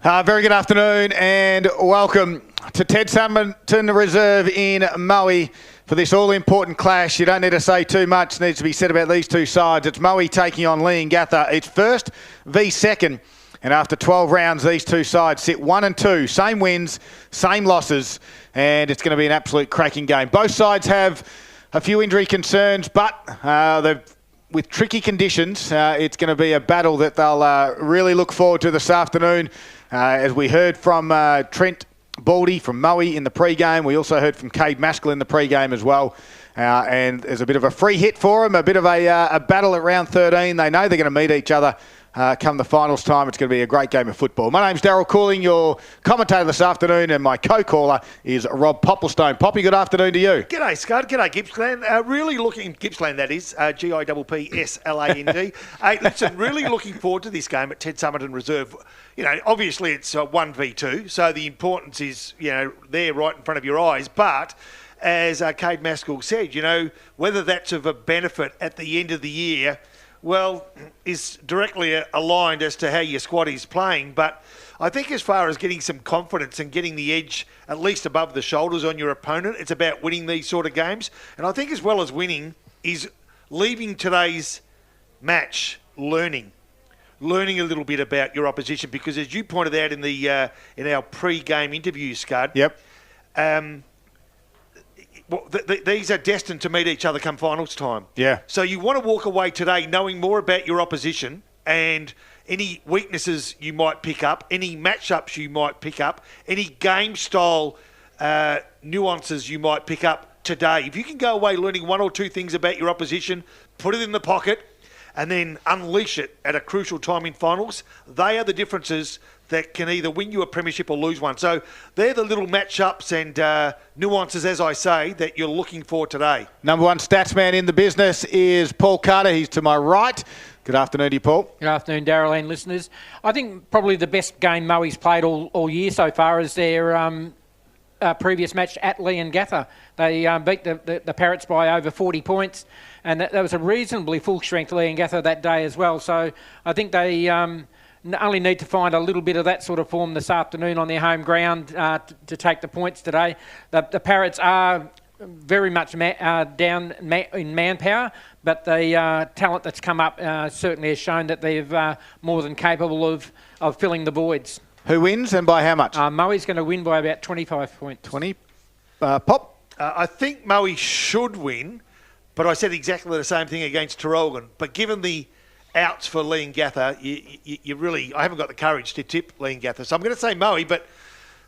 Very good afternoon and welcome to Ted Summerton Reserve in Moe for this all-important clash. You don't need to say too much needs to be said about these two sides. It's Moe taking on Leongatha. It's first v second, and after 12 rounds, these two sides sit 1 and 2. Same wins, same losses, and it's going to be an absolute cracking game. Both sides have a few injury concerns, but with tricky conditions, it's going to be a battle that they'll really look forward to this afternoon. As we heard from Trent Baldy from Moe in the pre-game, we also heard from Cade Maskell in the pre-game as well. And there's a bit of a free hit for them, a bit of a battle at round 13. They know they're going to meet each other come the finals time. It's going to be a great game of football. My name's Daryl Cooling, your commentator this afternoon, and my co-caller is Rob Popplestone. Poppy, good afternoon to you. G'day, Scud. G'day, Gippsland. Really looking, Gippsland that is, Gippsland. Hey, listen, really looking forward to this game at Ted Summerton Reserve. You know, obviously it's 1v2, so the importance is, there right in front of your eyes. But as Cade Maskell said, whether that's of a benefit at the end of the year, well, is directly aligned as to how your squad is playing. But I think as far as getting some confidence and getting the edge at least above the shoulders on your opponent, it's about winning these sort of games. And I think as well as winning is leaving today's match learning a little bit about your opposition, because as you pointed out in the in our pre-game interview, Scud. Yep. These are destined to meet each other come finals time. Yeah. So you want to walk away today knowing more about your opposition and any weaknesses you might pick up, any matchups you might pick up, any game style nuances you might pick up today. If you can go away learning one or two things about your opposition, put it in the pocket, and then unleash it at a crucial time in finals, they are the differences that can either win you a premiership or lose one. So they're the little matchups and nuances, as I say, that you're looking for today. Number one stats man in the business is Paul Carter. He's to my right. Good afternoon to you, Paul. Good afternoon, Daryl and listeners. I think probably the best game Moe's played all year so far is their previous match at Leongatha. They beat the Parrots by over 40 points, and that was a reasonably full-strength Leongatha that day as well. So I think they only need to find a little bit of that sort of form this afternoon on their home ground to take the points today. The Parrots are very much down in manpower, but the talent that's come up certainly has shown that they're more than capable of filling the voids. Who wins and by how much? Moe's going to win by about 25 points. 20. Pop? I think Moe should win, but I said exactly the same thing against Tarrolgan. But given the outs for Leongatha, you really, I haven't got the courage to tip Leongatha. So I'm going to say Moe, but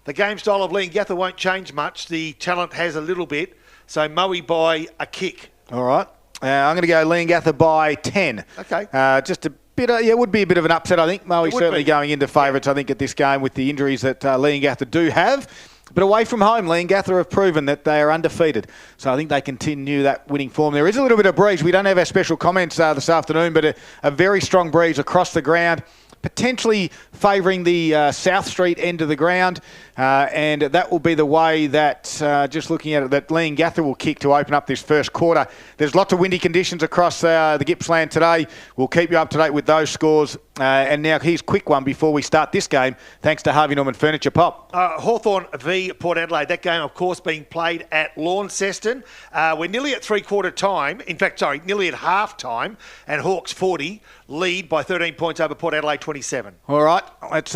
the game style of Leongatha won't change much. The talent has a little bit. So Moe by a kick. All right. I'm going to go Leongatha by 10. Okay. Just a bit, it would be a bit of an upset, I think. Moe certainly going into favourites, I think, at this game with the injuries that Leongatha do have. But away from home, Leongatha have proven that they are undefeated. So I think they continue that winning form. There is a little bit of breeze. We don't have our special comments this afternoon, but a very strong breeze across the ground, potentially favouring the South Street end of the ground. And that will be the way that, just looking at it, that Leongatha will kick to open up this first quarter. There's lots of windy conditions across the Gippsland today. We'll keep you up to date with those scores. And now here's a quick one before we start this game, thanks to Harvey Norman Furniture. Pop. Hawthorn v Port Adelaide. That game, of course, being played at Launceston. We're nearly at three-quarter time. In fact, nearly at half-time. And Hawks 40 lead by 13 points over Port Adelaide 27. All right, let's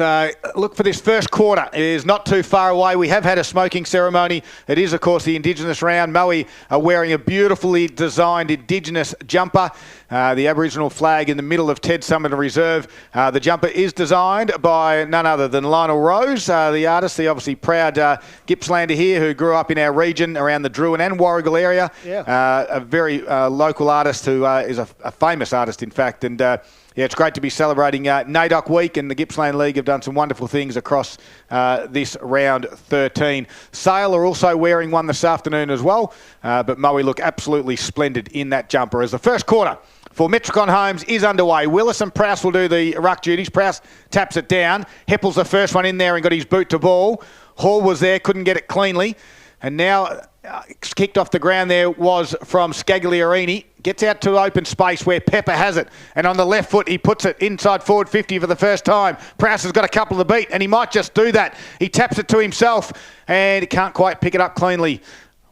look for this first quarter. It is not too far away. We have had a smoking ceremony. It is, of course, the Indigenous round. Moe are wearing a beautifully designed Indigenous jumper. The Aboriginal flag in the middle of Ted Summerton Reserve. The jumper is designed by none other than Lionel Rose, the artist, the obviously proud Gippslander here who grew up in our region around the Druin and Warrigal area. Yeah. A very local artist who is a famous artist, in fact. And yeah, it's great to be celebrating NAIDOC Week, and the Gippsland League have done some wonderful things across this round 13. Sale are also wearing one this afternoon as well, but Moe look absolutely splendid in that jumper as the first quarter for Metricon Homes is underway. Willis and Prowse will do the ruck duties. Prowse taps it down. Heppel's the first one in there and got his boot to ball. Hall was there, couldn't get it cleanly. And now kicked off the ground there was from Scagliarini. Gets out to open space where Pepper has it. And on the left foot, he puts it inside forward 50 for the first time. Prowse has got a couple of beat, and he might just do that. He taps it to himself, and he can't quite pick it up cleanly.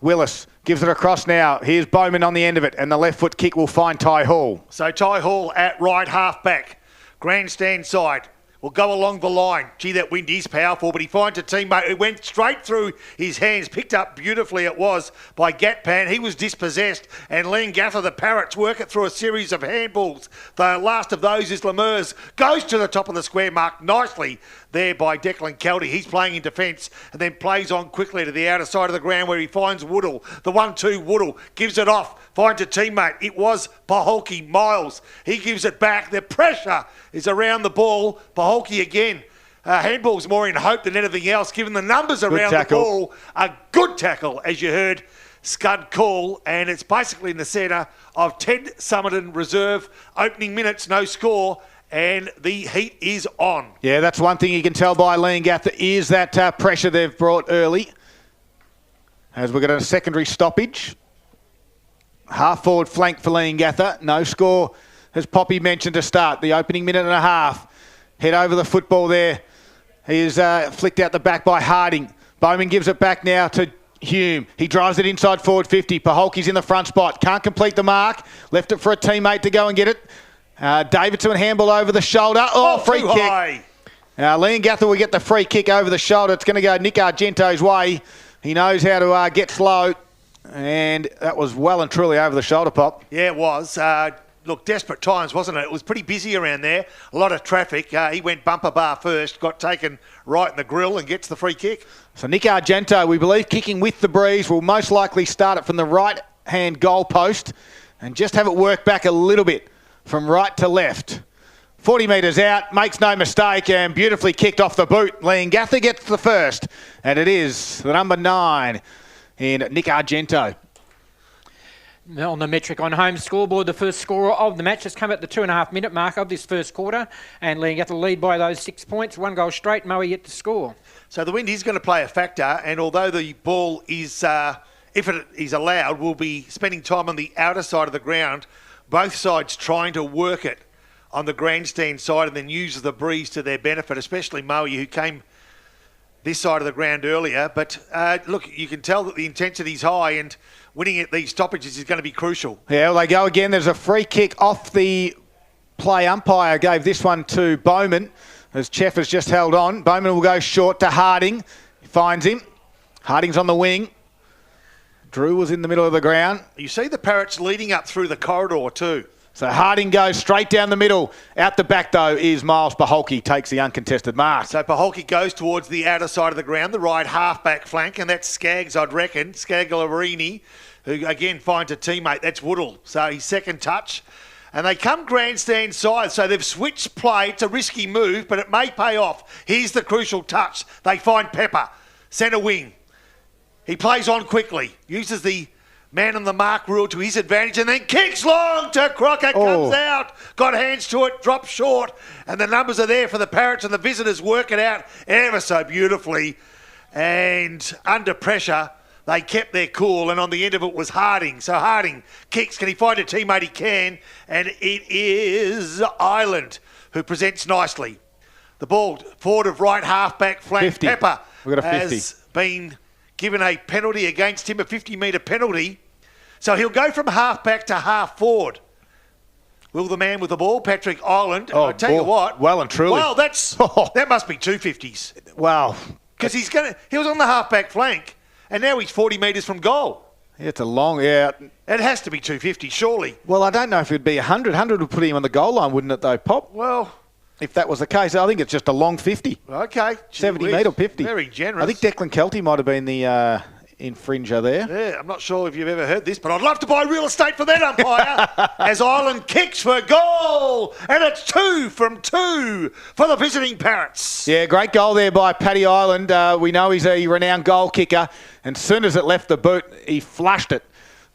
Willis gives it across now. Here's Bowman on the end of it, and the left foot kick will find Ty Hall. So Ty Hall at right half back. Grandstand side. Will go along the line. Gee, that wind is powerful, but he finds a teammate who went straight through his hands. Picked up beautifully it was by Gatpan. He was dispossessed, and Leongatha, the Parrots, work it through a series of handballs. The last of those is Lemurs. Goes to the top of the square mark nicely there by Declan Kelty. He's playing in defence and then plays on quickly to the outer side of the ground where he finds Woodall. The 1-2 Woodall gives it off, finds a teammate. It was Paholke Miles. He gives it back. The pressure is around the ball. Paholke again. Handball's more in hope than anything else, given the numbers around the ball. A good tackle, as you heard. Scud call, and it's basically in the centre of Ted Summerton Reserve. Opening minutes, no score. And the heat is on. Yeah, that's one thing you can tell by Leongatha is that pressure they've brought early. As we've got a secondary stoppage. Half forward flank for Leongatha. No score, as Poppy mentioned to start. The opening minute and a half. Head over the football there. He is flicked out the back by Harding. Bowman gives it back now to Hume. He drives it inside forward 50. Paholke's in the front spot. Can't complete the mark. Left it for a teammate to go and get it. Davidson handball over the shoulder. Oh, free kick. High. Leongatha will get the free kick over the shoulder. It's going to go Nick Argento's way. He knows how to get slow. And that was well and truly over the shoulder, Pop. Yeah, it was. Look, desperate times, wasn't it? It was pretty busy around there. A lot of traffic. He went bumper bar first, got taken right in the grill and gets the free kick. So Nick Argento, we believe, kicking with the breeze, will most likely start it from the right-hand goal post and just have it work back a little bit from right to left. 40 metres out, makes no mistake, and beautifully kicked off the boot. Leongatha gets the first, and it is the number 9 in Nick Argento. On the metric on home scoreboard, the first scorer of the match has come at the 2.5 minute mark of this first quarter, and Leongatha lead by those 6 points. 1 goal straight, Moe yet to score. So the wind is going to play a factor, and although the ball is, if it is allowed, will be spending time on the outer side of the ground, both sides trying to work it on the grandstand side and then use the breeze to their benefit, especially Moe, who came this side of the ground earlier. But look, you can tell that the intensity is high, and winning at these stoppages is going to be crucial. Yeah, well, they go again. There's a free kick off the play. Umpire gave this one to Bowman as Chef has just held on. Bowman will go short to Harding. He finds him. Harding's on the wing. Drew was in the middle of the ground. You see the Parrots leading up through the corridor too. So Harding goes straight down the middle. Out the back, though, is Miles Paholke, takes the uncontested mark. So Paholke goes towards the outer side of the ground, the right half-back flank, and that's Skaggs, I'd reckon. Scagliarini, who again finds a teammate. That's Woodall. So his second touch. And they come grandstand side, so they've switched play. It's a risky move, but it may pay off. Here's the crucial touch. They find Pepper, centre wing. He plays on quickly, uses the man on the mark rule to his advantage, and then kicks long to Crocker, comes out, got hands to it, drops short, and the numbers are there for the Parrots, and the visitors work it out ever so beautifully. And under pressure, they kept their cool, and on the end of it was Harding. So Harding kicks. Can he find a teammate? He can, and it is Island who presents nicely. The ball forward of right half-back flank. 50. Pepper We've got a 50. has been given a penalty against him, a 50-metre penalty. So he'll go from half-back to half-forward. Will the man with the ball, Patrick Island, I tell you what. Well and truly. Well, that must be 250s. Wow. Because he was on the half-back flank, and now he's 40 metres from goal. It's a long, yeah. It has to be 250, surely. Well, I don't know if it'd be 100. 100 would put him on the goal line, wouldn't it, though, Pop? Well, if that was the case, I think it's just a long 50. Okay. 70 metre 50. Very generous. I think Declan Kelty might have been the infringer there. Yeah, I'm not sure if you've ever heard this, but I'd love to buy real estate for that umpire. As Island kicks for goal, and it's 2 from 2 for the visiting Parrots. Yeah, great goal there by Paddy Island. We know he's a renowned goal kicker, and as soon as it left the boot, he flushed it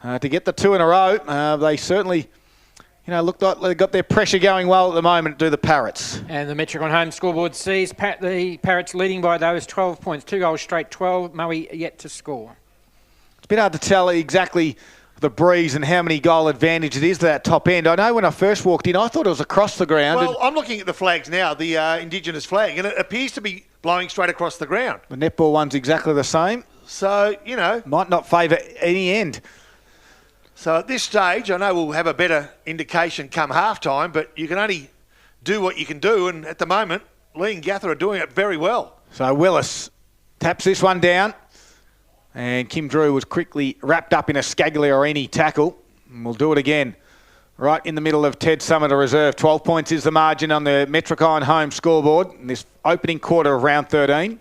to get the 2 in a row. They certainly, looked like they got their pressure going well at the moment, do the Parrots. And the metric on home scoreboard sees the Parrots leading by those 12 points. 2 goals straight, 12. Moe yet to score. It's a bit hard to tell exactly the breeze and how many goal advantage it is to that top end. I know when I first walked in, I thought it was across the ground. Well, I'm looking at the flags now, the Indigenous flag, and it appears to be blowing straight across the ground. The netball one's exactly the same. So, Might not favour any end. So at this stage, I know we'll have a better indication come halftime, but you can only do what you can do, and at the moment, Leongatha are doing it very well. So Willis taps this one down, and Kim Drew was quickly wrapped up in a Scagliarini tackle. And we'll do it again. Right in the middle of Ted Summerton Reserve. 12 points is the margin on the Metricon home scoreboard in this opening quarter of round 13.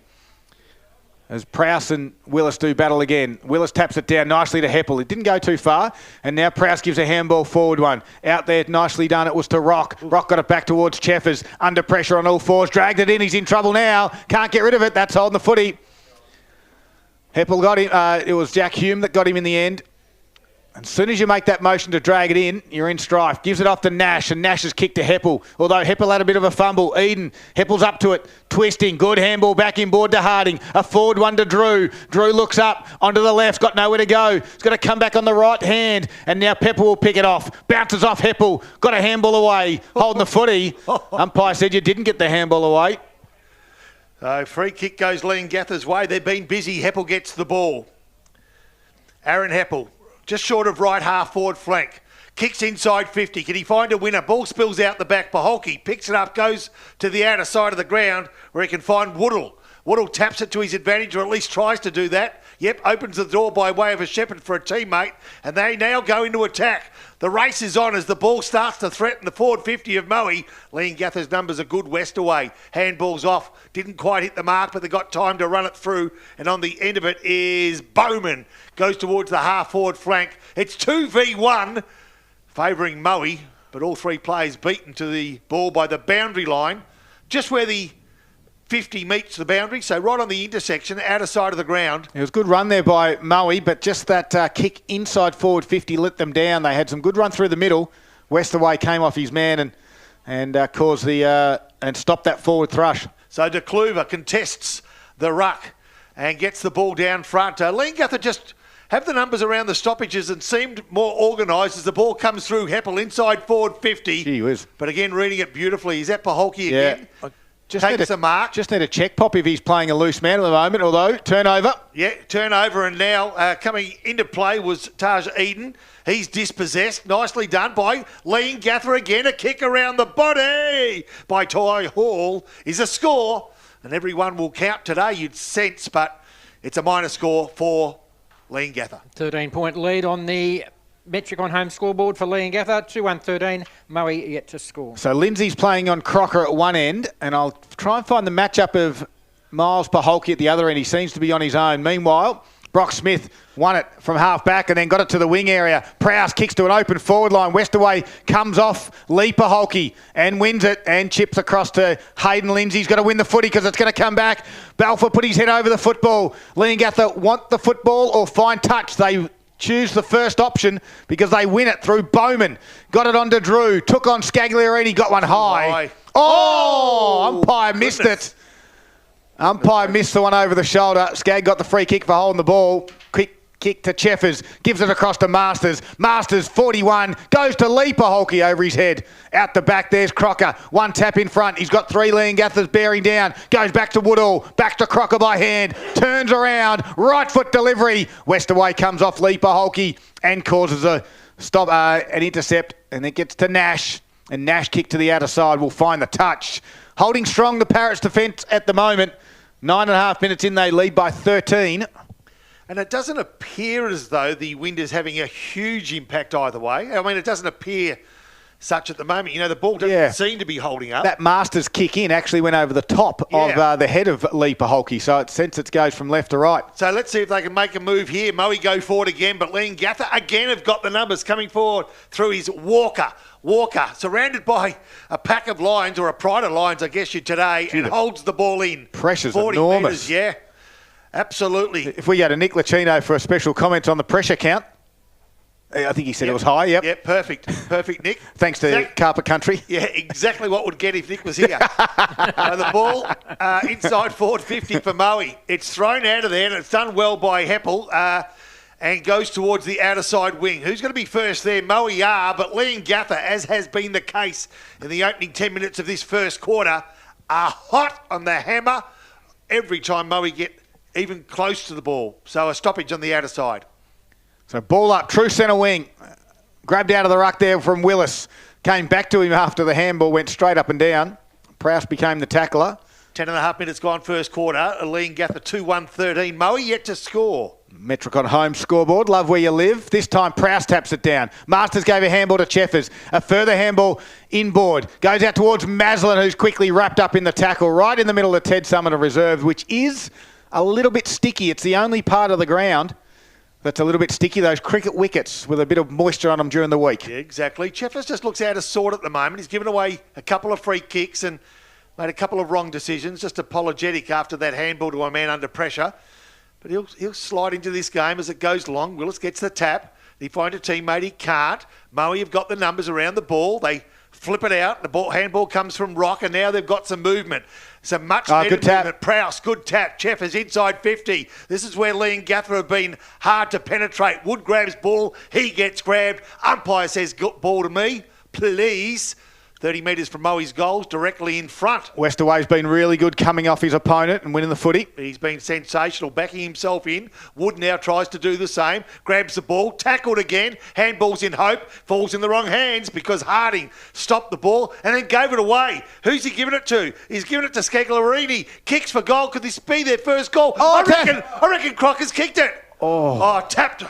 As Prowse and Willis do battle again. Willis taps it down nicely to Heppel. It didn't go too far. And now Prowse gives a handball forward one. Out there, nicely done. It was to Rock. Rock got it back towards Cheffers. Under pressure on all fours. Dragged it in. He's in trouble now. Can't get rid of it. That's holding the footy. Heppel got him. It was Jack Hume that got him in the end. As soon as you make that motion to drag it in, you're in strife. Gives it off to Nash, and Nash has kicked to Heppel. Although Heppel had a bit of a fumble. Eden, Heppel's up to it. Twisting, good handball back inboard to Harding. A forward one to Drew. Drew looks up onto the left, got nowhere to go. He's got to come back on the right hand, and now Pepper will pick it off. Bounces off Heppel, got a handball away, holding the footy. Umpire said you didn't get the handball away. So free kick goes Leongatha's way. They've been busy. Heppel gets the ball. Aaron Heppel, just short of right half forward flank. Kicks inside 50. Can he find a winner? Ball spills out the back. Paholke picks it up, goes to the outer side of the ground where he can find Woodall. Woodall taps it to his advantage, or at least tries to do that. Yep, opens the door by way of a shepherd for a teammate, and they now go into attack. The race is on as the ball starts to threaten the forward 50 of Moe. Leongatha's numbers are good west away. Handball's off. Didn't quite hit the mark, but they got time to run it through. And on the end of it is Bowman. Goes towards the half-forward flank. It's 2v1, favouring Moe, but all three players beaten to the ball by the boundary line, just where the 50 meets the boundary, so right on the intersection, outer side of the ground. It was a good run there by Moe, but just that kick inside forward 50 let them down. They had some good run through the middle. Westaway came off his man and caused the and stopped that forward thrush. So De Kluver contests the ruck and gets the ball down front. Leongatha just have the numbers around the stoppages and seemed more organised as the ball comes through Heppel inside forward 50. Gee whiz. But again, reading it beautifully. Is that Paholke again? Takes a mark. Just need a check pop if he's playing a loose man at the moment, although turnover. Yeah, turnover, and now coming into play was Taj Eden. He's dispossessed. Nicely done by Leongatha again. A kick around the body by Ty Hall is a score, and everyone will count today, you'd sense, but it's a minor score for Leongatha. 13-point lead on the Metricon home scoreboard for Leongatha. 2-1-13. Moe yet to score. So Lindsay's playing on Crocker at one end, and I'll try and find the matchup of Miles Paholke at the other end. He seems to be on his own. Meanwhile, Brock Smith won it from half back and then got it to the wing area. Prowse kicks to an open forward line. Westaway comes off Lee Paholke and wins it and chips across to Hayden Lindsay. He's got to win the footy because it's going to come back. Balfour put his head over the football. Leongatha want the football or find touch. They choose the first option because they win it through Bowman. Got it on to Drew. Took on Scagliarini. Got one high. Umpire missed it. Umpire missed the one over the shoulder. Skag got the free kick for holding the ball. Quick kick to Cheffers. Gives it across to Masters. Masters, 41. Goes to Lee Paholke over his head. Out the back, there's Crocker. One tap in front. He's got three Leongathas bearing down. Goes back to Woodall. Back to Crocker by hand. Turns around. Right foot delivery. Westaway comes off Lee Paholke and causes a stop, an intercept. And it gets to Nash. And Nash kick to the outer side will find the touch. Holding strong the Parrots defence at the moment. 9.5 minutes in, they lead by 13. And it doesn't appear as though the wind is having a huge impact either way. I mean, it doesn't appear such at the moment. You know, the ball doesn't seem to be holding up. That Masters kick in actually went over the top of the head of Lee Paholke, so it sense it goes from left to right. So let's see if they can make a move here. Moe go forward again, but Leongatha again have got the numbers coming forward through his Walker. Walker, surrounded by a pack of lions, or a pride of lions, I guess you today, and holds the ball in. Pressure's 40 enormous. Metres, yeah, absolutely. If we go to Nick Lucchino for a special comment on the pressure count, I think he said it was high, yep. Yep, perfect, Nick. Thanks to Carpet Country. Yeah, exactly what would get if Nick was here. The ball inside forward 50 for Moe. It's thrown out of there, and it's done well by Heppel. and goes towards the outer side wing. Who's going to be first there? Moe, but Leongatha, as has been the case in the opening 10 minutes of this first quarter, are hot on the hammer every time Moe get even close to the ball. So a stoppage on the outer side. So ball up, true centre wing. Grabbed out of the ruck there from Willis. Came back to him after the handball, went straight up and down. Prowse became the tackler. 10.5 minutes gone first quarter. Leongatha 2-1-13. Moe yet to score. Metricon home scoreboard. Love where you live. This time Prowse taps it down. Masters gave a handball to Cheffers. A further handball inboard. Goes out towards Maslin, who's quickly wrapped up in the tackle right in the middle of Ted Summerton Reserve, which is a little bit sticky. It's the only part of the ground that's a little bit sticky, those cricket wickets with a bit of moisture on them during the week. Yeah, exactly. Cheffers just looks out of sort at the moment. He's given away a couple of free kicks and made a couple of wrong decisions, just apologetic after that handball to a man under pressure. But he'll slide into this game as it goes along. Willis gets the tap. He finds a teammate. He can't. Moe have got the numbers around the ball. They flip it out. The handball comes from Rock, and now they've got some movement. Some much better movement. Prowse, good tap. Cheffers inside 50. This is where Leongatha have been hard to penetrate. Wood grabs ball. He gets grabbed. Umpire says, ball to me, please. 30 metres from Moe's goals, directly in front. Westaway's been really good coming off his opponent and winning the footy. He's been sensational, backing himself in. Wood now tries to do the same. Grabs the ball, tackled again. Handball's in hope, falls in the wrong hands because Harding stopped the ball and then gave it away. Who's he giving it to? He's giving it to Scagliarini. Kicks for goal. Could this be their first goal? I reckon Crocker's kicked it. Tapped.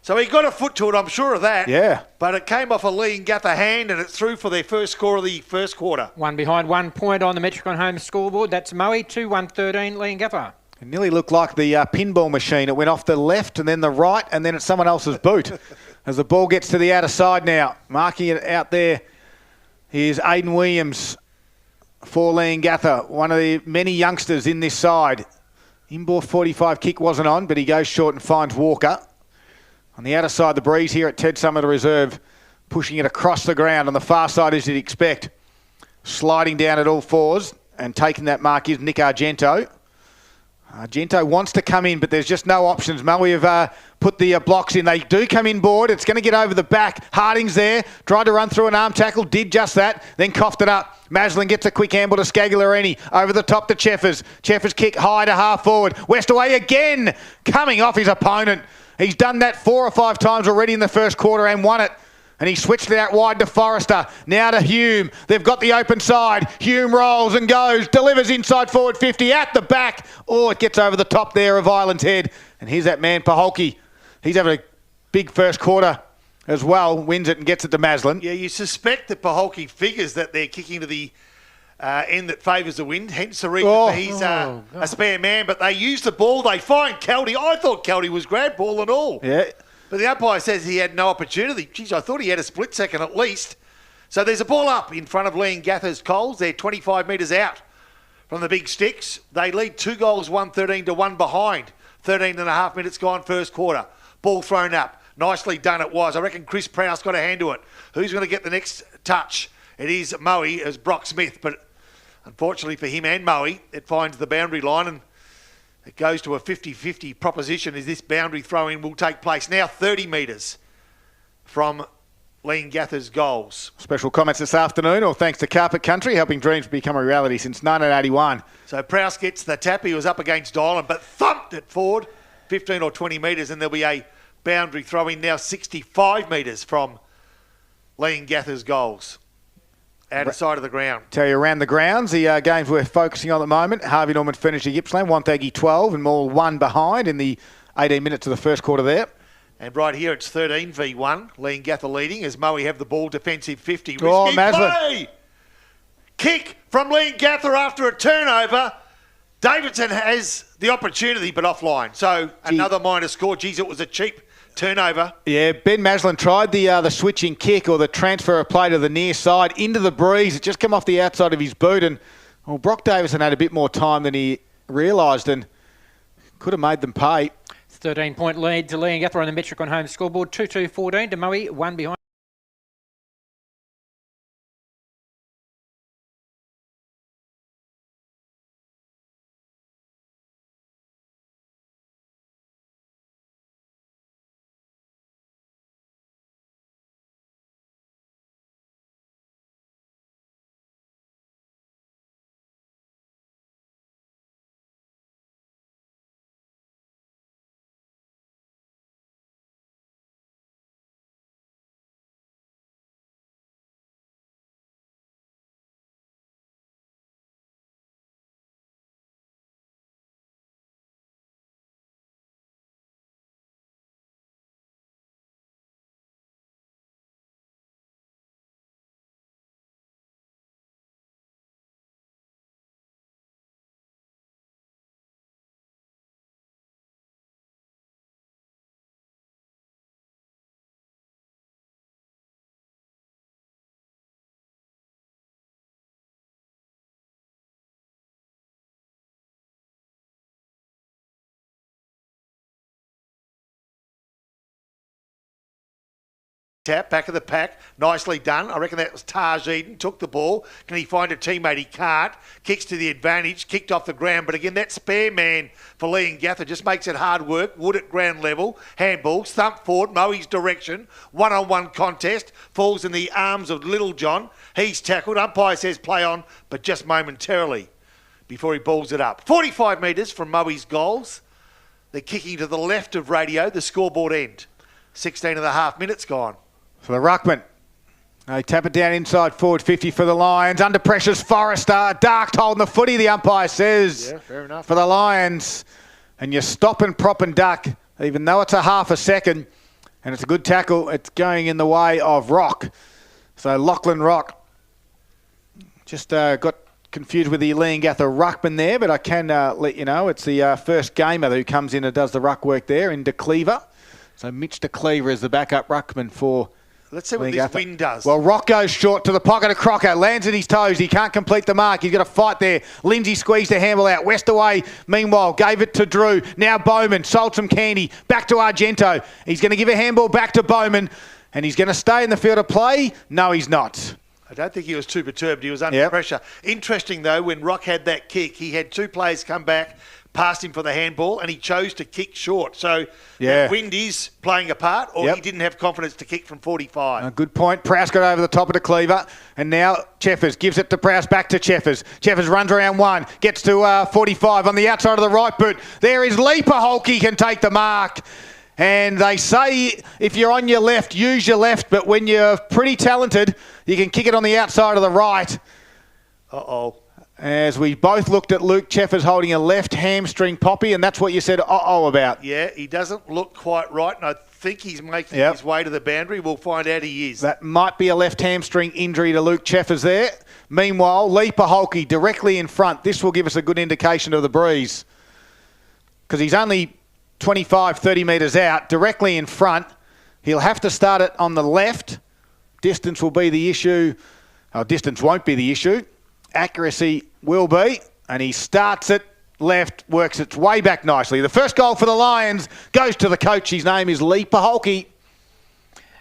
So he got a foot to it, I'm sure of that. Yeah. But it came off a Leongatha hand and it's through for their first score of the first quarter. One behind, 1 point on the Metricon home scoreboard. That's Moe, 2-1-13, Leongatha. It nearly looked like the pinball machine. It went off the left and then the right and then it's someone else's boot. As the ball gets to the outer side now. Marking it out there is Aidan Williams for Leongatha, one of the many youngsters in this side. Inboard 45 kick wasn't on, but he goes short and finds Walker. On the outer side, the breeze here at Ted Summerton Reserve, pushing it across the ground on the far side as you'd expect. Sliding down at all fours and taking that mark is Nick Argento. Argento wants to come in, but there's just no options. Moe have put the blocks in. They do come in board. It's going to get over the back. Harding's there. Tried to run through an arm tackle. Did just that. Then coughed it up. Maslin gets a quick handball to Scagliarini. Over the top to Cheffers. Cheffers kick high to half forward. Westaway again. Coming off his opponent. He's done that 4 or 5 times already in the first quarter and won it. And he switched it out wide to Forrester. Now to Hume. They've got the open side. Hume rolls and goes. Delivers inside forward 50 at the back. It gets over the top there of Island's head. And here's that man, Paholke. He's having a big first quarter as well. Wins it and gets it to Maslin. Yeah, you suspect that Paholke figures that they're kicking to the end that favours the wind. Hence the reason he's a spare man. But they use the ball. They find Kelty. I thought Kelty was grab ball and all. Yeah. But the umpire says he had no opportunity. Geez, I thought he had a split second at least. So there's a ball up in front of Leongatha's Coles. They're 25 metres out from the big sticks. They lead 2 goals, 1-13 to 1 behind. 13.5 minutes gone first quarter. Ball thrown up. Nicely done it was. I reckon Chris Prowse got a hand to it. Who's going to get the next touch? It is Moe as Brock Smith. But unfortunately for him and Moe, it finds the boundary line and it goes to a 50-50 proposition as this boundary throw-in will take place. Now 30 metres from Leongatha's goals. Special comments this afternoon, all thanks to Carpet Country, helping dreams become a reality since 1981. So Prowse gets the tap. He was up against Dylan, but thumped it forward 15 or 20 metres, and there'll be a boundary throw-in now 65 metres from Leongatha's goals. Outer side of the ground. Tell you around the grounds, the games we're focusing on at the moment. Harvey Norman finished at Gippsland, Wonthaggi 12 and Maul 1 behind in the 18 minutes of the first quarter there. And right here it's 13v1. Leongatha leading as Moe have the ball, defensive 50. Risky Maslin. Kick from Leongatha after a turnover. Davidson has the opportunity but offline. So another minor score. Geez, it was a cheap turnover. Yeah, Ben Maslin tried the switching kick or the transfer of play to the near side into the breeze. It just came off the outside of his boot, and Brock Davison had a bit more time than he realised and could have made them pay. 13-point lead to Leongatha on the Metricon home scoreboard. 2-2-14 to Moe, 1 behind. Tap, back of the pack, nicely done. I reckon that was Taj Eden, took the ball. Can he find a teammate? He can't. Kicks to the advantage, kicked off the ground. But again, that spare man for Leongatha just makes it hard work. Wood at ground level, handball, thump forward, Moe's direction, one-on-one contest, falls in the arms of Little John. He's tackled, umpire says play on, but just momentarily before he balls it up. 45 metres from Moe's goals. They're kicking to the left of radio, the scoreboard end. 16 and a half minutes gone. For the ruckman. They tap it down inside forward 50 for the Lions. Under pressure's Forrester. Dark holding the footy, the umpire says. Yeah, fair enough. For the Lions. And you stop and prop and duck, even though it's a half a second. And it's a good tackle. It's going in the way of Rock. So Lachlan Rock just got confused with the Leongatha ruckman there, but I can let you know it's the first gamer who comes in and does the ruck work there in DeCleaver. So Mitch DeCleaver is the backup ruckman for Let's see what this wind does. Well, Rock goes short to the pocket of Crocker, lands at his toes. He can't complete the mark. He's got to fight there. Lindsay squeezed the handle out. West away, meanwhile, gave it to Drew. Now Bowman sold some candy. Back to Argento. He's going to give a handball back to Bowman, and he's going to stay in the field of play. No, he's not. I don't think he was too perturbed. He was under pressure. Interesting, though, when Rock had that kick, he had two players come back, passed him for the handball, and he chose to kick short. So the wind is playing a part, or he didn't have confidence to kick from 45. Good point. Prowse got over the top of the Cleaver, and now Cheffers gives it to Prowse, back to Cheffers. Cheffers runs around one, gets to 45 on the outside of the right boot. There is Leaper Holke, can take the mark. And they say if you're on your left, use your left, but when you're pretty talented, you can kick it on the outside of the right. Uh-oh. As we both looked at Luke Cheffers holding a left hamstring poppy, and that's what you said uh-oh about. Yeah, he doesn't look quite right, and I think he's making his way to the boundary. We'll find out he is. That might be a left hamstring injury to Luke Cheffers there. Meanwhile, Leaper Holke directly in front. This will give us a good indication of the breeze, because he's only 25, 30 metres out, directly in front. He'll have to start it on the left. Distance will be the issue. Distance won't be the issue. Accuracy will be. And he starts it left, works its way back nicely. The first goal for the Lions goes to the coach. His name is Leaper Holke.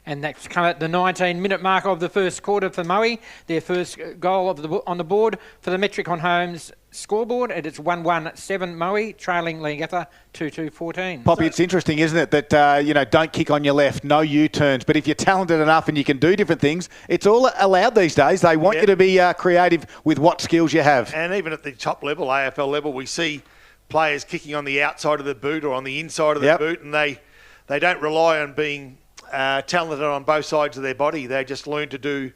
And that's come at the 19-minute mark of the first quarter for Moe. Their first goal on the board for the Metricon Homes scoreboard. And it's 1-1-7 Moe, trailing Leongatha 2-2-14. Poppy, it's interesting, isn't it, that, don't kick on your left, no U-turns. But if you're talented enough and you can do different things, it's all allowed these days. They want you to be creative with what skills you have. And even at the top level, AFL level, we see players kicking on the outside of the boot or on the inside of the boot, and they don't rely on being talented on both sides of their body. They just learn to do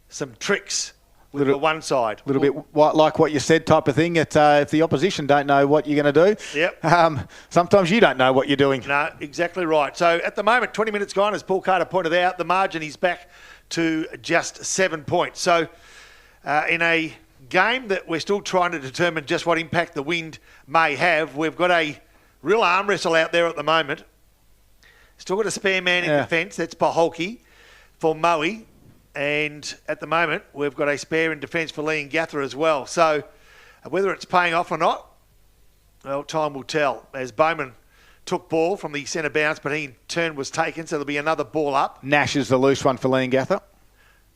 some tricks with the one side. A little bit like what you said type of thing. If the opposition don't know what you're going to do, sometimes you don't know what you're doing. No, exactly right. So at the moment, 20 minutes gone, as Paul Carter pointed out, the margin is back to just 7 points. So in a game that we're still trying to determine just what impact the wind may have, we've got a real arm wrestle out there at the moment. Still got a spare man in defence. That's Paholke for Moe. And at the moment, we've got a spare in defence for Leongatha as well. So whether it's paying off or not, well, time will tell. As Bowman took ball from the centre bounce, but he in turn was taken, so there'll be another ball up. Nash is the loose one for Leongatha.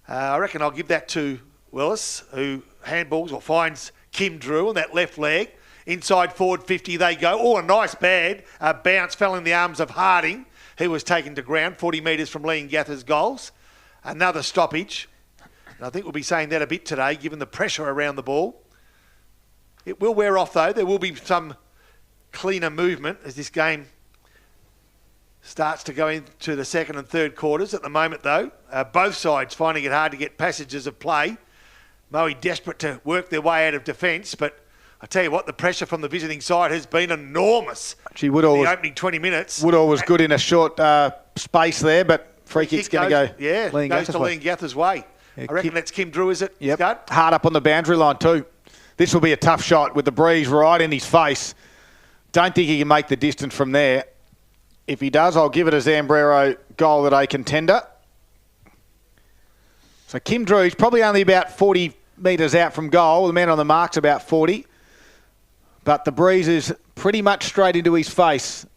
I reckon I'll give that to Willis, who handballs or finds Kim Drew on that left leg. Inside forward 50 they go. Oh, a nice bounce fell in the arms of Harding, who was taken to ground 40 metres from Leongatha's goals. Another stoppage. And I think we'll be saying that a bit today, given the pressure around the ball. It will wear off, though. There will be some cleaner movement as this game starts to go into the second and third quarters. At the moment, though, both sides finding it hard to get passages of play. Moe desperate to work their way out of defence, but I tell you what, the pressure from the visiting side has been enormous. Actually, Woodall in the opening 20 minutes. Woodall was good in a short space there, but free kick's going to go. Yeah, goes to Leongatha's way. I reckon that's Kim Drew, is it? Yep. Scud? Hard up on the boundary line too. This will be a tough shot with the breeze right in his face. Don't think he can make the distance from there. If he does, I'll give it a Zambrero goal that a contender. So Kim Drew, he's probably only about 40 metres out from goal. The man on the mark's about 40. But the breeze is pretty much straight into his face.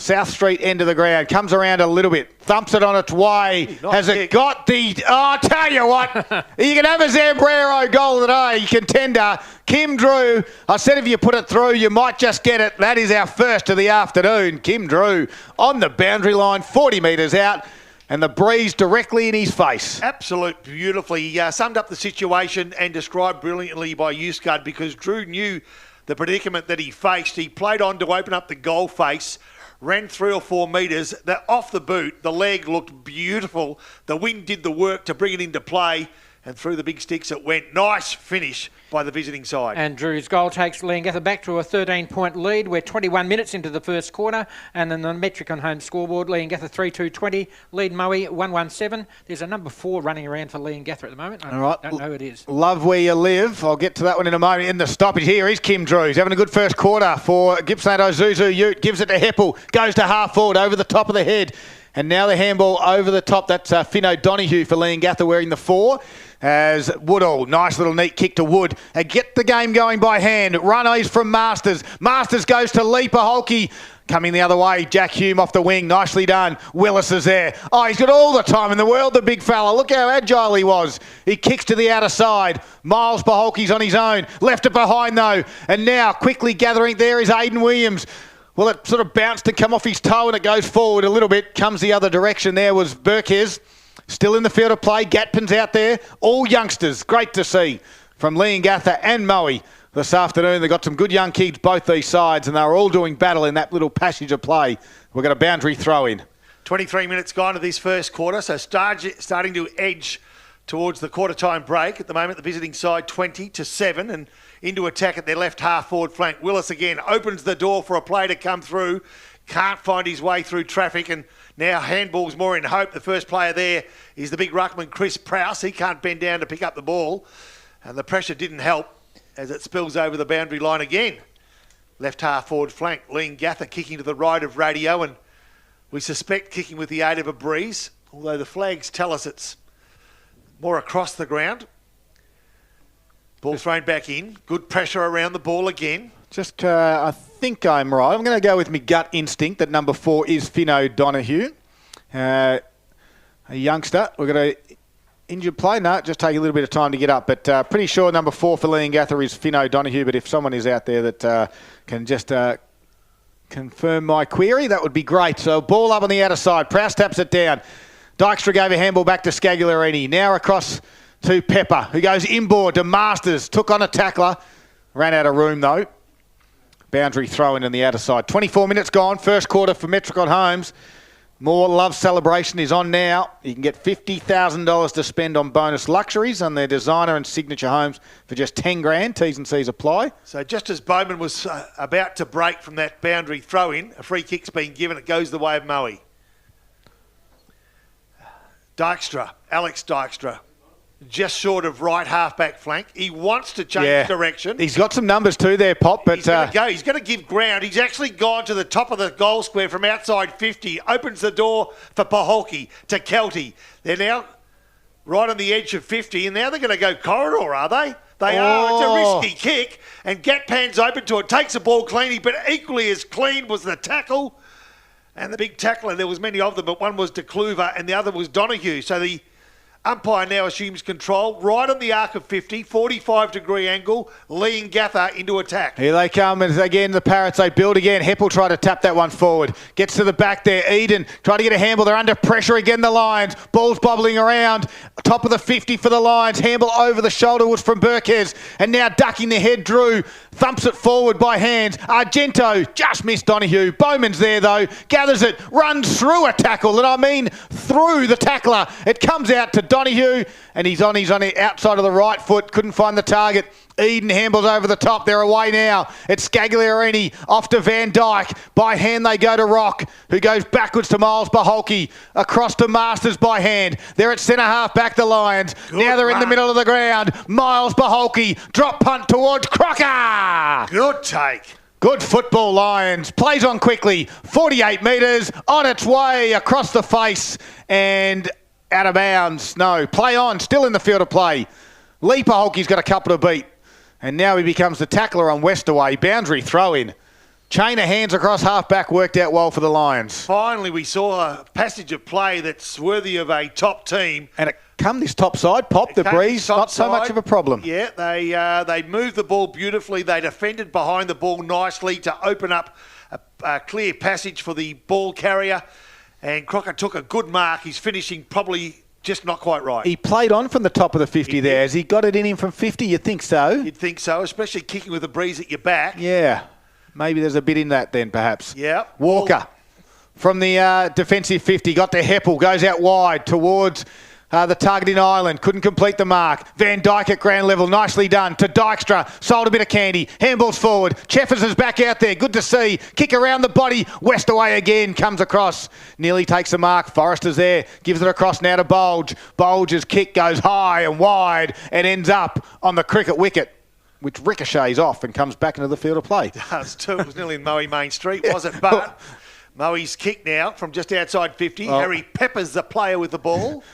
South Street end of the ground. Comes around a little bit. Thumps it on its way. Has it got the... Oh, I'll tell you what. You can have a Zambrero goal today. Contender, Kim Drew. I said if you put it through, you might just get it. That is our first of the afternoon. Kim Drew on the boundary line, 40 metres out. And the breeze directly in his face. Absolute beautifully. He summed up the situation and described brilliantly by Uscud because Drew knew the predicament that he faced. He played on to open up the goal face, ran 3 or 4 metres. Off the boot, the leg looked beautiful. The wind did the work to bring it into play. And through the big sticks it went. Nice finish by the visiting side. And Drew's goal takes Leongatha back to a 13-point lead. We're 21 minutes into the first quarter. And then the metric on home scoreboard, Leongatha 3-2-20, lead Moe 1-1-7. There's a number 4 running around for Leongatha at the moment. I don't know who it is. Love where you live. I'll get to that one in a moment. In the stoppage here is Kim Drew. He's having a good first quarter for Gippsland Ozuzu Ute. Gives it to Heppel. Goes to half forward over the top of the head. And now the handball over the top. That's Finn O'Donoghue for Leongatha wearing the 4. As Woodall, nice little neat kick to Wood. And get the game going by hand. Runners from Masters. Masters goes to Leaper Holke. Coming the other way, Jack Hume off the wing. Nicely done. Willis is there. Oh, he's got all the time in the world, the big fella. Look how agile he was. He kicks to the outer side. Miles Baholke's on his own. Left it behind though. And now quickly gathering there is Aidan Williams. Well, it sort of bounced to come off his toe and it goes forward a little bit. Comes the other direction. There was Burkes. Still in the field of play. Gatpin's out there. All youngsters. Great to see from Leongatha and Moe this afternoon. They've got some good young kids both these sides and they're all doing battle in that little passage of play. We've got a boundary throw in. 23 minutes gone to this first quarter, so starting to edge towards the quarter time break. At the moment, the visiting side 20-7 and into attack at their left half forward flank. Willis again opens the door for a play to come through. Can't find his way through traffic and now handball's more in hope. The first player there is the big ruckman Chris Prowse. He can't bend down to pick up the ball and the pressure didn't help as it spills over the boundary line again. Left half forward flank. Leongatha kicking to the right of Radio and we suspect kicking with the aid of a breeze, although the flags tell us it's more across the ground. Ball thrown back in. Good pressure around the ball again. I think I'm right. I'm going to go with my gut instinct that number 4 is Finn O'Donoghue. A youngster. We're going to injured play. No, just take a little bit of time to get up. But pretty sure number 4 for Leongatha is Finn O'Donoghue. But if someone is out there that can just confirm my query, that would be great. So ball up on the outer side. Prowse taps it down. Dykstra gave a handball back to Scagliarini. Now across to Pepper, who goes inboard to Masters. Took on a tackler. Ran out of room though. Boundary throw in the outer side. 24 minutes gone. First quarter for Metricon Homes. More Love Celebration is on now. You can get $50,000 to spend on bonus luxuries on their designer and signature homes for just 10 grand. T's and C's apply. So just as Bowman was about to break from that boundary throw in, a free kick's been given. It goes the way of Moe. Dykstra, Alex Dykstra. Just short of right half-back flank. He wants to change direction. He's got some numbers too there, Pop. But he's going to go. He's going to give ground. He's actually gone to the top of the goal square from outside 50. Opens the door for Paholke to Kelty. They're now right on the edge of 50, and now they're going to go corridor, are they? They are. It's a risky kick, and Gatpan's open to it. Takes the ball cleanly, but equally as clean was the tackle. And the big tackler, there was many of them, but one was De Kluver and the other was Donoghue. So the umpire now assumes control. Right on the arc of 50, 45-degree angle. Leongatha into attack. Here they come. And again, the Parrots, they build again. Heppel tried to tap that one forward. Gets to the back there. Eden tried to get a handball. They're under pressure again, the Lions. Ball's bobbling around. Top of the 50 for the Lions. Handball over the shoulder was from Burkes. And now ducking the head, Drew. Thumps it forward by hands. Argento just missed Donoghue. Bowman's there, though. Gathers it. Runs through a tackle. And I mean through the tackler. It comes out to Donoghue, and he's on the outside of the right foot. Couldn't find the target. Eden handballs over the top. They're away now. It's Scagliarini off to Van Dyke. By hand they go to Rock, who goes backwards to Miles Baholke. Across to Masters by hand. They're at centre half back, the Lions. Good now they're run in the middle of the ground. Miles Baholke. Drop punt towards Crocker. Good take. Good football, Lions. Plays on quickly. 48 metres. On its way across the face. And out of bounds. No. Play on. Still in the field of play. Leaper Holke's got a couple to beat. And now he becomes the tackler on Westaway. Boundary throw in. Chain of hands across half-back worked out well for the Lions. Finally, we saw a passage of play that's worthy of a top team. And it come this top side, Pop, the breeze, not so much of a problem. Yeah, they moved the ball beautifully. They defended behind the ball nicely to open up a clear passage for the ball carrier. And Crocker took a good mark. He's finishing probably just not quite right. He played on from the top of the 50 there. Has he got it in him from 50? You'd think so. You'd think so, especially kicking with the breeze at your back. Yeah. Maybe there's a bit in that then, perhaps. Yeah. Walker from the defensive 50, got to Heppel, goes out wide towards the targeting island. Couldn't complete the mark. Van Dijk at ground level, nicely done. To Dykstra, sold a bit of candy. Handballs forward. Cheffers is back out there. Good to see. Kick around the body. West away again, comes across. Nearly takes the mark. Forrester's there. Gives it across now to Bulge. Bulge's kick goes high and wide and ends up on the cricket wicket, which ricochets off and comes back into the field of play. It was nearly in Moe Main Street, was it? But Moe's kick now from just outside 50. Oh. Harry Pepper's the player with the ball.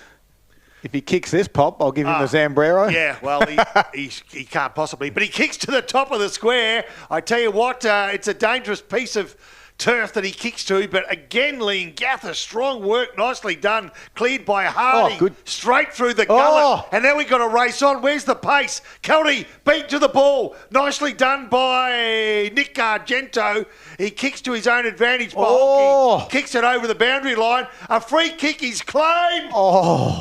If he kicks this, Pop, I'll give him the Zambrero. Yeah, well, he can't possibly. But he kicks to the top of the square. I tell you what, it's a dangerous piece of turf that he kicks to. But again, Leongatha, strong work, nicely done. Cleared by Hardy, good. straight through the gullet. And now we've got a race on. Where's the pace? Kelty beat to the ball. Nicely done by Nick Argento. He kicks to his own advantage. Paholke kicks it over the boundary line. A free kick is claimed.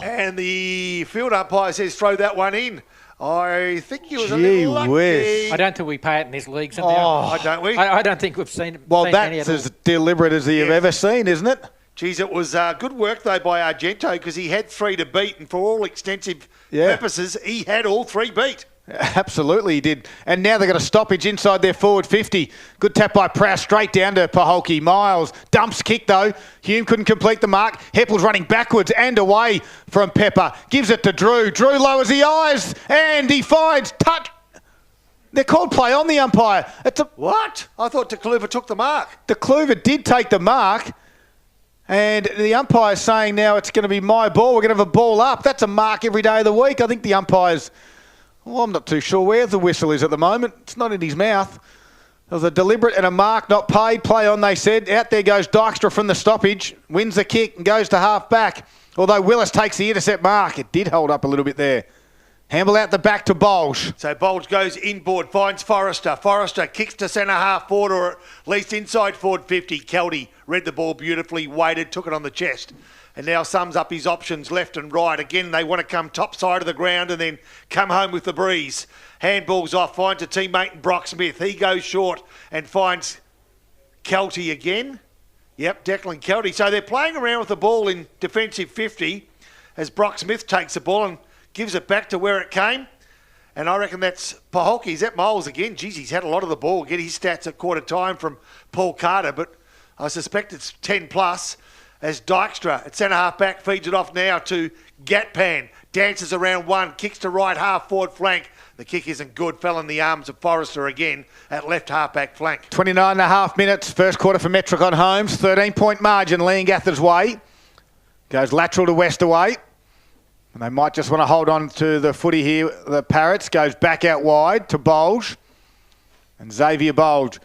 And the field umpire says throw that one in. I think he was a little lucky. Whiz. I don't think we pay it in this league. Don't we? I don't think we've seen it. Well, seen any that's at all. as deliberate as you've ever seen, isn't it? Geez, it was good work, though, by Argento because he had 3 to beat, and for all extensive purposes, he had all 3 beat. Absolutely, he did. And now they've got a stoppage inside their forward 50. Good tap by Prowse, straight down to Paholke. Miles dumps kick, though. Hume couldn't complete the mark. Heppel's running backwards and away from Pepper. Gives it to Drew. Drew lowers the eyes, and he finds touch. They're called play on the umpire. What? I thought DeCluver took the mark. DeCluver did take the mark. And the umpire's saying now it's going to be my ball. We're going to have a ball up. That's a mark every day of the week. I think the umpire's... Well, I'm not too sure where the whistle is at the moment. It's not in his mouth. There was a deliberate and a mark not paid. Play on, they said. Out there goes Dykstra from the stoppage. Wins the kick and goes to half back. Although Willis takes the intercept mark. It did hold up a little bit there. Handle out the back to Bulge. So Bulge goes inboard, finds Forrester. Forrester kicks to centre half forward, or at least inside forward 50. Kelty read the ball beautifully, waited, took it on the chest. And now sums up his options left and right. Again, they want to come top side of the ground and then come home with the breeze. Handballs off, finds a teammate in Brock Smith. He goes short and finds Kelty again. Yep, Declan Kelty. So they're playing around with the ball in defensive 50 as Brock Smith takes the ball and gives it back to where it came. And I reckon that's Paholke. He's at Moles again. Geez, he's had a lot of the ball. Get his stats at quarter time from Paul Carter, but I suspect it's 10 plus. As Dykstra at centre half back feeds it off now to Gatpan. Dances around one, kicks to right half forward flank. The kick isn't good, fell in the arms of Forrester again at left half back flank. 29 and a half minutes, first quarter for Metricon Homes. 13-point margin, Leongatha's way. Goes lateral to West away. And they might just want to hold on to the footy here. The Parrots goes back out wide to Bulge. And Xavier Bulge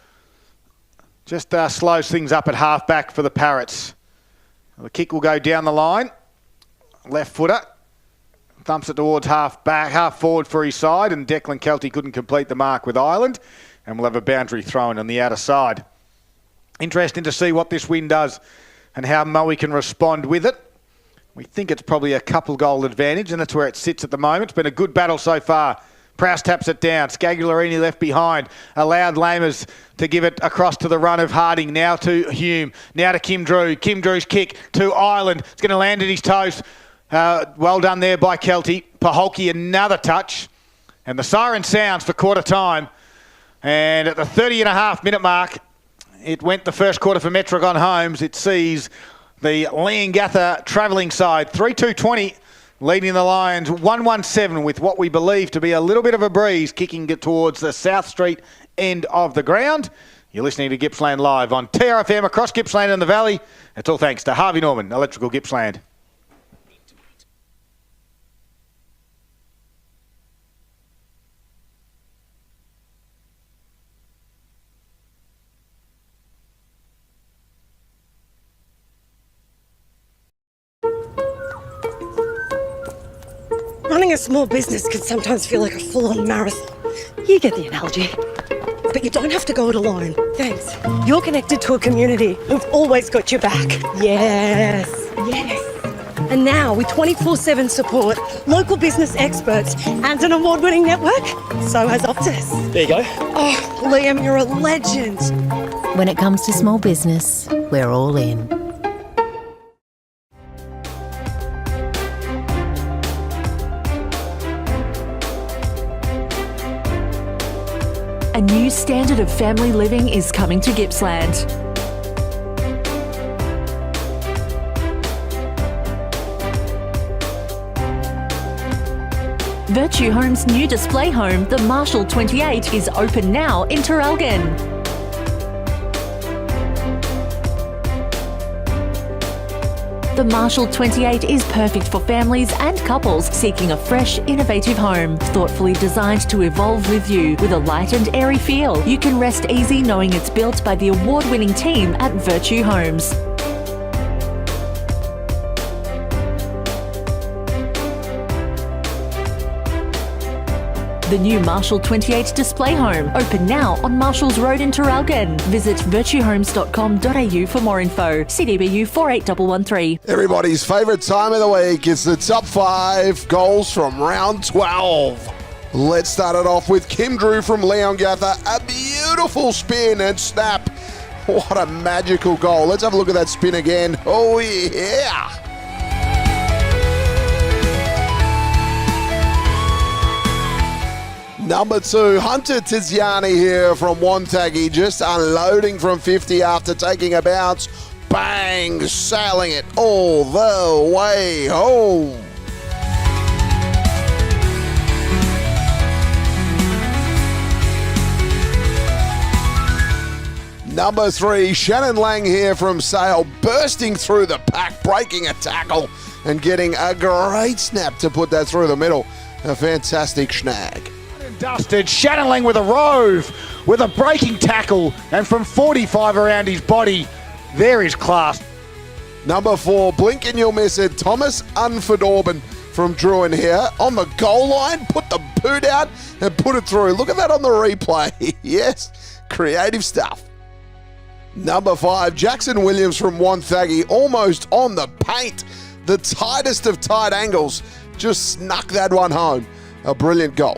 just slows things up at half back for the Parrots. The kick will go down the line. Left footer. Thumps it towards half back, half forward for his side. And Declan Kelty couldn't complete the mark with Ireland. And we'll have a boundary thrown on the outer side. Interesting to see what this win does and how Moe can respond with it. We think it's probably a couple goal advantage, and that's where it sits at the moment. It's been a good battle so far. Prowse taps it down. Scagularini left behind. Allowed Lamers to give it across to the run of Harding. Now to Hume. Now to Kim Drew. Kim Drew's kick to Ireland. It's going to land at his toes. Well done there by Kelty. Paholke another touch. And the siren sounds for quarter time. And at the 30-and-a-half-minute mark, it went the first quarter for Metricon Homes. It sees the Leongatha travelling side 3-2-20. Leading the Lions 1-1-7 with what we believe to be a little bit of a breeze kicking it towards the South Street end of the ground. You're listening to Gippsland Live on TRFM across Gippsland and the Valley. It's all thanks to Harvey Norman, Electrical Gippsland. Running a small business can sometimes feel like a full-on marathon. You get the analogy. But you don't have to go it alone. Thanks. You're connected to a community who've always got your back. Yes. And now, with 24/7 support, local business experts, and an award-winning network, so has Optus. There you go. Oh, Liam, you're a legend. When it comes to small business, we're all in. A new standard of family living is coming to Gippsland. Virtue Home's new display home, the Marshall 28, is open now in Traralgon. The Marshall 28 is perfect for families and couples seeking a fresh, innovative home, thoughtfully designed to evolve with you with a light and airy feel. You can rest easy knowing it's built by the award-winning team at Virtue Homes. The new Marshall 28 display home, open now on Marshalls Road in Traralgon. Visit virtuehomes.com.au for more info. CDBU 48113. Everybody's favourite time of the week is the top 5 goals from round 12. Let's start it off with Kim Drew from Leongatha. A beautiful spin and snap. What a magical goal. Let's have a look at that spin again. Oh, yeah. Number 2, Hunter Tiziani here from Wonthaggi, just unloading from 50 after taking a bounce. Bang! Sailing it all the way home. Number 3, Shannon Lang here from Sale, bursting through the pack, breaking a tackle and getting a great snap to put that through the middle. A fantastic snag. Dusted, Shannon with a rove, with a breaking tackle, and from 45 around his body, there is class. Number 4, blink and you'll miss it, Thomas Unfordorben from Druin here, on the goal line, put the boot out and put it through. Look at that on the replay. Yes, creative stuff. Number 5, Jackson Williams from Wonthaggi, almost on the paint, the tightest of tight angles, just snuck that one home. A brilliant goal.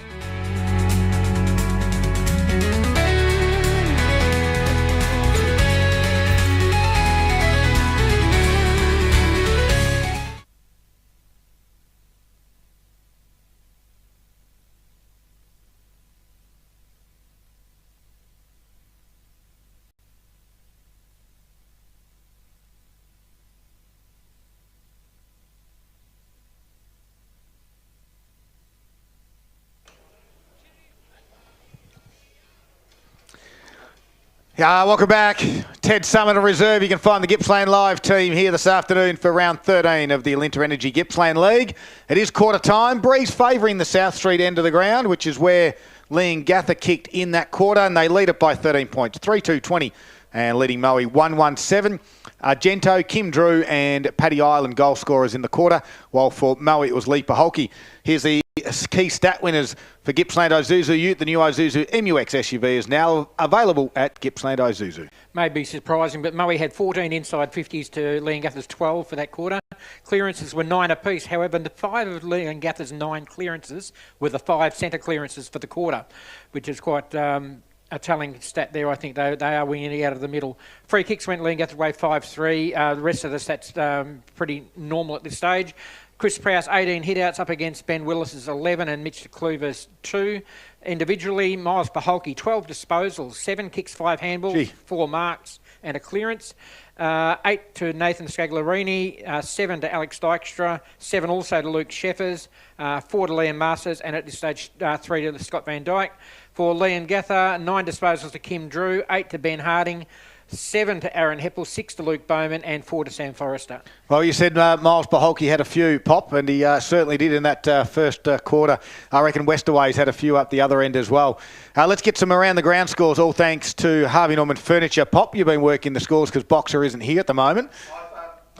Welcome back. Ted Summerton Reserve. You can find the Gippsland Live team here this afternoon for round 13 of the Alinta Energy Gippsland League. It is quarter time. Breeze favouring the South Street end of the ground, which is where Leongatha kicked in that quarter, and they lead it by 13 points, 3-2-20, and leading Moe 1-1-7. Gento, Kim Drew and Paddy Island goal scorers in the quarter, while for Moe it was Lee Paholke. Here's the key stat winners for Gippsland Isuzu Ute. The new Isuzu MUX SUV is now available at Gippsland Isuzu. May be surprising, but Moe had 14 inside 50s to Leongatha's 12 for that quarter. Clearances were 9 apiece. However, the 5 of Leongatha's 9 clearances were the 5 centre clearances for the quarter, which is quite a telling stat there. I think they are winning out of the middle. Free kicks went Leongatha way 5-3. The rest of the stats pretty normal at this stage. Chris Prowse 18 hit-outs up against Ben Willis's 11 and Mitch Kluver's 2. Individually, Miles Paholke 12 disposals, 7 kicks, 5 handballs, 4 marks and a clearance. 8 to Nathan Scaglarini, 7 to Alex Dykstra, 7 also to Luke Sheffers, 4 to Liam Masters, and at this stage 3 to Scott Van Dyke. For Leongatha, 9 disposals to Kim Drew, 8 to Ben Harding, 7 to Aaron Heppel, 6 to Luke Bowman, and 4 to Sam Forrester. Well, you said Miles Paholke had a few pop, and he certainly did in that first quarter. I reckon Westerway's had a few up the other end as well. Let's get some around the ground scores, all thanks to Harvey Norman Furniture. Pop, you've been working the scores because Boxer isn't here at the moment.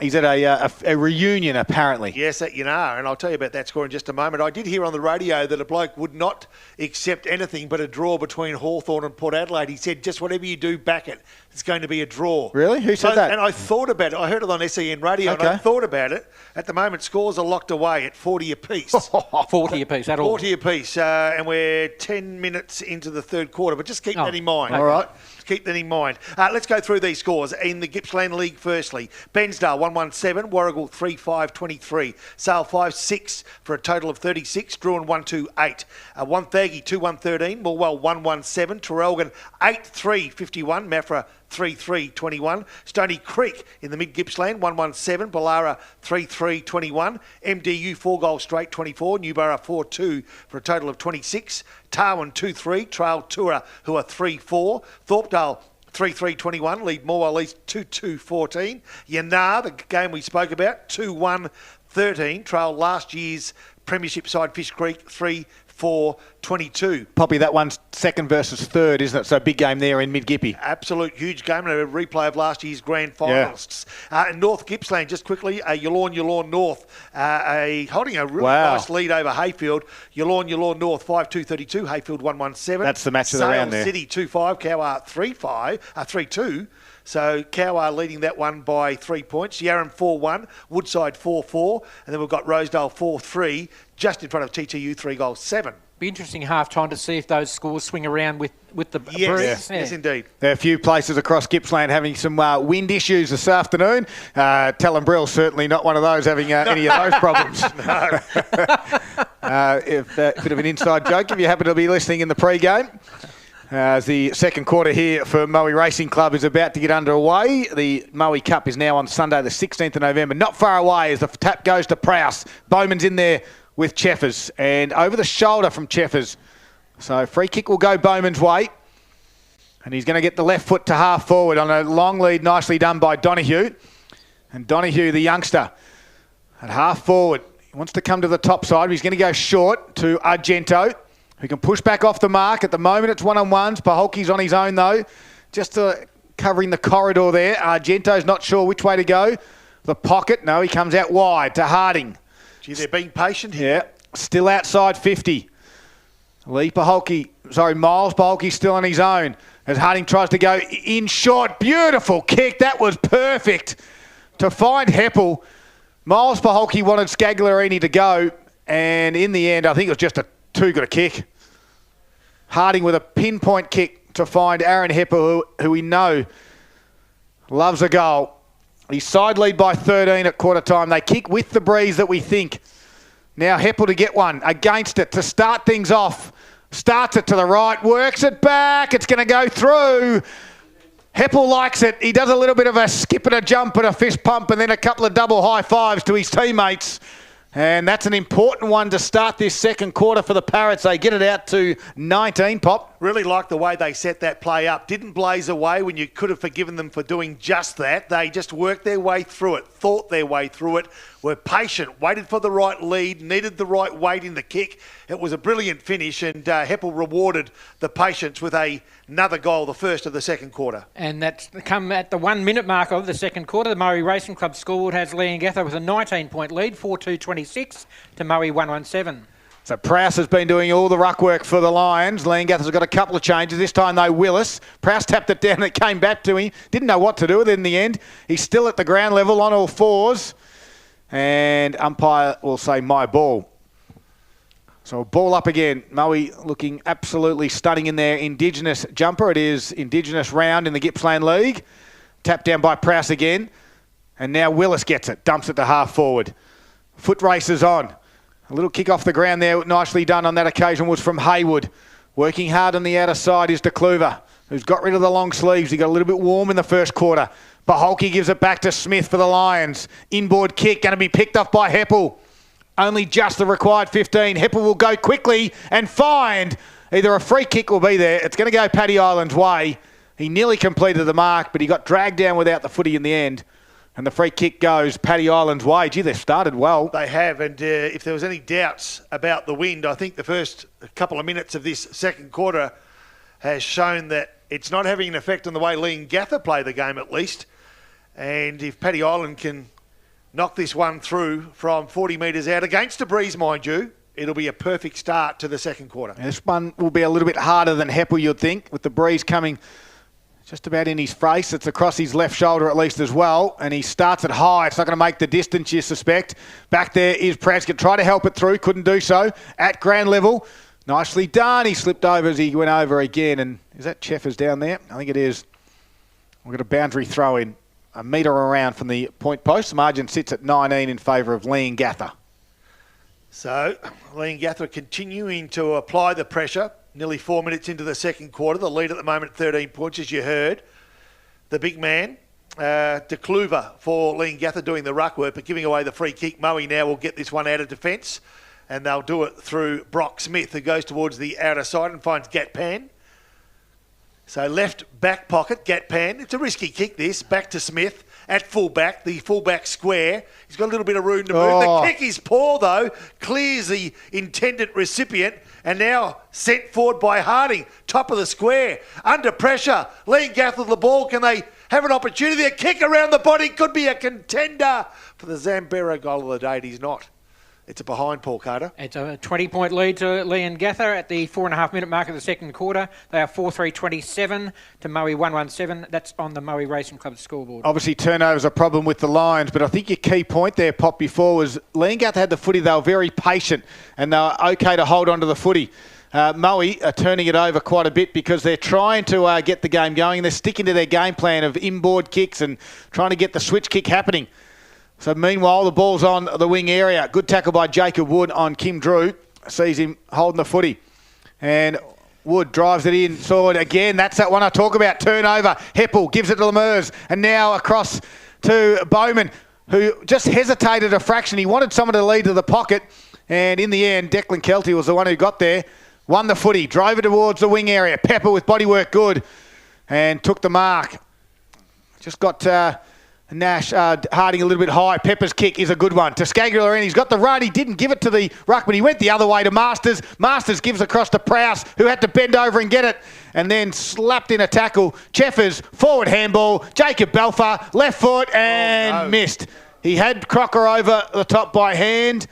He's at a reunion, apparently. Yes, that you are, and I'll tell you about that score in just a moment. I did hear on the radio that a bloke would not accept anything but a draw between Hawthorn and Port Adelaide. He said, just whatever you do, back it. It's going to be a draw. Really? Who said that? And I thought about it. I heard it on SEN radio, and I thought about it. At the moment, scores are locked away at 40 apiece. 40 apiece, that all. 40 apiece, and we're 10 minutes into the third quarter, but just keep that in mind. All right. Keep that in mind. Let's go through these scores. In the Gippsland League, firstly, Bensdale 117, Warrigal 3-5-23, Sale 5-6 for a total of 36, Druin 1-2-8, Wonthaggi 2-1-13, Morwell 1-1-7, Terrelgan 8-3-51, Maffra 3-3-21, Stony Creek in the mid-Gippsland 1-1-7, Ballara 3-3-21, MDU 4 goals straight 24, Newborough 4-2 for a total of 26, Tarwin 2-3, Trail Toura who are 3-4, Thorpedale 3-3-21, lead Morwell East 2-2-14, Yanar, the game we spoke about, 2-1-13, Trail last year's premiership side Fish Creek 3-4-22. Poppy, that one's second versus third, isn't it? So big game there in mid-Gippy. Absolute huge game, and a replay of last year's grand finalists. In North Gippsland, just quickly, Yallourn North holding a really nice lead over Hayfield. Yallourn North 5-2-32, Hayfield 1-1-7. That's the match of the round there. City 2-5, Cowar 3-2. So Cowar leading that one by 3 points. Yarram 4-1, Woodside 4-4, and then we've got Rosedale 4-3, just in front of TTU 3-7. Be interesting half-time to see if those scores swing around with the Breeze. Yes, indeed. There are a few places across Gippsland having some wind issues this afternoon. Talonbrill's certainly not one of those having any of those problems. If a bit of an inside joke, if you happen to be listening in the pre-game. As the second quarter here for Moe Racing Club is about to get underway. The Moe Cup is now on Sunday the 16th of November. Not far away as the tap goes to Prowse. Bowman's in there with Cheffers and over the shoulder from Cheffers. So free kick will go Bowman's way. And he's going to get the left foot to half forward on a long lead, nicely done by Donoghue. And Donoghue, the youngster, at half forward. He wants to come to the top side. He's going to go short to Argento, who can push back off the mark. At the moment, it's one-on-ones. Paholke's on his own, though. Just covering the corridor there. Argento's not sure which way to go. The pocket, no, he comes out wide to Harding. Gee, they're being patient here. Yeah, still outside 50. Miles Paholke still on his own as Harding tries to go in short. Beautiful kick. That was perfect to find Heppel. Miles Paholke wanted Scagliarini to go, and in the end, I think it was just too good a kick. Harding with a pinpoint kick to find Aaron Heppel, who we know loves a goal. He's side lead by 13 at quarter time. They kick with the breeze that we think. Now Heppel to get one against it to start things off. Starts it to the right, works it back. It's going to go through. Heppel likes it. He does a little bit of a skip and a jump and a fist pump and then a couple of double high fives to his teammates. And that's an important one to start this second quarter for the Parrots. They get it out to 19, Pop. Really like the way they set that play up. Didn't blaze away when you could have forgiven them for doing just that. They just worked their way through it, thought their way through it, were patient, waited for the right lead, needed the right weight in the kick. It was a brilliant finish, and Heppel rewarded the patience with another goal, the first of the second quarter. And that's come at the 1 minute mark of the second quarter. The Moe Racing Club scoreboard has Leongatha with a 19-point lead, 4-2-26 to Moe 1-1-7. So Prowse has been doing all the ruck work for the Lions. Leongatha's got a couple of changes. This time, though, Willis. Prowse tapped it down and it came back to him. Didn't know what to do with it in the end. He's still at the ground level on all fours. And umpire will say, my ball. So a ball up again. Moe looking absolutely stunning in their Indigenous jumper. It is Indigenous round in the Gippsland League. Tapped down by Prowse again. And now Willis gets it. Dumps it to half forward. Foot races on. A little kick off the ground there, nicely done on that occasion, was from Haywood. Working hard on the outer side is DeCluver, who's got rid of the long sleeves. He got a little bit warm in the first quarter. Paholke gives it back to Smith for the Lions. Inboard kick, going to be picked off by Heppel. Only just the required 15. Heppel will go quickly and find either a free kick will be there. It's going to go Paddy Island's way. He nearly completed the mark, but he got dragged down without the footy in the end. And the free kick goes Paddy Island's way. Gee, they've started well. They have, and if there was any doubts about the wind, I think the first couple of minutes of this second quarter has shown that it's not having an effect on the way Leongatha play the game, at least. And if Paddy Island can knock this one through from 40 metres out against a breeze, mind you. It'll be a perfect start to the second quarter. This one will be a little bit harder than Heppel, you'd think, with the breeze coming just about in his face. It's across his left shoulder at least as well, and he starts it high. It's not going to make the distance, you suspect. Back there is Praskett. Tried to help it through, couldn't do so. At ground level, nicely done. He slipped over as he went over again, and is that Cheffers down there? I think it is. We've got a boundary throw in, a metre around from the point post. The margin sits at 19 in favour of Leongatha. So, Leongatha continuing to apply the pressure. Nearly 4 minutes into the second quarter. The lead at the moment, 13 points, as you heard. The big man, De Kluver for Leongatha doing the ruck work, but giving away the free kick. Moe now will get this one out of defence, and they'll do it through Brock Smith, who goes towards the outer side and finds Gatpan. So left back pocket, Gatpan. It's a risky kick, this. Back to Smith at fullback, the fullback square. He's got a little bit of room to move. The kick is poor, though. Clears the intended recipient, and now sent forward by Harding. Top of the square. Under pressure. Leongatha with the ball. Can they have an opportunity? A kick around the body could be a contender for the Zambero goal of the day. He's not. It's a behind, Paul Carter. It's a 20-point lead to Leongatha at the 4.5-minute mark of the second quarter. They are 4-3-27 to Moe 1-1-7. That's on the Moe Racing Club scoreboard. Obviously, turnover's a problem with the Lions, but I think your key point there, Pop, before was Leongatha had the footy. They were very patient, and they were okay to hold on to the footy. Moe are turning it over quite a bit because they're trying to get the game going. They're sticking to their game plan of inboard kicks and trying to get the switch kick happening. So meanwhile, the ball's on the wing area. Good tackle by Jacob Wood on Kim Drew. Sees him holding the footy. And Wood drives it in. Saw it again. That's that one I talk about. Turnover. Heppel gives it to Lemurs. And now across to Bowman, who just hesitated a fraction. He wanted someone to lead to the pocket. And in the end, Declan Kelty was the one who got there. Won the footy. Drove it towards the wing area. Pepper with bodywork good. And took the mark. Just got... Nash Harding a little bit high. Pepper's kick is a good one. To Skagula, and he's got the run. He didn't give it to the ruckman. He went the other way to Masters. Masters gives across to Prowse, who had to bend over and get it, and then slapped in a tackle. Cheffers, forward handball. Jacob Belfer, left foot, and missed. He had Crocker over the top by hand,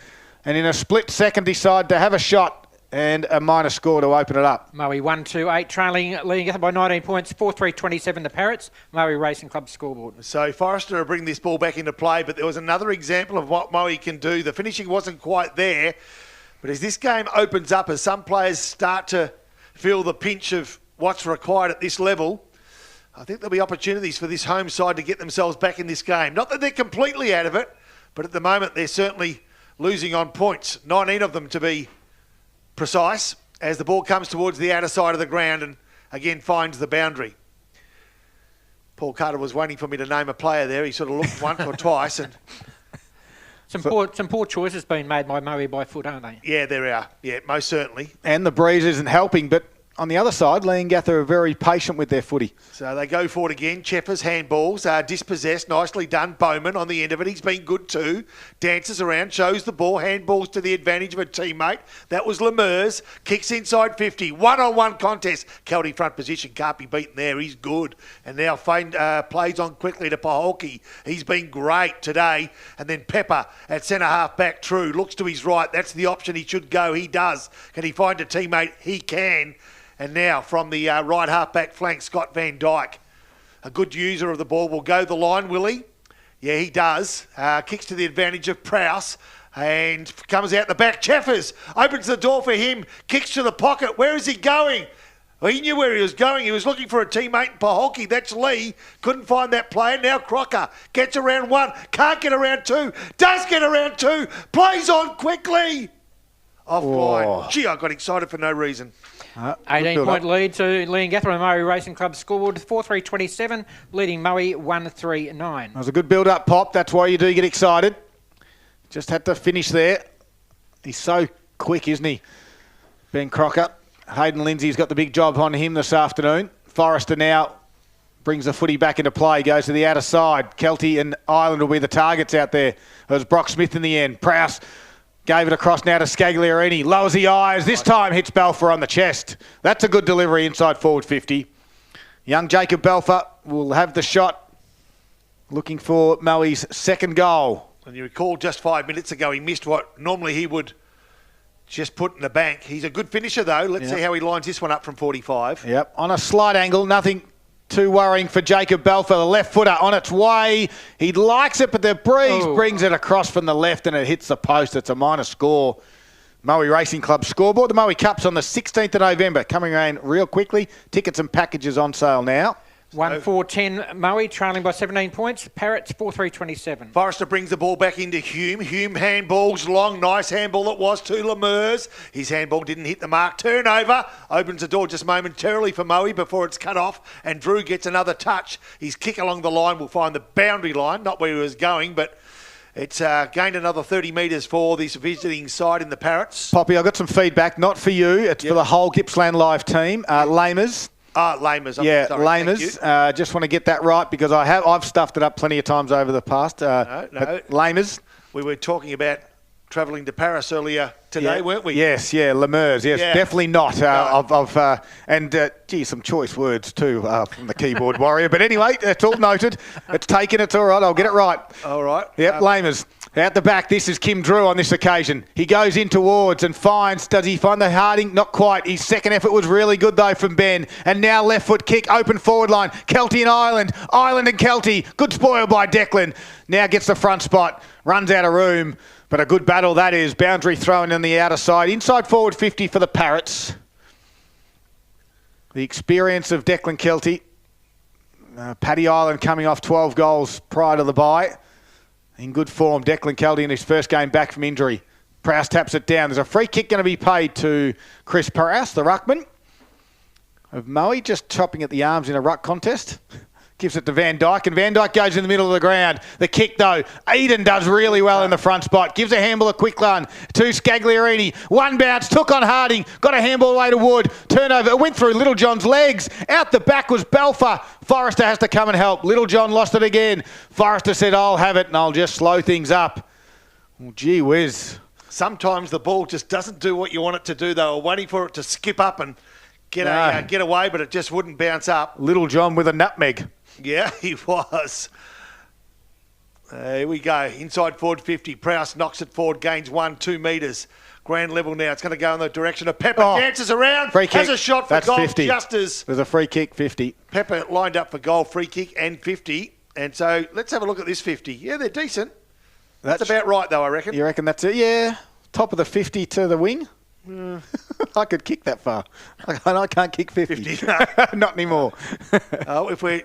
and in a split second decided to have a shot and a minor score to open it up. Moe 1-2-8, trailing Leongatha by 19 points, 4-3-27 the Parrots, Moe Racing Club scoreboard. So Forrester will bring this ball back into play, but there was another example of what Moe can do. The finishing wasn't quite there, but as this game opens up, as some players start to feel the pinch of what's required at this level, I think there'll be opportunities for this home side to get themselves back in this game. Not that they're completely out of it, but at the moment they're certainly losing on points, 19 of them to be precise, as the ball comes towards the outer side of the ground and again finds the boundary. Paul Carter was waiting for me to name a player there. He sort of looked once or twice. And some poor choices being made by Moe by foot, aren't they? Yeah, there are. Yeah, most certainly. And the breeze isn't helping, but on the other side, Leongatha are very patient with their footy. So they go for it again. Cheffers, handballs, dispossessed, nicely done. Bowman on the end of it. He's been good too. Dances around, shows the ball, handballs to the advantage of a teammate. That was Lemurs. Kicks inside 50. One-on-one contest. Kelty front position, can't be beaten there. He's good. And now plays on quickly to Paholke. He's been great today. And then Pepper at centre half back, True. Looks to his right. That's the option he should go. He does. Can he find a teammate? He can. And now from the right half-back flank, Scott Van Dyke. A good user of the ball. Will go the line, will he? Yeah, he does. Kicks to the advantage of Prowse and comes out the back. Cheffers opens the door for him. Kicks to the pocket. Where is he going? Well, he knew where he was going. He was looking for a teammate in Paholke. That's Lee. Couldn't find that player. Now Crocker gets around one. Can't get around two. Does get around two. Plays on quickly. Offline. Gee, I got excited for no reason. 18-point lead to Leongatha and Moe Racing Club scoreboard, 4-3-27, leading Moe 1-3-9. It was a good build-up, Pop. That's why you do get excited. Just had to finish there. He's so quick, isn't he? Ben Crocker. Hayden Lindsay's got the big job on him this afternoon. Forrester now brings the footy back into play, goes to the outer side. Kelty and Ireland will be the targets out there. It was Brock Smith in the end. Prowse gave it across now to Scagliarini. Lowers the eyes. This time hits Belfer on the chest. That's a good delivery inside forward 50. Young Jacob Belfer will have the shot. Looking for Moe's second goal. And you recall just 5 minutes ago he missed what normally he would just put in the bank. He's a good finisher, though. Let's see how he lines this one up from 45. Yep, on a slight angle, nothing too worrying for Jacob Belfer. The left footer on its way. He likes it, but the breeze brings it across from the left and it hits the post. It's a minor score. Moe Racing Club scoreboard. The Moe Cup's on the 16th of November. Coming around real quickly. Tickets and packages on sale now. 1-4-10 Moe, trailing by 17 points. Parrots 4-3-27. Forrester brings the ball back into Hume. Hume handballs long. Nice handball it was to Lemurs. His handball didn't hit the mark. Turnover. Opens the door just momentarily for Moe before it's cut off. And Drew gets another touch. His kick along the line will find the boundary line. Not where he was going, but it's gained another 30 metres for this visiting side in the Parrots. Poppy, I've got some feedback. Not for you. It's for the whole Gippsland Live team. Lamers. Lamers. Yeah, Lamers. Just want to get that right because I've stuffed it up plenty of times over the past. No. Lamers. We were talking about travelling to Paris earlier today, weren't we? Yes, Lemurs. Yes, definitely not. Gee, some choice words too from the keyboard warrior. But anyway, it's all noted. It's taken. It's all right. I'll get it right. All right. Yep, Lamers. Out the back, this is Kim Drew on this occasion. He goes in towards and finds, does he find the Harding? Not quite. His second effort was really good though from Ben. And now left foot kick, open forward line. Kelty and Ireland. Ireland and Kelty. Good spoil by Declan. Now gets the front spot. Runs out of room. But a good battle that is. Boundary thrown on the outer side. Inside forward 50 for the Parrots. The experience of Declan Kelty. Paddy Ireland coming off 12 goals prior to the bye. In good form, Declan Kelty in his first game back from injury. Prowse taps it down. There's a free kick going to be paid to Chris Prowse, the ruckman of Moe, just chopping at the arms in a ruck contest. Gives it to Van Dyke, and Van Dyke goes in the middle of the ground. The kick, though, Eden does really well in the front spot. Gives a handball a quick run to Scagliarini. One bounce, took on Harding. Got a handball away to Wood. Turnover, it went through Little John's legs. Out the back was Belfer. Forrester has to come and help. Little John lost it again. Forrester said, I'll have it, and I'll just slow things up. Well, gee whiz. Sometimes the ball just doesn't do what you want it to do. They were waiting for it to skip up and get away, but it just wouldn't bounce up. Little John with a nutmeg. Yeah, he was. Here we go. Inside forward 50. Prowse knocks it forward, gains 1-2 metres. Grand level now. It's going to go in the direction of Pepper. Dances around. Free kick. Has a shot for That's goal 50. just as There's a free kick, 50. Pepper lined up for goal, free kick and 50. And so let's have a look at this 50. Yeah, they're decent. That's about right, though, I reckon. You reckon that's it? Yeah. Top of the 50 to the wing. I could kick that far. I can't kick 50. Not anymore. If we're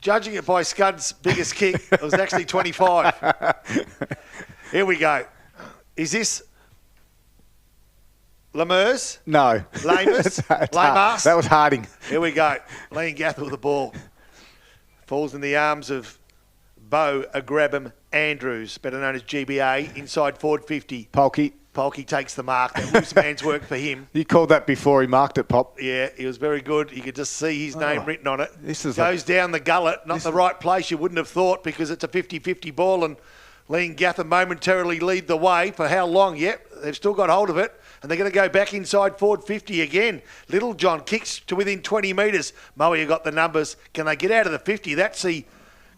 judging it by Scud's biggest kick, it was actually 25. Here we go. Is this Lemurs? No. Lamers? Lamers? That was Harding. Here we go. Leongatha with the ball. Falls in the arms of Bo Agrabham Andrews, better known as GBA, inside forward 50. Polkey takes the mark. That loose man's work for him. You called that before he marked it, Pop. Yeah, he was very good. You could just see his name written on it. This is Goes down the gullet, not the right place you wouldn't have thought because it's a 50-50 ball and Leongatha momentarily lead the way. For how long? Yep, they've still got hold of it and they're going to go back inside forward 50 again. Little John kicks to within 20 metres. Moe, you got the numbers. Can they get out of the 50? That's the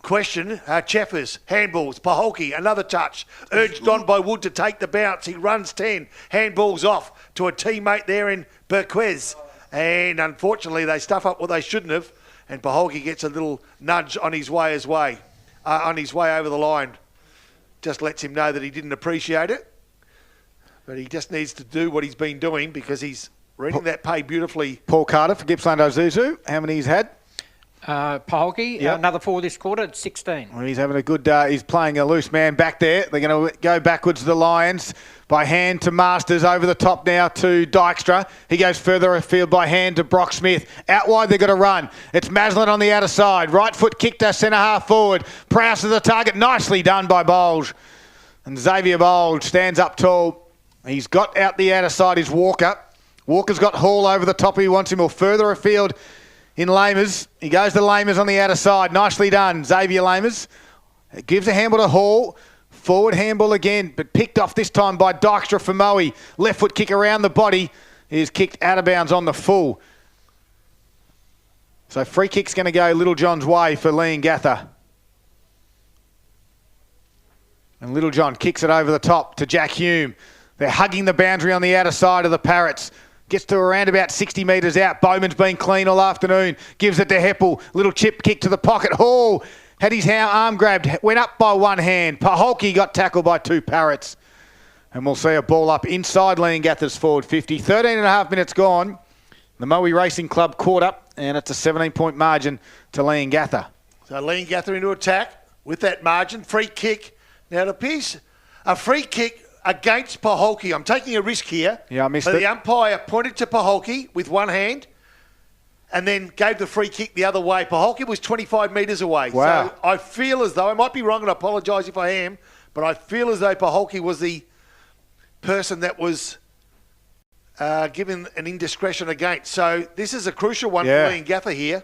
question. Cheffers, handballs, Paholke, another touch. Urged on by Wood to take the bounce. He runs 10. Handballs off to a teammate there in Berquez. And unfortunately, they stuff up what they shouldn't have. And Paholke gets a little nudge on his way over the line. Just lets him know that he didn't appreciate it. But he just needs to do what he's been doing because he's reading that pay beautifully. Paul Carter for Gippsland Ozuzu. How many he's had? Paholke, another 4 this quarter at 16. Well, he's having a good he's playing a loose man back there. They're going to go backwards to the Lions. By hand to Masters, over the top now to Dykstra. He goes further afield by hand to Brock Smith. Out wide, they've got to run. It's Maslin on the outer side. Right foot kicked to centre half forward. Prowse to the target. Nicely done by Bolge. And Xavier Bolge stands up tall. He's got out the outer side is Walker. Walker's got Hall over the top. He wants him or further afield in Lamers. He goes to Lamers on the outer side. Nicely done, Xavier Lamers. Gives a handball to Hall. Forward handball again, but picked off this time by Dykstra for Moe. Left foot kick around the body is kicked out of bounds on the full. So free kick's going to go Little John's way for Leongatha. And Little John kicks it over the top to Jack Hume. They're hugging the boundary on the outer side of the Parrots. Gets to around about 60 metres out. Bowman's been clean all afternoon. Gives it to Heppel. Little chip kick to the pocket. Hall had his arm grabbed. Went up by one hand. Paholke got tackled by two Parrots. And we'll see a ball up inside Leongatha's forward 50. 13 and a half minutes gone. The Moe Racing Club caught up, and it's a 17-point margin to Leongatha. So Leongatha into attack with that margin. Free kick. Now it appears a free kick against Paholke. I'm taking a risk here. Yeah, I missed but it. The umpire pointed to Paholke with one hand and then gave the free kick the other way. Paholke was 25 metres away. Wow. So I feel as though, I might be wrong and I apologise if I am, but I feel as though Paholke was the person that was given an indiscretion against. So this is a crucial one for Leongatha here.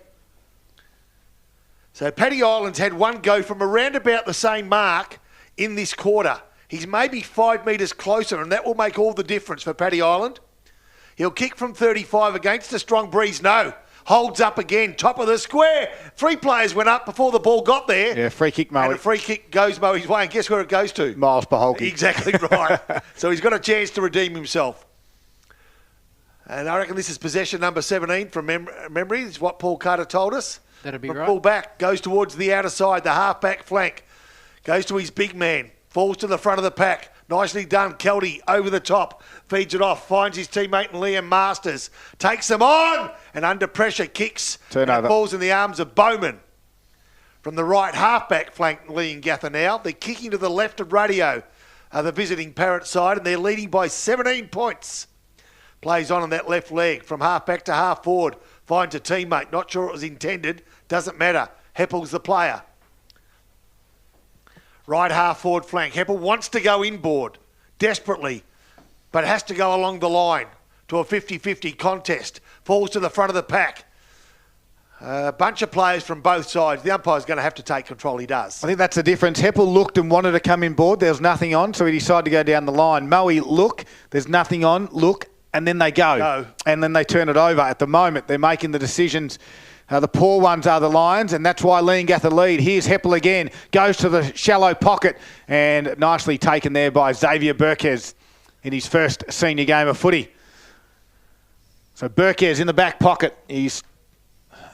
So Paddy Island's had one go from around about the same mark in this quarter. He's maybe 5 metres closer, and that will make all the difference for Paddy Island. He'll kick from 35 against a strong breeze. No. Holds up again. Top of the square. 3 players went up before the ball got there. Yeah, free kick, Moe. And a free kick goes Moe's way. And guess where it goes to? Miles Paholke. Exactly right. So he's got a chance to redeem himself. And I reckon this is possession number 17 from memory. Is what Paul Carter told us. That'd be From right. Pull back. Goes towards the outer side. The half-back flank. Goes to his big man. Falls to the front of the pack. Nicely done. Kelty over the top. Feeds it off. Finds his teammate Liam Masters. Takes them on. And under pressure kicks. Turnover. And falls in the arms of Bowman. From the right half-back flank, Leongatha now. They're kicking to the left of Radio. The visiting Parrot side. And they're leading by 17 points. Plays on that left leg. From half-back to half-forward. Finds a teammate. Not sure it was intended. Doesn't matter. Heppel's the player. Right half forward flank. Heppel wants to go inboard desperately, but has to go along the line to a 50-50 contest. Falls to the front of the pack. A bunch of players from both sides. The umpire's going to have to take control. He does. I think that's the difference. Heppel looked and wanted to come inboard. There was nothing on, so he decided to go down the line. Moe, look, there's nothing on, look, and then they go. And then they turn it over. At the moment, they're making the decisions. The poor ones are the Lions, and that's why Leongatha lead. Here's Heppel again. Goes to the shallow pocket, and nicely taken there by Xavier Burkes in his first senior game of footy. So Burkes in the back pocket. He's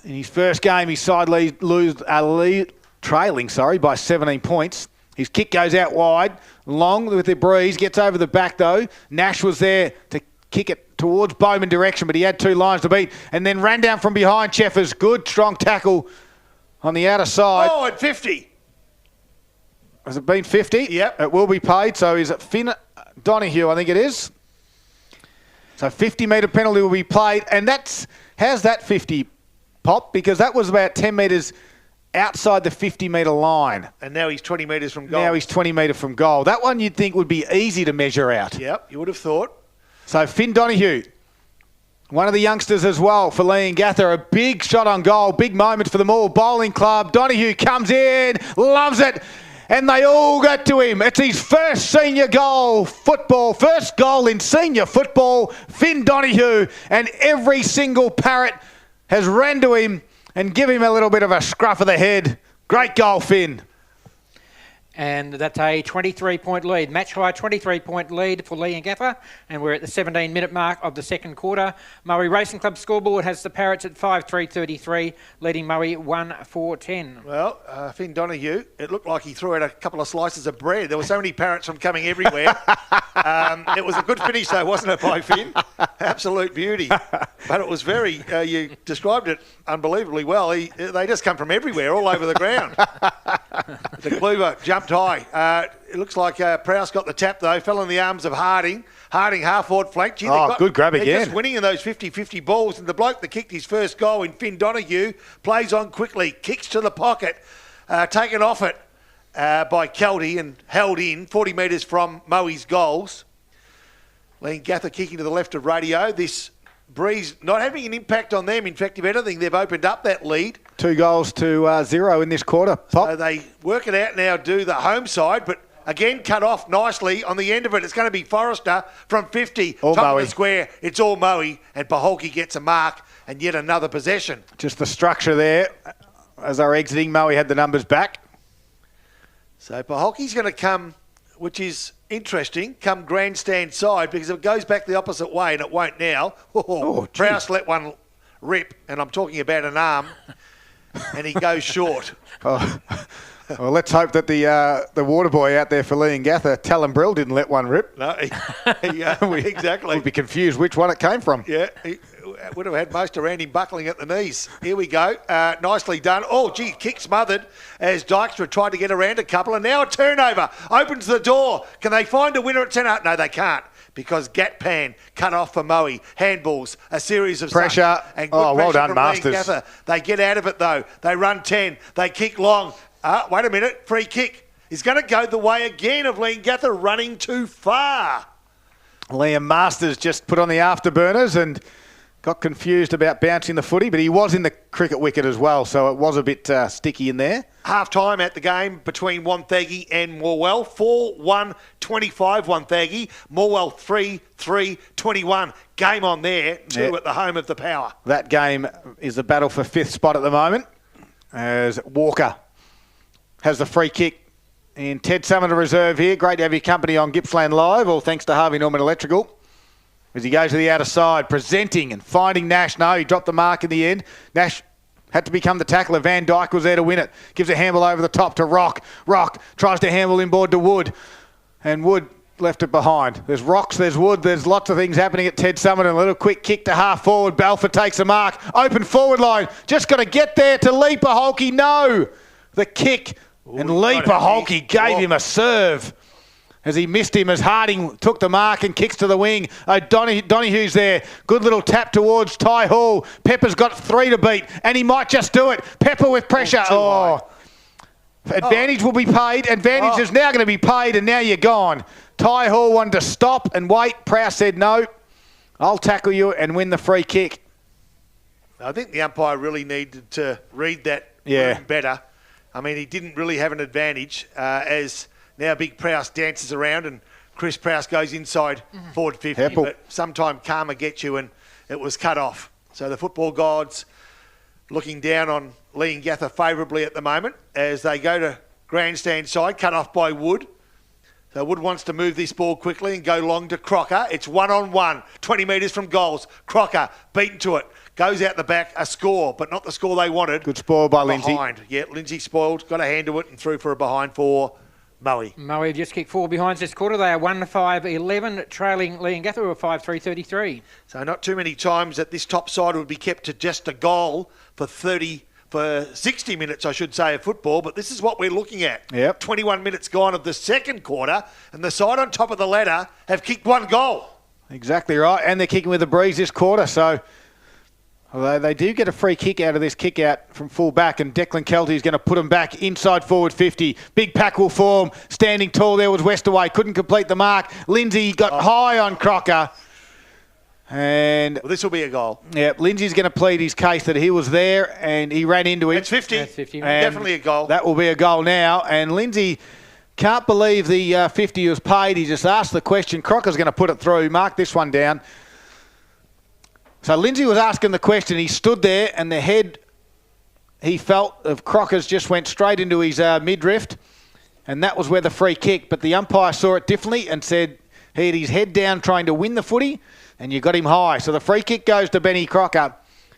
in his first game, his side trailing by 17 points. His kick goes out wide, long with the breeze, gets over the back though. Nash was there to kick it towards Bowman direction, but he had 2 lines to beat, and then ran down from behind. Cheffers, good strong tackle on the outer side. Oh, at 50. Has it been 50? Yep. It will be paid. So is it Finn Donahue, I think it is. So 50-metre penalty will be played, and how's that 50 pop? Because that was about 10 metres outside the 50-metre line. And now he's 20 metres from goal. Now he's 20 metre from goal. That one you'd think would be easy to measure out. Yep, you would have thought. So Finn Donahue, one of the youngsters as well for Leongatha, a big shot on goal, big moment for them all. Bowling club, Donahue comes in, loves it, and they all get to him. It's his first senior goal, first goal in senior football, Finn Donahue, and every single Parrot has ran to him and give him a little bit of a scruff of the head. Great goal, Finn. And that's a 23-point lead. Match high 23-point lead for Leongatha. And we're at the 17-minute mark of the second quarter. Moe Racing Club scoreboard has the Parrots at 5-3-33, leading Moe 1-4-10. Well, Finn Donahue, it looked like he threw out a couple of slices of bread. There were so many Parrots from coming everywhere. It was a good finish, though, wasn't it, by Finn? Absolute beauty. But it was very, you described it unbelievably well. They just come from everywhere, all over the ground. The Kluber jumped high. It looks like Prowse got the tap, though. Fell in the arms of Harding. Harding half-forward flank. Gee, good grab they're again. Just winning in those 50-50 balls. And the bloke that kicked his first goal in Finn Donahue plays on quickly. Kicks to the pocket. Taken off it by Kelty and held in 40 metres from Moe's goals. Leongatha kicking to the left of Radio. This breeze not having an impact on them. In fact, if anything, they've opened up that lead. 2 goals to 0 in this quarter. Pop. So they work it out now, do the home side, but again cut off nicely on the end of it. It's going to be Forrester from 50. All top Moe. of the square. It's all Moe, and Paholke gets a mark and yet another possession. Just the structure there. As they're exiting, Moe had the numbers back. So Paholke's going to come which is interesting, come grandstand side, because if it goes back the opposite way, and it won't now, Prowse let one rip, and I'm talking about an arm, and he goes short. Well, let's hope that the water boy out there for Leongatha, Talon Brill, didn't let one rip. No, exactly. We'd be confused which one it came from. Yeah, he would have had most around him buckling at the knees. Here we go. Nicely done. Oh, gee, kick smothered as Dykstra tried to get around a couple, and now a turnover. Opens the door. Can they find a winner at centre? No, they can't, because Gatpan cut off for Moe. Handballs, a series of pressure. And good well pressure done, from Masters. Leongatha. They get out of it, though. They run 10. They kick long. Wait a minute. Free kick is going to go the way again of Leongatha, running too far. Liam Masters just put on the afterburners and got confused about bouncing the footy, but he was in the cricket wicket as well, so it was a bit sticky in there. Half-time at the game between Wonthaggi and Morwell. 4-1-25 Wonthaggi. Morwell 3-3-21. Game on there, two at the home of the Power. That game is the battle for fifth spot at the moment, as Walker has the free kick in Ted Summerton Reserve here. Great to have your company on Gippsland Live, all thanks to Harvey Norman Electrical. As he goes to the outer side, presenting and finding Nash. No, he dropped the mark in the end. Nash had to become the tackler. Van Dyke was there to win it. Gives a handle over the top to Rock. Rock tries to handle inboard to Wood. And Wood left it behind. There's rocks, there's wood, there's lots of things happening at Ted Summerton. A little quick kick to half forward. Balfour takes a mark. Open forward line. Just got to get there to Leaper Holke. No. The kick. And Leaper Holke gave him a serve as he missed him as Harding took the mark and kicks to the wing. Donohue's there. Good little tap towards Ty Hall. Pepper's got 3 to beat, and he might just do it. Pepper with pressure. Advantage will be paid. Advantage is now going to be paid, and now you're gone. Ty Hall wanted to stop and wait. Prowse said, no, I'll tackle you and win the free kick. I think the umpire really needed to read that better. I mean, he didn't really have an advantage as now Big Prowse dances around and Chris Prowse goes inside forward 50. But sometime karma gets you, and it was cut off. So the football gods looking down on Leongatha favourably at the moment as they go to grandstand side, cut off by Wood. So Wood wants to move this ball quickly and go long to Crocker. It's 1-on-1, 20 metres from goals. Crocker beaten to it. Goes out the back, a score, but not the score they wanted. Good spoil by Lindsay. Yeah, Lindsay spoiled, got a hand to it and threw for a behind for Moe. Moe just kicked 4 behinds this quarter. They are 1-5-11, trailing Leongatha, who are 5-3-33. So not too many times that this top side would be kept to just a goal for 60 minutes, I should say, of football, but this is what we're looking at. Yep. 21 minutes gone of the second quarter, and the side on top of the ladder have kicked 1 goal. Exactly right, and they're kicking with a breeze this quarter, so although they do get a free kick out of this kick out from full back, and Declan Kelty is going to put them back inside forward 50. Big pack will form. Standing tall there was Westaway. Couldn't complete the mark. Lindsay got high on Crocker. And this will be a goal. Yeah, Lindsay's going to plead his case that he was there and he ran into him. It's 50. That's 50. Definitely a goal. That will be a goal now. And Lindsay can't believe the 50 was paid. He just asked the question. Crocker's going to put it through. Mark this one down. So Lindsay was asking the question. He stood there and the head he felt of Crocker's just went straight into his midriff. And that was where the free kick. But the umpire saw it differently and said he had his head down trying to win the footy. And you got him high. So the free kick goes to Benny Crocker.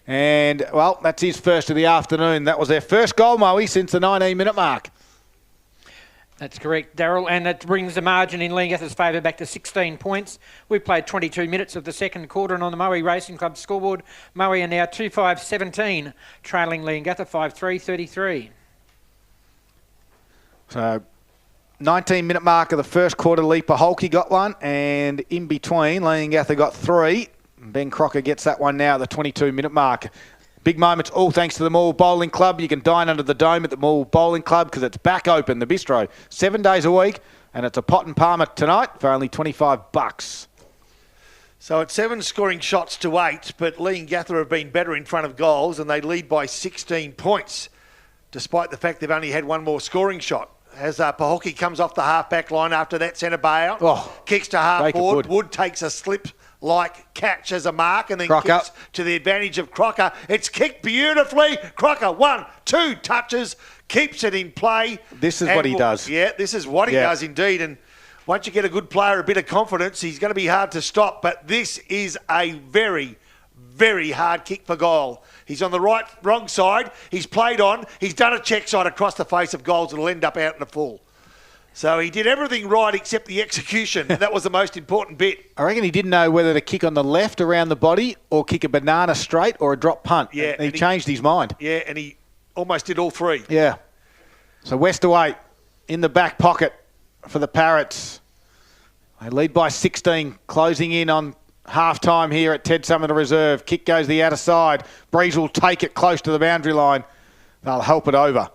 And, well, that's his first of the afternoon. That was their first goal, Moe, since the 19-minute mark. That's correct, Darryl. And that brings the margin in Leongatha's favour back to 16 points. We played 22 minutes of the second quarter, and on the Moe Racing Club scoreboard, Moe are now 2-5-17, trailing Leongatha 5-3-33. So 19-minute mark of the first quarter, Leaper Holke got one, and in between, Leongatha got 3. Ben Crocker gets that one now at the 22-minute mark. Big moments, all thanks to the Moore Bowling Club. You can dine under the dome at the Moore Bowling Club because it's back open, the bistro, 7 days a week, and it's a pot and palmer tonight for only $25. So it's 7 scoring shots to 8, but Leongatha have been better in front of goals, and they lead by 16 points, despite the fact they've only had 1 more scoring shot. As Pahoki comes off the half-back line after that centre bayout, kicks to half forward. Wood takes a slip-like catch as a mark and then kicks to the advantage of Crocker. It's kicked beautifully. Crocker, 1, 2 touches, keeps it in play. This is what he does. Yeah, this is what he does indeed. And once you get a good player, a bit of confidence, he's going to be hard to stop. But this is a very, very hard kick for goal. He's on the wrong side. He's played on. He's done a check side across the face of goals that'll end up out in the full. So he did everything right except the execution. And that was the most important bit. I reckon he didn't know whether to kick on the left around the body or kick a banana straight or a drop punt. Yeah, and he changed his mind. Yeah, and he almost did all three. Yeah. So Westerweight in the back pocket for the Parrots. They lead by 16, closing in on half-time here at Ted Summerton Reserve. Kick goes the outer side. Breeze will take it close to the boundary line. They'll help it over.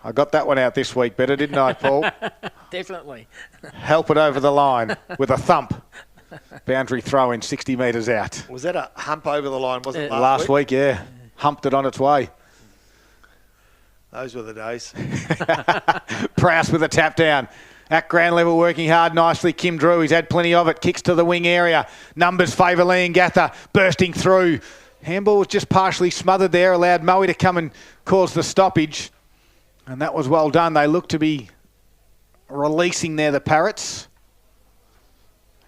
I got that one out this week better, didn't I, Paul? Definitely. Help it over the line with a thump. Boundary throw in 60 metres out. Was that a hump over the line, wasn't it, Last week, yeah. Humped it on its way. Those were the days. Prowse with a tap down. At ground level, working hard nicely. Kim Drew, he's had plenty of it. Kicks to the wing area. Numbers favour Leongatha. Bursting through. Handball was just partially smothered there. Allowed Moe to come and cause the stoppage. And that was well done. They look to be releasing there, the Parrots.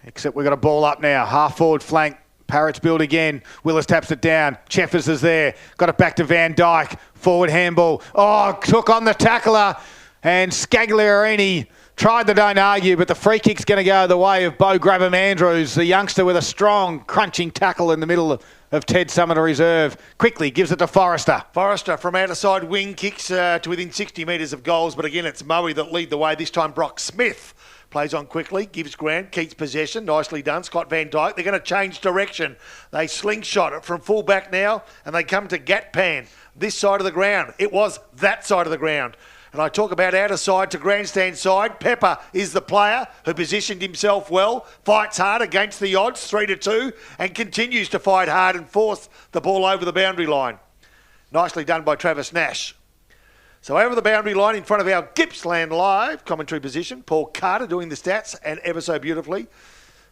Except we've got a ball up now. Half forward flank. Parrots build again. Willis taps it down. Cheffers is there. Got it back to Van Dyke. Forward handball. Oh, took on the tackler. And Scagliarini tried the don't argue, but the free kick's going to go the way of Beau Grabham Andrews, the youngster with a strong, crunching tackle in the middle of Ted Summerton Reserve. Quickly gives it to Forrester. Forrester from outside wing kicks to within 60 metres of goals, but again, it's Moe that lead the way. This time, Brock Smith plays on quickly, gives Grant, keeps possession. Nicely done, Scott Van Dyke. They're going to change direction. They slingshot it from full back now, and they come to Gatpan, this side of the ground. It was that side of the ground. And I talk about outer side to grandstand side. Pepper is the player who positioned himself well, fights hard against the odds, 3-2, and continues to fight hard and force the ball over the boundary line. Nicely done by Travis Nash. So over the boundary line in front of our Gippsland Live commentary position, Paul Carter doing the stats and ever so beautifully.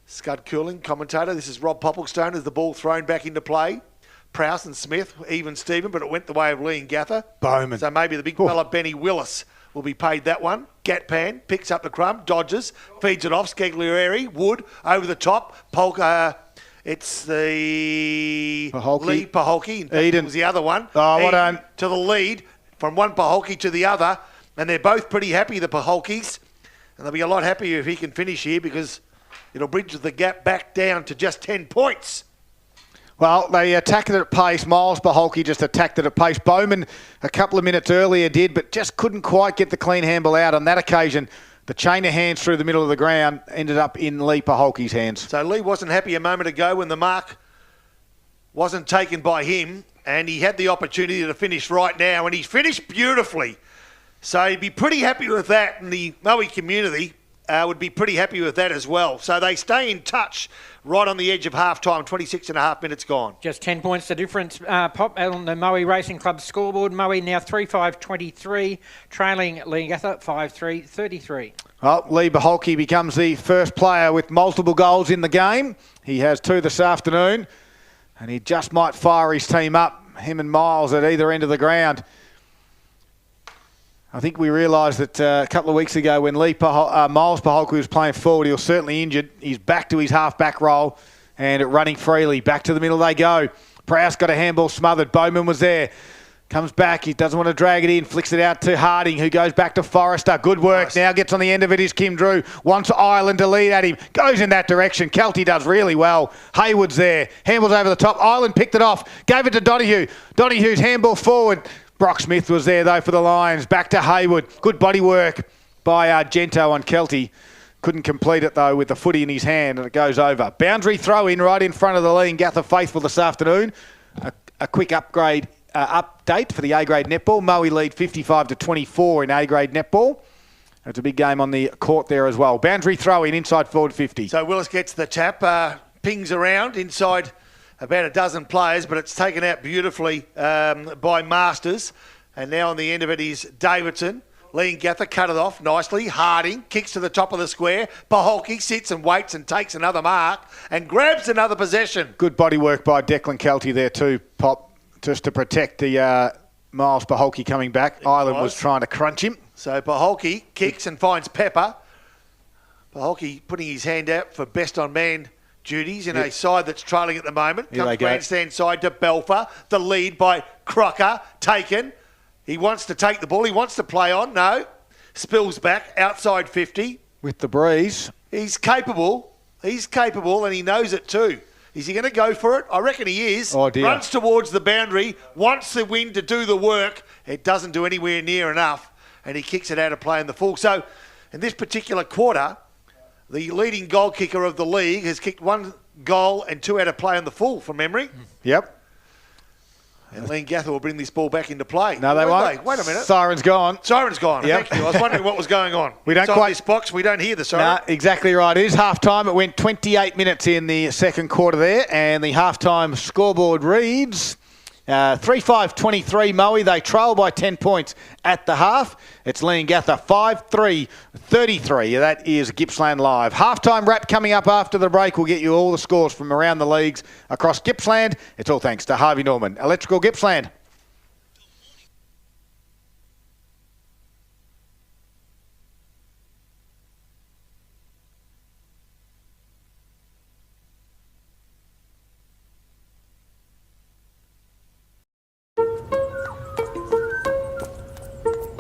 Scud Cooling, commentator. This is Rob Popplestone as the ball thrown back into play. Prowse and Smith, even Stephen, but it went the way of Leongatha. Bowman. So maybe the big fella Benny Willis will be paid that one. Gatpan picks up the crumb, dodges, feeds it off. Scaglieri, Wood, over the top. Polka, it's the Paholke. Lee Paholke. Eden was the other one. Oh, well Eden done. to the lead from one Paholke to the other. And they're both pretty happy, the Paholkes. And they'll be a lot happier if he can finish here because it'll bridge the gap back down to just 10 points. Well, they attacked it at pace. Miles Paholke just attacked it at pace. Bowman a couple of minutes earlier did, but just couldn't quite get the clean handball out on that occasion. The chain of hands through the middle of the ground ended up in Lee Paholke's hands. So Lee wasn't happy a moment ago when the mark wasn't taken by him, and he had the opportunity to finish right now, and he's finished beautifully. So he'd be pretty happy with that, and the Moe community would be pretty happy with that as well. So they stay in touch right on the edge of half-time, 26 and a half minutes gone. Just 10 points the difference, Pop, on the Moe Racing Club scoreboard. Moe now 3-5-23, trailing Leongatha 5-3-33. Well, Lee Paholke becomes the first player with multiple goals in the game. He has 2 this afternoon, and he just might fire his team up, him and Miles at either end of the ground. I think we realised that a couple of weeks ago when Miles Paholke was playing forward, he was certainly injured. He's back to his half-back role and running freely. Back to the middle they go. Prowse got a handball smothered. Bowman was there. Comes back. He doesn't want to drag it in. Flicks it out to Harding, who goes back to Forrester. Good work. Nice. Now gets on the end of it is Kim Drew. Wants Ireland to lead at him. Goes in that direction. Kelty does really well. Haywood's there. Handballs over the top. Ireland picked it off. Gave it to Donahue. Donahue's handball forward. Brock Smith was there, though, for the Lions. Back to Haywood. Good body work by Gento on Kelty. Couldn't complete it, though, with the footy in his hand, and it goes over. Boundary throw-in right in front of the Leongatha faithful this afternoon. A quick update for the A-grade netball. Moe lead 55-24 in A-grade netball. It's a big game on the court there as well. Boundary throw-in inside forward 50. So Willis gets the tap, pings around inside about a dozen players, but it's taken out beautifully by Masters. And now on the end of it is Davidson. Leongatha cut it off nicely. Harding kicks to the top of the square. Paholke sits and waits and takes another mark and grabs another possession. Good body work by Declan Kelty there too, Pop, just to protect the Miles Paholke coming back. Ireland was trying to crunch him. So Paholke kicks and finds Pepper. Paholke putting his hand out for best on man duties in a side that's trailing at the moment. Here they Comes go. grandstand side to Belfer. The lead by Crocker taken. He wants to take the ball. He wants to play on. No. Spills back outside 50. With the breeze. He's capable. He's capable and he knows it too. Is he going to go for it? I reckon he is. Oh, dear. Runs towards the boundary. Wants the wind to do the work. It doesn't do anywhere near enough. And he kicks it out of play in the full. So in this particular quarter, the leading goal kicker of the league has kicked 1 goal and 2 out of play in the full, from memory. Yep. And Leongatha will bring this ball back into play. No, they won't. Wait a minute. Siren's gone. Siren's gone. Yep. Thank you. I was wondering what was going on. We don't Inside quite- this box. We don't hear the siren. No, exactly right. It is half-time. It went 28 minutes in the second quarter there, and the half-time scoreboard reads 3-5-23 Moe. They trail by 10 points at the half. It's Leongatha 5-3-33. That is Gippsland Live. Half-time wrap coming up after the break. We'll get you all the scores from around the leagues across Gippsland. It's all thanks to Harvey Norman. Electrical Gippsland.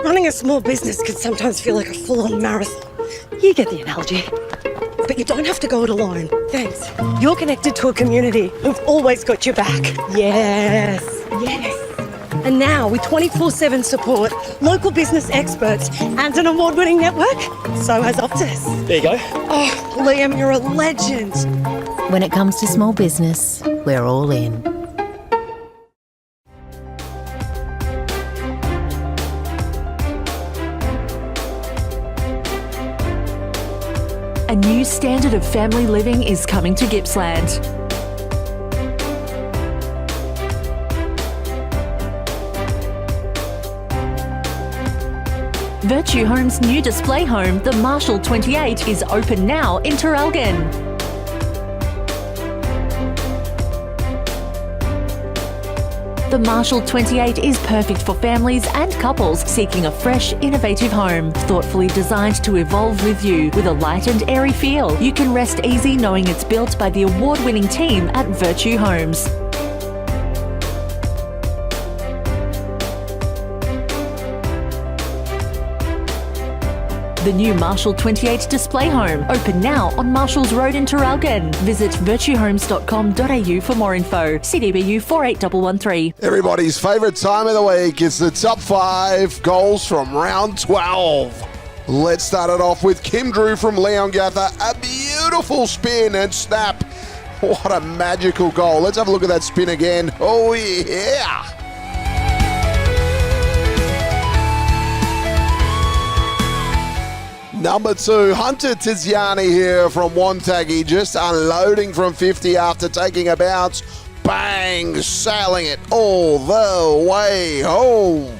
Running a small business can sometimes feel like a full-on marathon. You get the analogy. But you don't have to go it alone. Thanks. You're connected to a community who've always got your back. Yes. Yes. And now, with 24/7 support, local business experts, and an award-winning network, so has Optus. There you go. Oh, Liam, you're a legend. When it comes to small business, we're all in. A new standard of family living is coming to Gippsland. Virtue Home's new display home, the Marshall 28, is open now in Traralgon. The Marshall 28 is perfect for families and couples seeking a fresh, innovative home, thoughtfully designed to evolve with you with a light and airy feel. You can rest easy knowing it's built by the award-winning team at Virtue Homes. The new Marshall 28 display home, open now on Marshalls Road in Traralgon. Visit virtuehomes.com.au for more info. CDBU 48113. Everybody's favourite time of the week is the top 5 goals from round 12. Let's start it off with Kim Drew from Leongatha. A beautiful spin and snap. What a magical goal. Let's have a look at that spin again. Oh, yeah. Number 2, Hunter Tiziani here from Wonthaggi, just unloading from 50 after taking a bounce. Bang! Sailing it all the way home.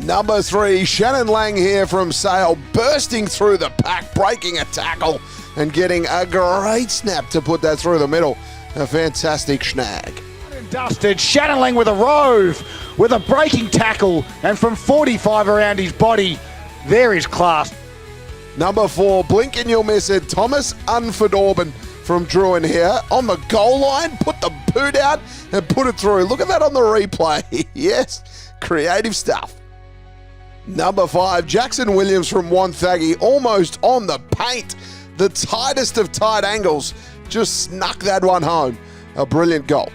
Number 3, Shannon Lang here from Sale, bursting through the pack, breaking a tackle and getting a great snap to put that through the middle. A fantastic snag. Dusted. Shannon with a rove, with a breaking tackle, and from 45 around his body, there is class. Number 4, blink and you'll miss it. Thomas Unfordorben from Druin here. On the goal line, put the boot out and put it through. Look at that on the replay. Yes, creative stuff. Number 5, Jackson Williams from Wonthaggi, almost on the paint. The tightest of tight angles. Just snuck that one home. A brilliant goal.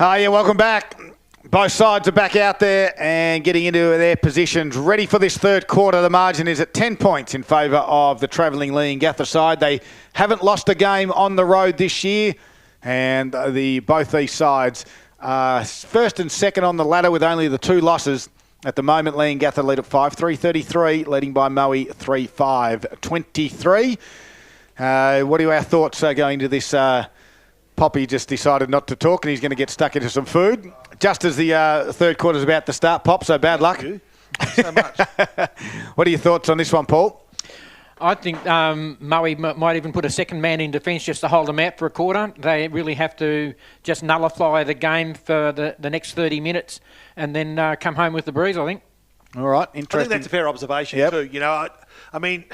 Yeah, welcome back. Both sides are back out there and getting into their positions. Ready for this third quarter. The margin is at 10 points in favour of the travelling Leongatha side. They haven't lost a game on the road this year, and both these sides are first and second on the ladder with only the 2 losses. At the moment, Leongatha lead at 5-3-33, leading by Moe 3-5-23. What are our thoughts going into this? Poppy just decided not to talk and he's going to get stuck into some food. Just as the third quarter's about to start, Pop, so bad luck. Thank you so much. What are your thoughts on this one, Paul? I think Moe might even put a second man in defence just to hold them out for a quarter. They really have to just nullify the game for the next 30 minutes and then come home with the breeze, I think. All right, I interesting. think that's a fair observation too. You know, I mean,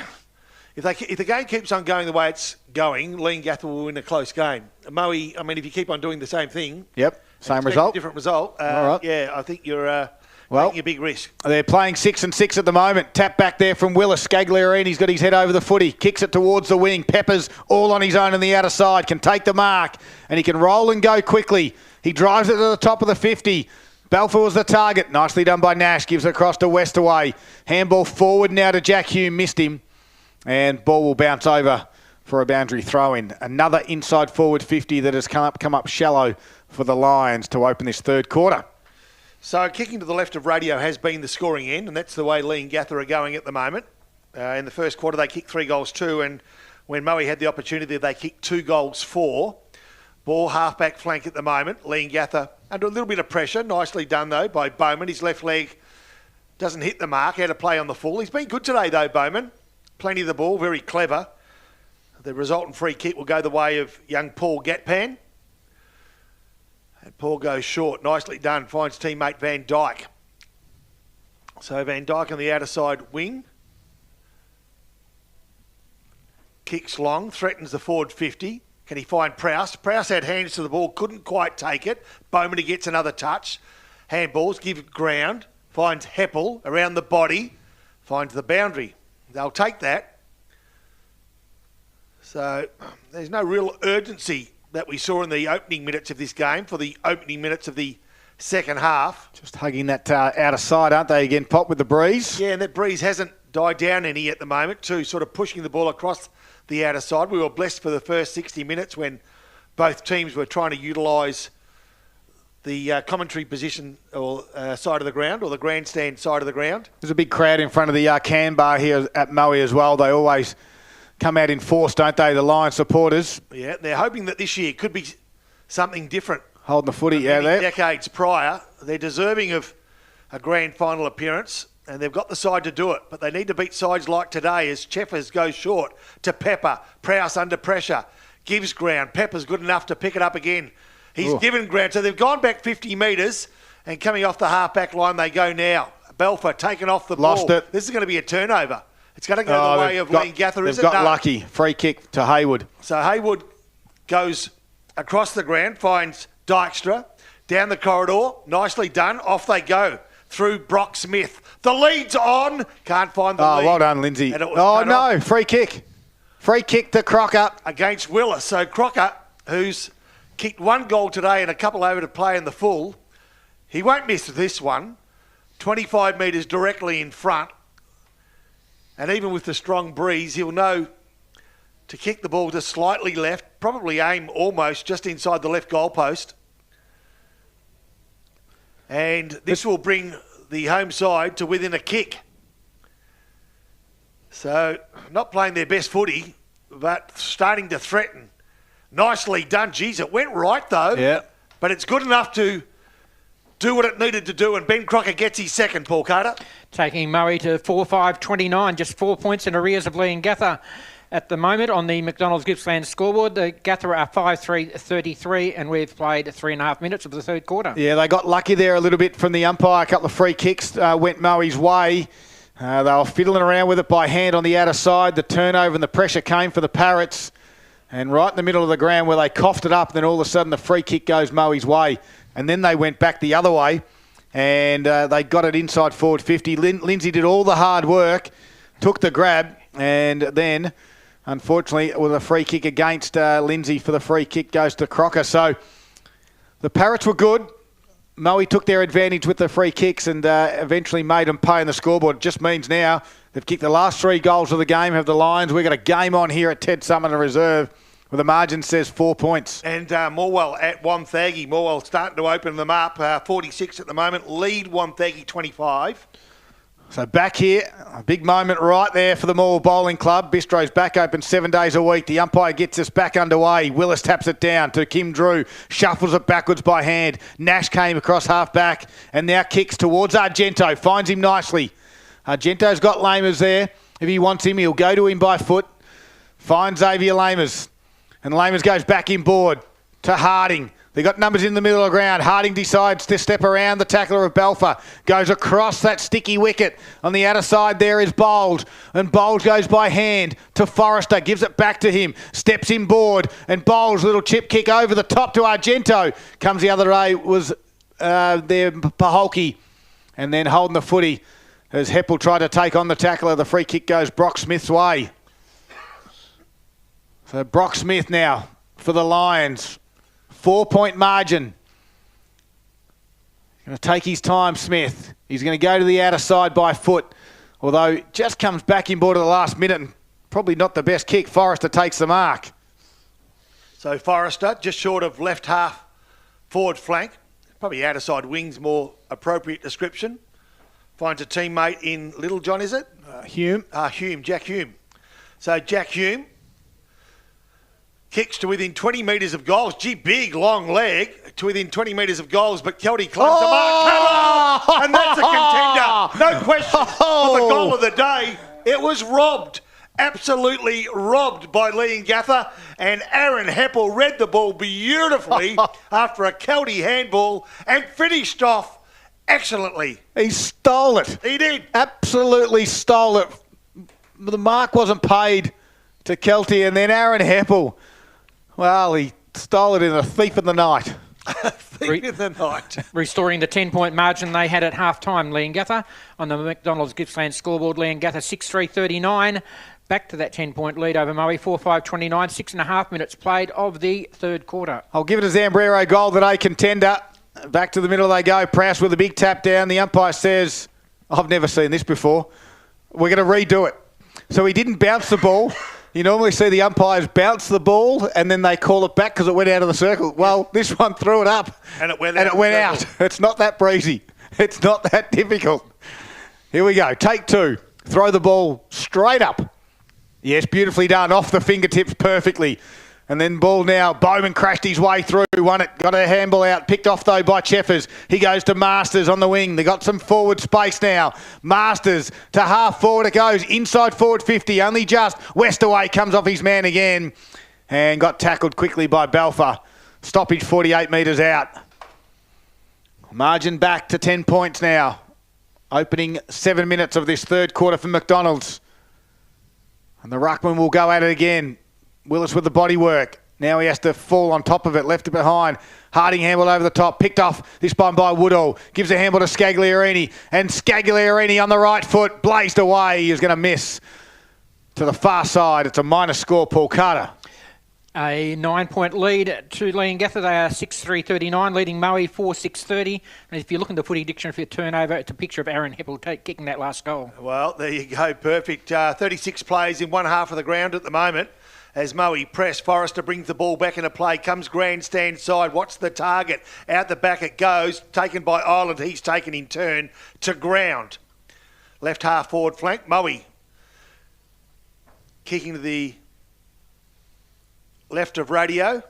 if the game keeps on going the way it's going, Leongatha will win a close game. Moe, I mean, if you keep on doing the same thing, same result, different result. All right. Yeah, I think you're taking a big risk. They're playing 6 and 6 at the moment. Tap back there from Willis. Scagliarini's got his head over the footy. Kicks it towards the wing. Peppers all on his own on the outer side. Can take the mark. And he can roll and go quickly. He drives it to the top of the 50. Balfour's the target. Nicely done by Nash. Gives it across to Westaway. Handball forward now to Jack Hume. Missed him. And ball will bounce over for a boundary throw-in. Another inside forward 50 that has come up shallow for the Lions to open this third quarter. So kicking to the left of radio has been the scoring end, and that's the way Leongatha are going at the moment. In the first quarter, they kicked 3 goals 2, and when Moe had the opportunity, they kicked 2 goals 4. Ball half-back flank at the moment. Leongatha under a little bit of pressure. Nicely done, though, by Bowman. His left leg doesn't hit the mark. Out of play on the full. He's been good today, though, Bowman. Plenty of the ball, very clever. The resultant free kick will go the way of young Paul Gatpan. And Paul goes short. Nicely done. Finds teammate Van Dyke. So Van Dyke on the outer side wing. Kicks long. Threatens the forward 50. Can he find Prowse? Prowse had hands to the ball. Couldn't quite take it. Bowman gets another touch. Handballs. Give it ground. Finds Heppel around the body. Finds the boundary. They'll take that. So there's no real urgency that we saw in the opening minutes of this game for the opening minutes of the second half. Just hugging that outer side, aren't they, again, Pop, with the breeze? Yeah, and that breeze hasn't died down any at the moment too, sort of pushing the ball across the outer side. We were blessed for the first 60 minutes when both teams were trying to utilise the commentary position or side of the ground, or the grandstand side of the ground. There's a big crowd in front of the can bar here at Moe as well. They always come out in force, don't they, the Lions supporters? Yeah, they're hoping that this year could be something different. Holding the footy out there. Decades prior, they're deserving of a grand final appearance, and they've got the side to do it. But they need to beat sides like today as Cheffers goes short to Pepper. Prowse under pressure. Gives ground. Pepper's good enough to pick it up again. He's given ground. So they've gone back 50 metres, and coming off the half-back line they go now. Belfer taken off the ball. Lost it. This is going to be a turnover. It's going to go the way of Leongatha, is it? They've got lucky. Free kick to Haywood. So Haywood goes across the ground, finds Dykstra, down the corridor. Nicely done. Off they go through Brock Smith. The lead's on. Can't find the lead. Oh, well done, Lindsay. Oh, no. Off. Free kick. Free kick to Crocker. Against Willis. So Crocker, who's kicked 1 goal today and a couple over to play in the full, he won't miss this one. 25 metres directly in front. And even with the strong breeze, he'll know to kick the ball to slightly left, probably aim almost just inside the left goalpost. And this will bring the home side to within a kick. So, not playing their best footy, but starting to threaten. Nicely done. Geez, it went right though. Yeah. But it's good enough to do what it needed to do, and Ben Crocker gets his second, Paul Carter. Taking Moe to 4-5-29, just 4 points in arrears of Leongatha at the moment on the McDonald's Gippsland scoreboard. The Gatha are 5-3-33, and we've played 3.5 minutes of the third quarter. Yeah, they got lucky there a little bit from the umpire. A couple of free kicks went Moe's way. They were fiddling around with it by hand on the outer side. The turnover and the pressure came for the Parrots. And right in the middle of the ground where they coughed it up, then all of a sudden the free kick goes Moe's way. And then they went back the other way, and they got it inside forward 50. Lindsay did all the hard work, took the grab, and then, unfortunately, with a free kick against Lindsay for the free kick goes to Crocker. So The Parrots were good. Moe took their advantage with the free kicks and eventually made them pay on the scoreboard. It just means now they've kicked the last 3 goals of the game, have the Lions. We've got a game on here at Ted Summerton Reserve where the margin says 4 points. And Morwell at Wonthaggi. Morwell starting to open them up. 46 at the moment. Lead Wonthaggi 25. So back here, a big moment right there for the Morwell Bowling Club. Bistro's back open 7 days a week. The umpire gets us back underway. Willis taps it down to Kim Drew. Shuffles it backwards by hand. Nash came across half back and now kicks towards Argento. Finds him nicely. Argento's got Lamers there. If he wants him, he'll go to him by foot. Finds Xavier Lamers. And Lamers goes back inboard to Harding. They got numbers in the middle of the ground. Harding decides to step around the tackler of Belfer. Goes across that sticky wicket. On the outer side there is Bold. And Bold goes by hand to Forrester. Gives it back to him. Steps inboard. And Bold's little chip kick over the top to Argento. Comes the other way was there Paholke. And then holding the footy as Heppel tried to take on the tackler. The free kick goes Brock Smith's way. So Brock Smith now for the Lions. 4-point margin. Going to take his time, Smith. He's going to go to the outer side by foot. Although just comes back inboard at the last minute and probably not the best kick. Forrester takes the mark. So Forrester just short of left half forward flank. Probably outer side wings, more appropriate description. Finds a teammate in Littlejohn, is it? Hume. Jack Hume. So Jack Hume kicks to within 20 metres of goals. Gee, big, long leg to within 20 metres of goals, but Kelty climbs the mark. Come on! And that's a contender. No question for the goal of the day. It was robbed. Absolutely robbed by Leongatha. And Aaron Heppel read the ball beautifully after a Kelty handball and finished off excellently. He stole it. He did. Absolutely stole it. The mark wasn't paid to Kelty, and then Aaron Heppel. Well, he stole it in a thief in the night. Thief in the night. Restoring the 10-point margin they had at half-time, Leongatha. On the McDonald's Gippsland scoreboard, Leongatha 6-3-39. Back to that 10-point lead over Moe, 4-5-29. 6.5 minutes played of the third quarter. I'll give it a Zambrero goal today, contender. Back to the middle they go. Prowse with a big tap down. The umpire says, I've never seen this before. We're going to redo it. So he didn't bounce the ball. You normally see the umpires bounce the ball and then they call it back because it went out of the circle. Well, this one threw it up and it went out. It's not that breezy. It's not that difficult. Here we go. Take 2. Throw the ball straight up. Yes, beautifully done. Off the fingertips perfectly. And then ball now. Bowman crashed his way through. Won it. Got a handball out. Picked off though by Cheffers. He goes to Masters on the wing. They got some forward space now. Masters to half forward it goes. Inside forward 50. Only just. Westaway comes off his man again. And got tackled quickly by Belfer. Stoppage 48 metres out. Margin back to 10 points now. Opening 7 minutes of this third quarter for McDonald's. And the ruckman will go at it again. Willis with the body work. Now he has to fall on top of it. Left it behind. Harding handball over the top. Picked off this one by Woodall. Gives a handball to Scagliarini. And Scagliarini on the right foot. Blazed away. He is going to miss to the far side. It's a minor score, Paul Carter. A 9-point lead to Leongatha. They are 6-3-39, leading Moe 4-6-30. And if you look in the footy dictionary for your turnover, it's a picture of Aaron Heppel kicking that last goal. Well, there you go. Perfect. 36 plays in one half of the ground at the moment. As Moe press, Forrester brings the ball back into play, comes grandstand side, what's the target? Out the back it goes, taken by Ireland, he's taken in turn to ground. Left half forward flank, Moe kicking to the left of radio.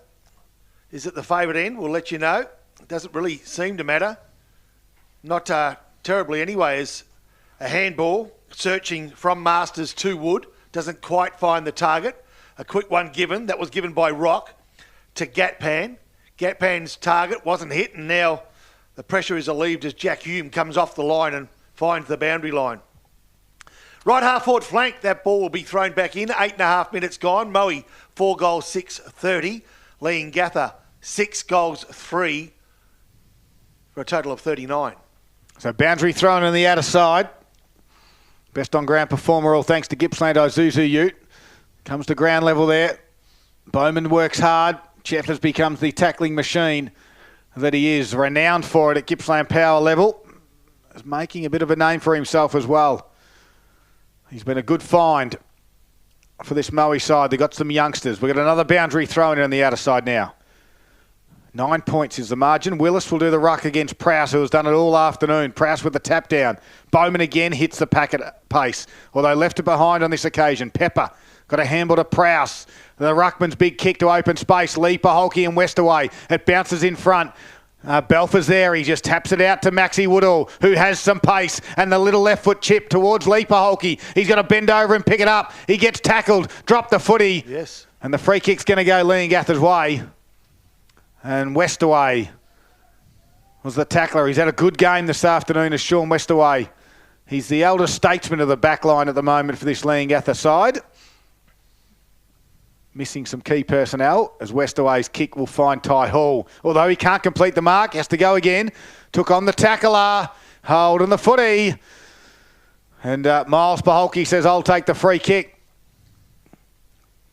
Is it the favourite end? We'll let you know. It doesn't really seem to matter. Not terribly anyway, as a handball searching from Masters to Wood, doesn't quite find the target. A quick one given, that was given by Rock to Gatpan. Gatpan's target wasn't hit, and now the pressure is relieved as Jack Hume comes off the line and finds the boundary line. Right half forward flank, that ball will be thrown back in. 8.5 minutes gone. Moe 4 goals, 6-30. Leongatha 6 goals, 3 for a total of 39. So boundary thrown on the outer side. Best on ground performer, all thanks to Gippsland Isuzu Ute. Comes to ground level there. Bowman works hard. Cheffers becomes the tackling machine. that he is, renowned for it at Gippsland power level, is making a bit of a name for himself as well. He's been a good find for this Moe side. They've got some youngsters. We've got another boundary thrown in on the outer side now. 9 points is the margin. Willis will do the ruck against Prowse, who has done it all afternoon. Prowse with the tap down. Bowman again hits the pack at pace, although left it behind on this occasion. Pepper got a handball to Prowse. The ruckman's big kick to open space. Leaper, Holkey and Westaway. It bounces in front. Belfer's there. He just taps it out to Maxie Woodall, who has some pace, and the little left foot chip towards Leaper Holkey. He's got to bend over and pick it up. He gets tackled, dropped the footy. Yes. And the free kick's going to go Leongatha's way. And Westaway was the tackler. He's had a good game this afternoon as Sean Westaway. He's the elder statesman of the back line at the moment for this Leongatha side. Missing some key personnel as Westaway's kick will find Ty Hall. Although he can't complete the mark, has to go again. Took on the tackler, holding the footy. And Miles Paholke says, I'll take the free kick.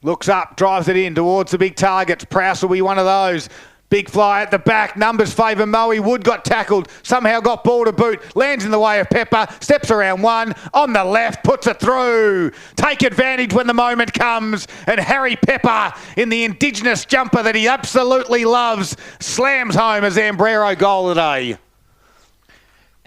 Looks up, drives it in towards the big targets. Prowse will be one of those. Big fly at the back. Numbers favour Moe. Wood got tackled. Somehow got ball to boot. Lands in the way of Pepper. Steps around one. On the left. Puts it through. Take advantage when the moment comes. And Harry Pepper, in the Indigenous jumper that he absolutely loves, slams home a Zambrero goal today.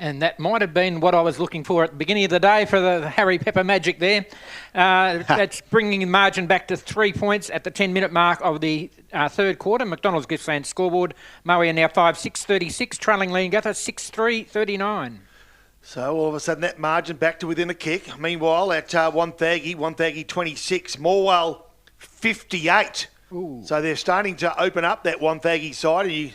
And that might have been what I was looking for at the beginning of the day for the Harry Pepper magic there. That's bringing the margin back to 3 points at the 10-minute mark of the third quarter. McDonald's Gippsland scoreboard. Moe are now 5-6-36, trailing Leongatha 6-3-39. So all of a sudden that margin back to within a kick. Meanwhile at Wonthaggi 26, Morwell 58. Ooh. So they're starting to open up that Wonthaggi side, and you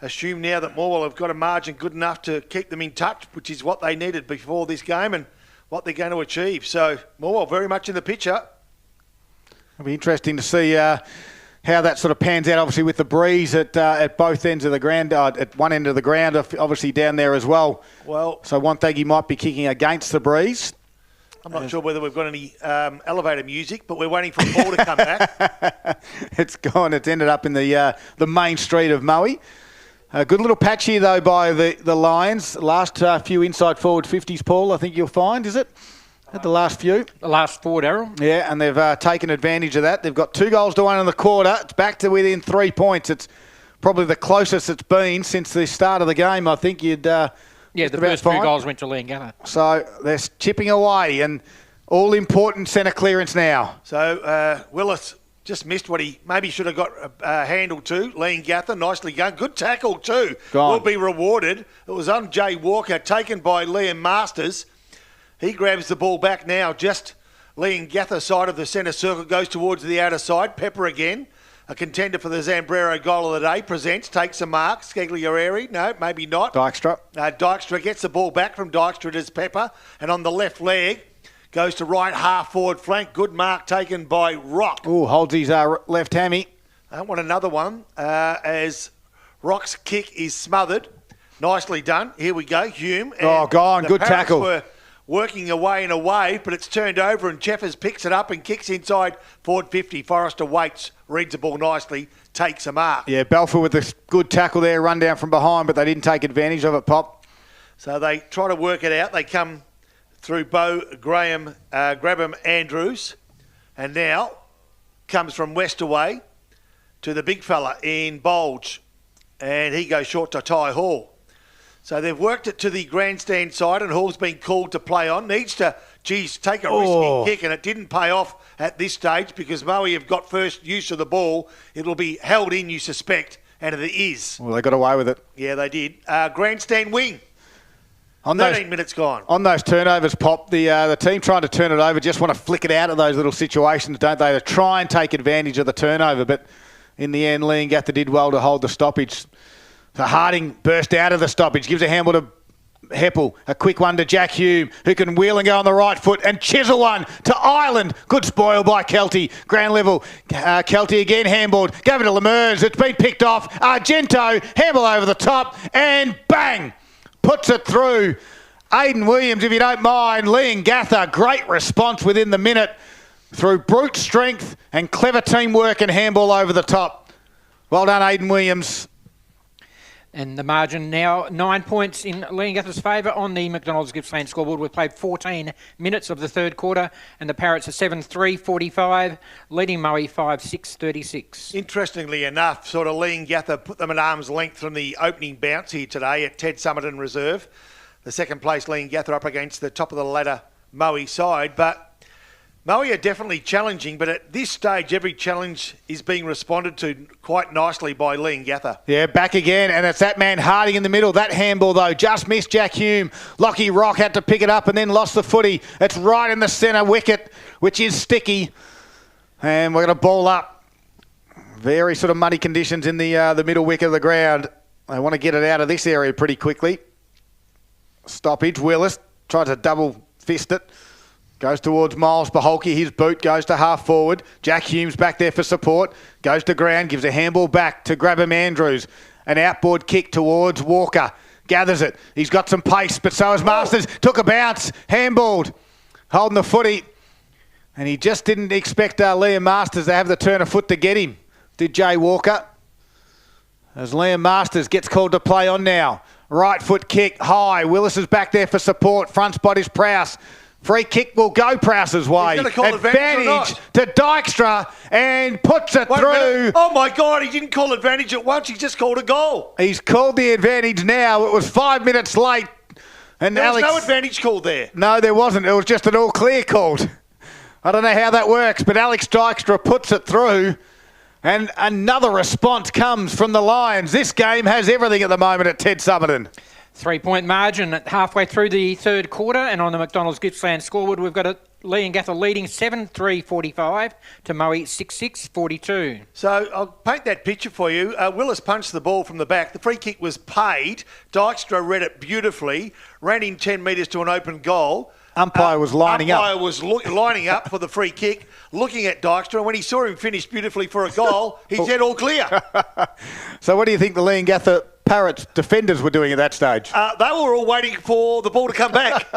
assume now that Morwell have got a margin good enough to keep them in touch, which is what they needed before this game and what they're going to achieve. So Morwell very much in the picture. It'll be interesting to see how that sort of pans out, obviously, with the breeze at both ends of the ground, at one end of the ground, obviously down there as well. Well, so Wonthaggi might be kicking against the breeze. I'm not sure whether we've got any elevator music, but we're waiting for Paul to come back. It's gone. It's ended up in the main street of Moe. A good little patch here, though, by the Lions. Last few inside forward 50s, Paul, I think you'll find, is it? At the last few. The last four, Daryl. Yeah, and they've taken advantage of that. They've got 2-1 in the quarter. It's back to within 3 points. It's probably the closest it's been since the start of the game. I think you'd... the first 2 goals went to Leongatha. So they're chipping away, and all-important centre clearance now. So Willis just missed what he maybe should have got a handle to. Leongatha, nicely done. Good tackle too. Will be rewarded. It was on Jay Walker, taken by Liam Masters. He grabs the ball back now. Just Leongatha side of the centre circle, goes towards the outer side. Pepper again. A contender for the Zambrero goal of the day. Presents, takes a mark. Scagliareri, no, maybe not. Dykstra. Dykstra gets the ball back from Dykstra to Pepper. And on the left leg, goes to right half forward flank. Good mark taken by Rock. Oh, holds his left hammy. I want another one as Rock's kick is smothered. Nicely done. Here we go. Hume. And gone. Good tackle. Were working away and away, but it's turned over and Jeffers picks it up and kicks inside forward 50. Forrester waits, reads the ball nicely, takes a mark. Yeah, Balfour with a good tackle there, run down from behind, but they didn't take advantage of it, Pop. So they try to work it out. They come through Bo, Graham, Grabham, Andrews, and now comes from Westaway to the big fella in Bulge, and he goes short to Ty Hall. So they've worked it to the grandstand side, and Hall's been called to play on. Needs to, take a risky kick, and it didn't pay off at this stage because Moe have got first use of the ball. It'll be held in, you suspect, and it is. Well, they got away with it. Yeah, they did. Grandstand wing. On 13 minutes gone. On those turnovers, Pop, the team trying to turn it over just want to flick it out of those little situations, don't they, to try and take advantage of the turnover. But in the end, Leongatha did well to hold the stoppage. So Harding burst out of the stoppage, gives a handball to Heppel. A quick one to Jack Hume, who can wheel and go on the right foot and chisel one to Ireland. Good spoil by Kelty. Ground level. Kelty again handballed. Gave it to Lemurs. It's been picked off. Argento, handball over the top and bang! Puts it through. Aidan Williams, if you don't mind. Leongatha, great response within the minute through brute strength and clever teamwork and handball over the top. Well done, Aidan Williams. And the margin now 9 points in Leongatha's favour on the McDonald's Gippsland scoreboard. We've played 14 minutes of the third quarter, and the Parrots are 7-3-45, leading Moe 5-6-36. Interestingly enough, sort of Leongatha put them at arm's length from the opening bounce here today at Ted Summerton Reserve. The second place Leongatha up against the top of the ladder Moe side, but Moe are definitely challenging, but at this stage, every challenge is being responded to quite nicely by Leongatha. Yeah, back again, and it's that man Harding in the middle. That handball, though, just missed Jack Hume. Lockie Rock had to pick it up and then lost the footy. It's right in the centre wicket, which is sticky. And we're going to ball up. Very sort of muddy conditions in the middle wicket of the ground. They want to get it out of this area pretty quickly. Stoppage. Willis tries to double fist it. Goes towards Miles Baholke. His boot goes to half forward. Jack Hume's back there for support. Goes to ground. Gives a handball back to Grabham Andrews. An outboard kick towards Walker. Gathers it. He's got some pace, but so has Masters. Took a bounce. Handballed. Holding the footy. And he just didn't expect Liam Masters to have the turn of foot to get him. Did Jay Walker. As Liam Masters gets called to play on now. Right foot kick. High. Willis is back there for support. Front spot is Prowse. Free kick will go Prowse's way. He's going to call advantage to Dykstra and puts it through. Oh my God, he didn't call advantage at once. He just called a goal. He's called the advantage now. It was 5 minutes late. And There was no advantage called there. No, there wasn't. It was just an all clear called. I don't know how that works, but Alex Dykstra puts it through. And another response comes from the Lions. This game has everything at the moment at Ted Summerton. 3 point margin at halfway through the third quarter, and on the McDonald's Gippsland scoreboard, we've got Leongatha leading 7-3-45 to Moe 6-6-42. So I'll paint that picture for you. Willis punched the ball from the back. The free kick was paid. Dykstra read it beautifully, ran in 10 metres to an open goal. Umpire was lining up. Umpire was lining up for the free kick, looking at Dykstra. When he saw him finish beautifully for a goal, he said all clear. So what do you think the Leongatha Parrots defenders were doing at that stage? They were all waiting for the ball to come back.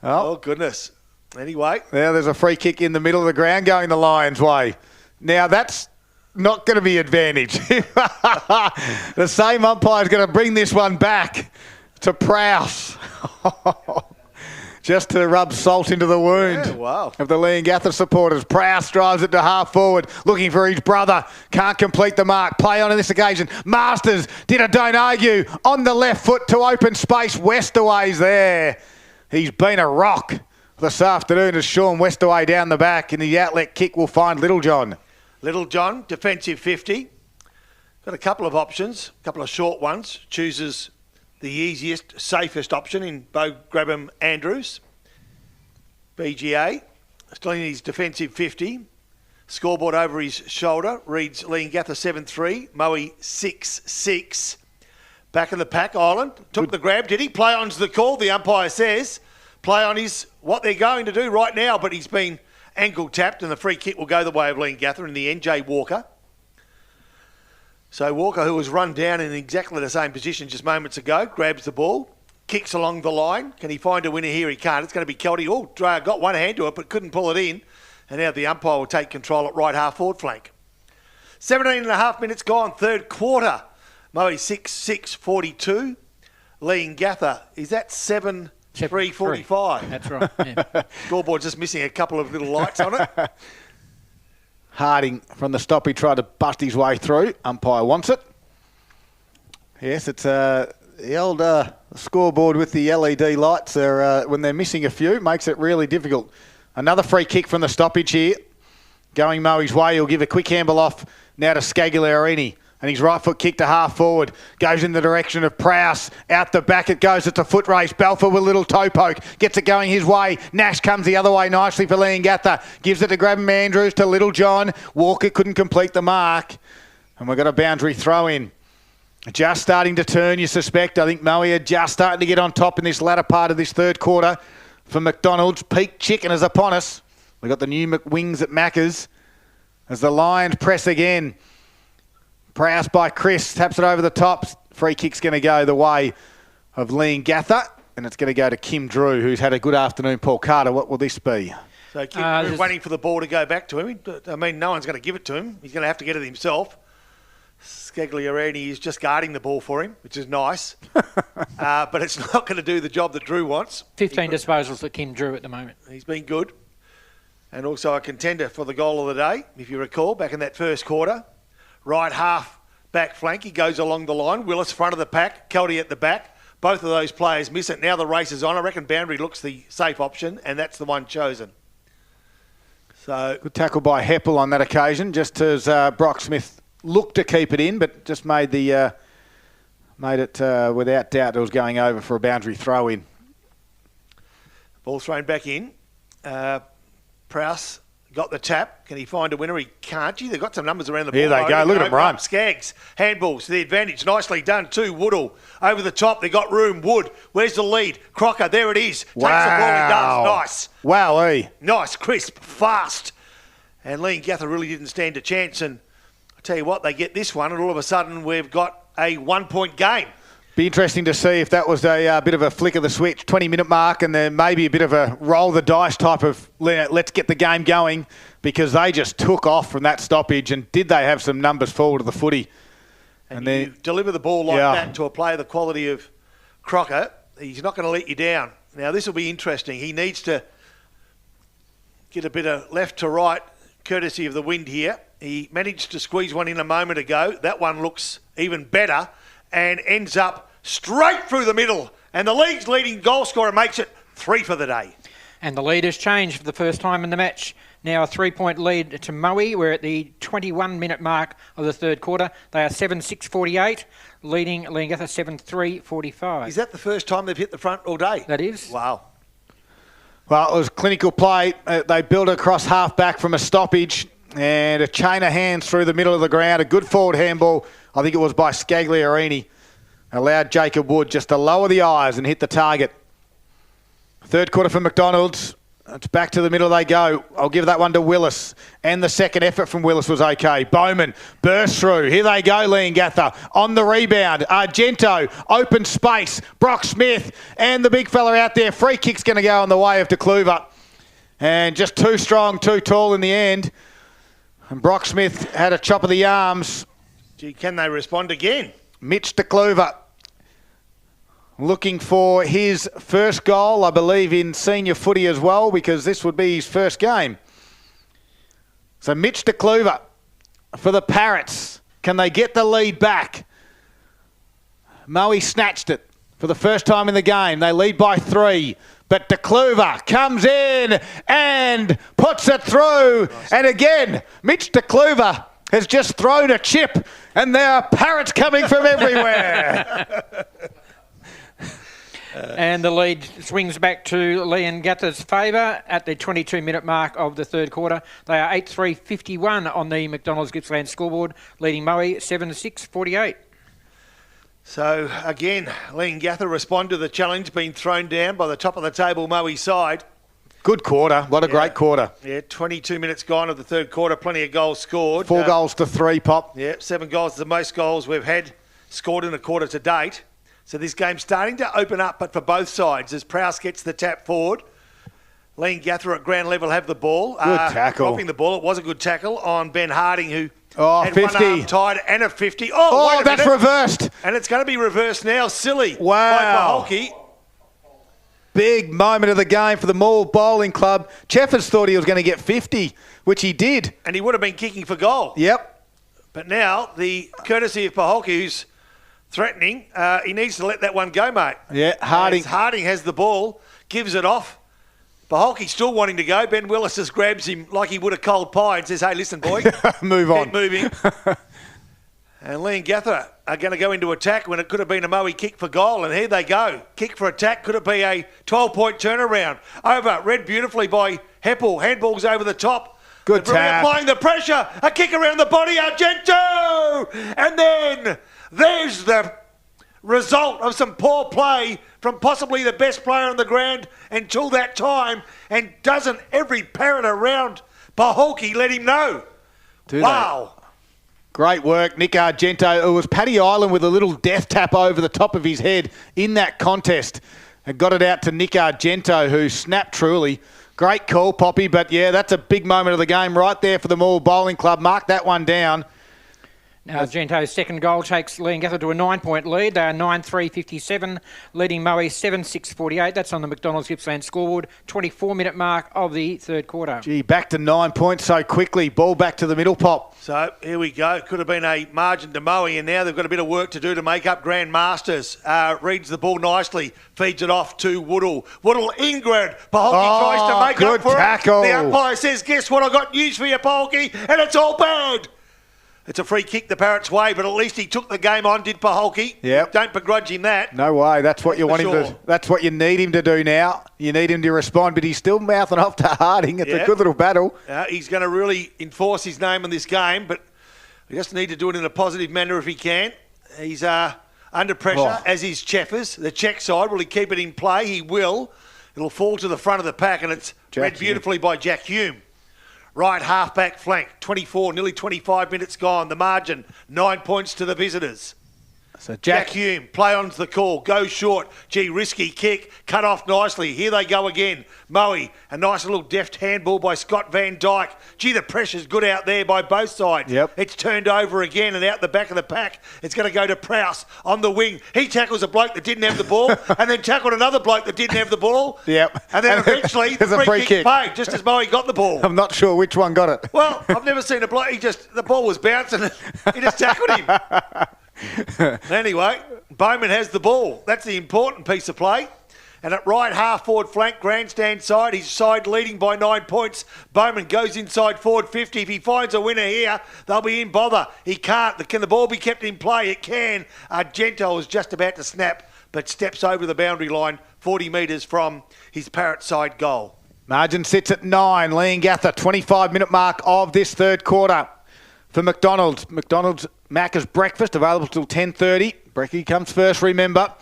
Oh, goodness. Anyway. Now there's a free kick in the middle of the ground going the Lions' way. Now that's not going to be advantage. The same umpire's going to bring this one back to Prowse. Just to rub salt into the wound of the Leongatha supporters. Prowse drives it to half forward, looking for his brother. Can't complete the mark. Play on in this occasion. Masters did a don't argue on the left foot to open space. Westaway's there. He's been a rock this afternoon as Sean Westaway down the back, and the outlet kick will find Littlejohn. Littlejohn, defensive 50. Got a couple of options, a couple of short ones. Chooses the easiest, safest option in Bo Grabham Andrews. BGA, still in his defensive 50. Scoreboard over his shoulder reads Leongatha 7-3, Moe 6-6. Back in the pack, Ireland. Took the grab, did he? Play on's the call, the umpire says. Play on is what they're going to do right now, but he's been ankle tapped and the free kick will go the way of Leongatha in the end, Jay Walker. So Walker, who was run down in exactly the same position just moments ago, grabs the ball, kicks along the line. Can he find a winner here? He can't. It's going to be Kelty. Oh, got one hand to it, but couldn't pull it in. And now the umpire will take control at right half forward flank. 17 and a half minutes gone, third quarter. Moe 6-6-42. Leongatha, is that 7-3-45? That's right, yeah. Scoreboard's just missing a couple of little lights on it. Harding from the stop, he tried to bust his way through. Umpire wants it. Yes, it's the old scoreboard with the LED lights. When they're missing a few, makes it really difficult. Another free kick from the stoppage here. Going Moe's way, he'll give a quick handball off now to Scagliarini. And his right foot kick to half forward. Goes in the direction of Prowse. Out the back it goes. It's a foot race. Balfour with a little toe poke. Gets it going his way. Nash comes the other way nicely for Leongatha. Gives it to Grabham Andrews to Littlejohn. Walker couldn't complete the mark. And we've got a boundary throw in. Just starting to turn, you suspect. I think Moe are just starting to get on top in this latter part of this third quarter. For McDonald's, peak chicken is upon us. We've got the new McWings at Macca's. As the Lions press again. Prowse by Chris, taps it over the top. Free kick's going to go the way of Leongatha, and it's going to go to Kim Drew, who's had a good afternoon. Paul Carter, what will this be? So Kim Drew waiting for the ball to go back to him. I mean, no one's going to give it to him. He's going to have to get it himself. Scagliarini is just guarding the ball for him, which is nice. But it's not going to do the job that Drew wants. 15 disposals for Kim Drew at the moment. He's been good. And also a contender for the goal of the day, if you recall, back in that first quarter. Right half back flank, he goes along the line. Willis front of the pack, Kelty at the back. Both of those players miss it. Now the race is on. I reckon Boundary looks the safe option, and that's the one chosen. So Good tackle by Heppel on that occasion, just as Brock Smith looked to keep it in, but just made it without doubt it was going over for a boundary throw in. ball thrown back in. Prowse got the tap. Can he find a winner? He can't. Gee, they've got some numbers around the ball. Here they go. Look at them run. Skaggs. Handballs to the advantage. Nicely done too. Woodall over the top. They got room. Wood. Where's the lead? Crocker. There it is. Takes the ball. He does. Nice. Wowee. Nice. Crisp. Fast. And Leongatha really didn't stand a chance. And I tell you what, they get this one, and all of a sudden we've got a 1 point game. Be interesting to see if that was a bit of a flick of the switch, 20-minute mark, and then maybe a bit of a roll the dice type of let's get the game going, because they just took off from that stoppage. And did they have some numbers forward of the footy? And then you deliver the ball like that to a player the quality of Crocker, he's not going to let you down. Now this will be interesting. He needs to get a bit of left to right, courtesy of the wind here. He managed to squeeze one in a moment ago. That one looks even better and ends up straight through the middle. And the league's leading goal scorer makes it 3 for the day. And the lead has changed for the first time in the match. Now a 3-point lead to Moe. We're at the 21-minute mark of the third quarter. They are 7-6-48, leading Leongatha 7-3-45. Is that the first time they've hit the front all day? That is. Wow. Well, it was clinical play. They built across half-back from a stoppage and a chain of hands through the middle of the ground. A good forward handball, I think it was by Scagliarini, allowed Jacob Wood just to lower the eyes and hit the target. Third quarter for McDonald's. It's back to the middle they go. I'll give that one to Willis. And the second effort from Willis was okay. Bowman burst through. Here they go, Leongatha. On the rebound. Argento, open space. Brock Smith and the big fella out there. Free kick's going to go on the way of DeCluver. And just too strong, too tall in the end. And Brock Smith had a chop of the arms. Gee, can they respond again? Mitch DeCluver looking for his first goal, I believe, in senior footy as well, because this would be his first game. So Mitch DeCluver for the Parrots. Can they get the lead back? Moe snatched it for the first time in the game. They lead by 3. But DeCluver comes in and puts it through. Nice. And again, Mitch DeCluver has just thrown a chip, and there are parrots coming from everywhere. And the lead swings back to Leongatha's favour at the 22-minute mark of the third quarter. They are 8-3-51 on the McDonald's Gippsland scoreboard, leading Moe 7-6-48. So, again, Leongatha respond to the challenge being thrown down by the top of the table Moe side. Good quarter. What a great quarter. Yeah, 22 minutes gone of the third quarter. Plenty of goals scored. 4 goals to 3, Pop. Yeah, 7 goals is the most goals we've had scored in a quarter to date. So this game's starting to open up, but for both sides, as Prowse gets the tap forward. Leongatha at ground level have the ball. Good tackle. Dropping the ball. It was a good tackle on Ben Harding, who had 50. one arm tied and a 50. Oh, that's reversed. And it's going to be reversed now. Silly. Wow. By Paholke. Big moment of the game for the Moore Bowling Club. Jeffers thought he was going to get 50, which he did. And he would have been kicking for goal. Yep. But now, the courtesy of Paholke, who's threatening, he needs to let that one go, mate. Yeah, Harding. As Harding has the ball, gives it off. Paholke's still wanting to go. Ben Willis just grabs him like he would a cold pie and says, hey, listen, boy. Move on. Keep moving. And Leongatha are going to go into attack when it could have been a Moe kick for goal. And here they go. Kick for attack. Could it be a 12-point turnaround? Over. Read beautifully by Heppel. Handballs over the top. Good tap. Applying the pressure. A kick around the body. Argento! And then there's the result of some poor play from possibly the best player on the ground until that time. And doesn't every parrot around Paholke let him know? Wow. Great work, Nick Argento. It was Paddy Island with a little death tap over the top of his head in that contest. And got it out to Nick Argento, who snapped truly. Great call, Poppy. But, yeah, that's a big moment of the game right there for the Moore Bowling Club. Mark that one down. Now, Gento's second goal takes Leongatha to a 9-point lead. They are 9-3-57, leading Moe 7-6-48. That's on the McDonald's Gippsland scoreboard. 24-minute mark of the third quarter. Gee, back to 9 points so quickly. Ball back to the middle pop. So here we go. Could have been a margin to Moe, and now they've got a bit of work to do to make up Grand Masters. Reads the ball nicely, feeds it off to Woodall. Woodall, Ingrid. Paholke tries to make up for tackle. it. The umpire says, guess what, I got news for you, Paholke, and it's all bad. It's a free kick the Parrots' way, but at least he took the game on, did Paholke. Yep. Don't begrudge him that. No way. That's what you want him to. That's what you need him to do now. You need him to respond, but he's still mouthing off to Harding. It's a good little battle. He's going to really enforce his name in this game, but he just need to do it in a positive manner if he can. He's under pressure, as is Cheffers. The check side, will he keep it in play? He will. It'll fall to the front of the pack, and it's read beautifully by Jack Hume. Right half-back flank, 24, nearly 25 minutes gone. The margin, 9 points to the visitors. So Jack Hume, play on to the call, goes short. Gee, risky kick, cut off nicely. Here they go again. Moe, a nice little deft handball by Scott Van Dyke. Gee, the pressure's good out there by both sides. Yep. It's turned over again, and out the back of the pack, it's going to go to Prowse on the wing. He tackles a bloke that didn't have the ball, and then tackled another bloke that didn't have the ball. Yep. And then eventually, the free kick paid, just as Moe got the ball. I'm not sure which one got it. Well, I've never seen a bloke, the ball was bouncing, and he just tackled him. Anyway, Bowman has the ball. That's the important piece of play. And at right half forward flank, grandstand side, his side leading by 9 points. Bowman goes inside forward 50. If he finds a winner here, they'll be in bother. He can't. Can the ball be kept in play? It can. Gento is just about to snap, but steps over the boundary line 40 metres from his Parrot side goal. Margin sits at 9. Leongatha, 25-minute mark of this third quarter. For McDonald's. McDonald's Macca's breakfast available till 10:30. Brecky comes first, remember.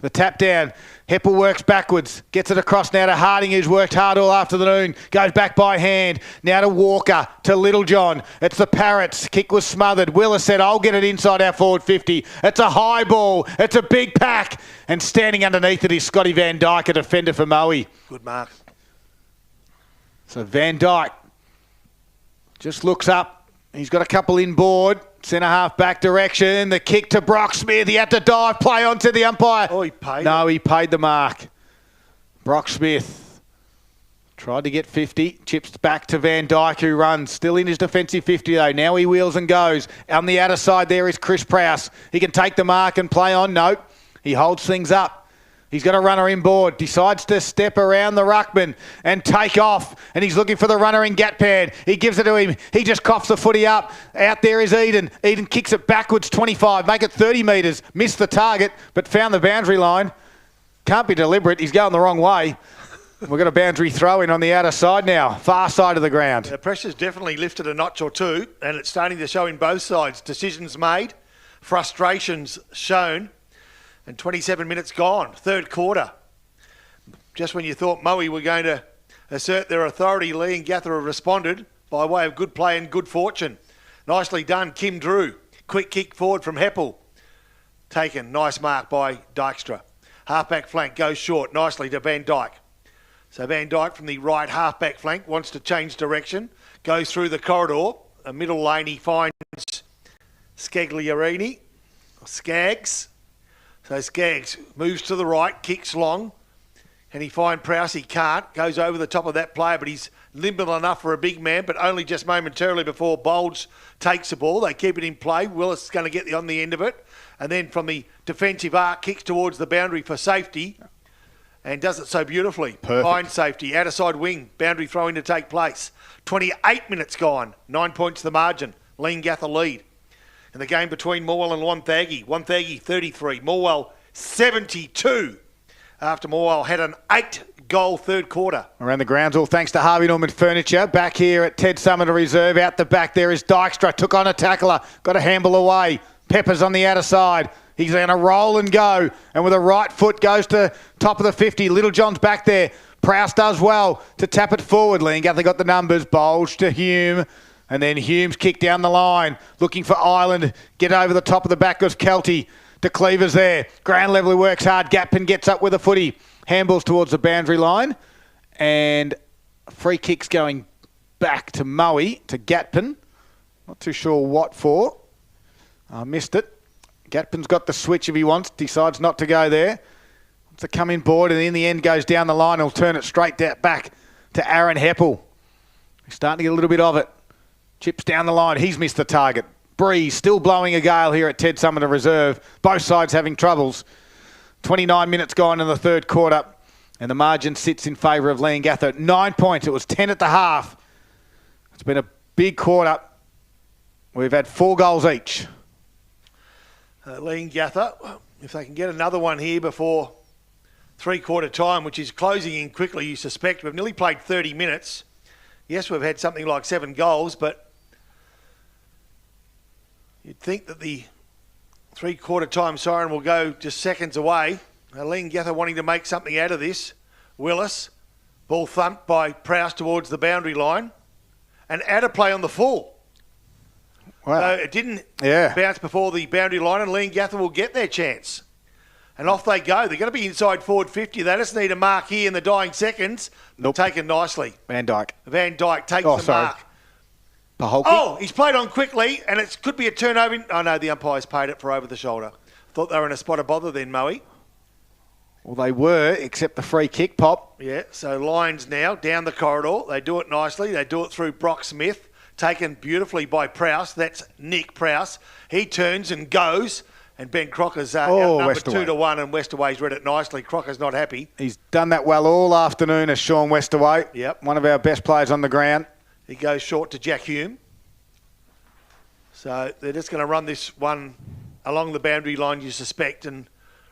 The tap down. Heppel works backwards. Gets it across now to Harding, who's worked hard all afternoon. Goes back by hand. Now to Walker, to Littlejohn. It's the Parrots. Kick was smothered. Willis said, I'll get it inside our forward 50. It's a high ball. It's a big pack. And standing underneath it is Scotty Van Dyke, a defender for Moe. Good mark. So Van Dyke just looks up. He's got a couple inboard. Centre half back direction. The kick to Brock Smith. He had to dive, play onto the umpire. Oh, he paid. No, he paid the mark. Brock Smith tried to get 50. Chips back to Van Dyke, who runs. Still in his defensive 50 though. Now he wheels and goes. On the outer side there is Chris Prowse. He can take the mark and play on. Nope. He holds things up. He's got a runner inboard, decides to step around the ruckman and take off. And he's looking for the runner in Gatpan. He gives it to him. He just coughs the footy up. Out there is Eden. Eden kicks it backwards 25, make it 30 metres. Missed the target, but found the boundary line. Can't be deliberate. He's going the wrong way. We've got a boundary throw in on the outer side now, far side of the ground. The pressure's definitely lifted a notch or two, and it's starting to show in both sides. Decisions made, frustrations shown. And 27 minutes gone, third quarter. Just when you thought Moe were going to assert their authority, Leongatha have responded by way of good play and good fortune. Nicely done, Kim Drew. Quick kick forward from Heppel. Taken, nice mark by Dykstra. Halfback flank goes short, nicely to Van Dyke. So Van Dyke from the right halfback flank wants to change direction. Goes through the corridor. A middle lane, he finds Skaggs. So Skaggs moves to the right, kicks long. Can he find Prowse? He can't. Goes over the top of that player, but he's nimble enough for a big man, but only just momentarily before Bolge takes the ball. They keep it in play. Willis is going to get on the end of it. And then from the defensive arc, kicks towards the boundary for safety and does it so beautifully. Perfect. Fine safety. Outer side wing. Boundary throwing to take place. 28 minutes gone. 9 points the margin. Leongatha lead. In the game between Morwell and Wonthaggi. Wonthaggi 33, Morwell 72. After Morwell had an 8-goal third quarter. Around the grounds, all thanks to Harvey Norman Furniture. Back here at Ted Summerton Reserve. Out the back there is Dykstra. Took on a tackler. Got a handball away. Peppers on the outer side. He's going to roll and go. And with a right foot goes to top of the 50. Littlejohn's back there. Prowse does well to tap it forward. Leongatha got the numbers. Bulge to Hume. And then Hume's kick down the line, looking for Ireland. Get over the top of the back goes Kelty. De Cleaver's there. Ground level, he works hard. Gatpin gets up with a footy. Handballs towards the boundary line. And free kicks going back to Moe, to Gatpin. Not too sure what for. Missed it. Gatpin's got the switch if he wants. Decides not to go there. Wants to come in board and in the end goes down the line. He'll turn it straight back to Aaron Heppel. He's starting to get a little bit of it. Chips down the line. He's missed the target. Breeze still blowing a gale here at Ted Summerton Reserve. Both sides having troubles. 29 minutes gone in the third quarter. And the margin sits in favour of Leongatha at 9 points. It was 10 at the half. It's been a big quarter. We've had 4 goals each. Leongatha, if they can get another one here before three-quarter time, which is closing in quickly, you suspect. We've nearly played 30 minutes. Yes, we've had something like 7 goals, but you'd think that the three-quarter time siren will go just seconds away. Leongatha wanting to make something out of this. Willis, ball thumped by Prowse towards the boundary line, and out of play on the full. Wow. So it didn't bounce before the boundary line, and Leongatha will get their chance. And off they go. They're going to be inside forward 50. They just need a mark here in the dying seconds. Nope. Taken nicely. Van Dijk. Van Dijk takes the mark. Paholke. Oh, he's played on quickly, and it could be a turnover. Oh, no, the umpire's paid it for over the shoulder. Thought they were in a spot of bother then, Moe. Well, they were, except the free kick pop. Yeah, so Lions now down the corridor. They do it nicely. They do it through Brock Smith. Taken beautifully by Prowse. That's Nick Prowse. He turns and goes, and Ben Crocker's outnumbered 2-1, and Westaway's read it nicely. Crocker's not happy. He's done that well all afternoon as Sean Westaway. Yep. One of our best players on the ground. He goes short to Jack Hume. So they're just going to run this one along the boundary line, you suspect, and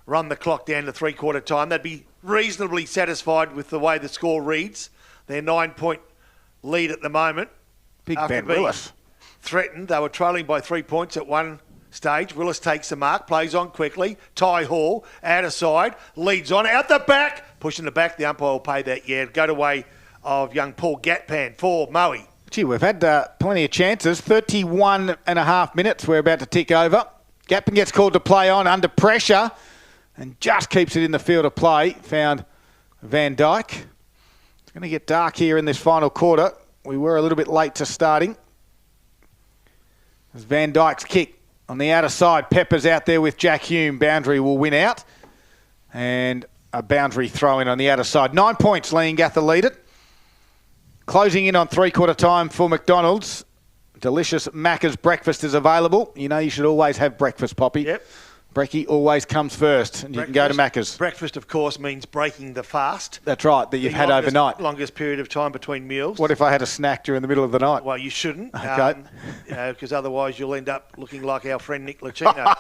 run the clock down to three-quarter time. They'd be reasonably satisfied with the way the score reads. Their 9-point lead at the moment. Big After Ben being Willis. threatened, they were trailing by 3 points at one stage. Willis takes the mark, plays on quickly. Ty Hall, out of side, leads on, out the back. Pushing the back, the umpire will pay that, Go to way of young Paul Gatpan for Moe. Gee, we've had plenty of chances. 31 and a half minutes we're about to tick over. Gatpan gets called to play on under pressure and just keeps it in the field of play. Found Van Dijk. It's going to get dark here in this final quarter. We were a little bit late to starting. There's Van Dijk's kick on the outer side. Pepper's out there with Jack Hume. Boundary will win out. And a boundary throw in on the outer side. 9 points, Leongatha lead it. Closing in on three-quarter time for McDonald's. Delicious Macca's breakfast is available. You know you should always have breakfast, Poppy. Yep. Brekkie always comes first, and you can go to Macca's. Breakfast, of course, means breaking the fast. That's right, that you've had overnight. Longest period of time between meals. What if I had a snack during the middle of the night? Well, you shouldn't. Okay. Because otherwise you'll end up looking like our friend Nick Lucino.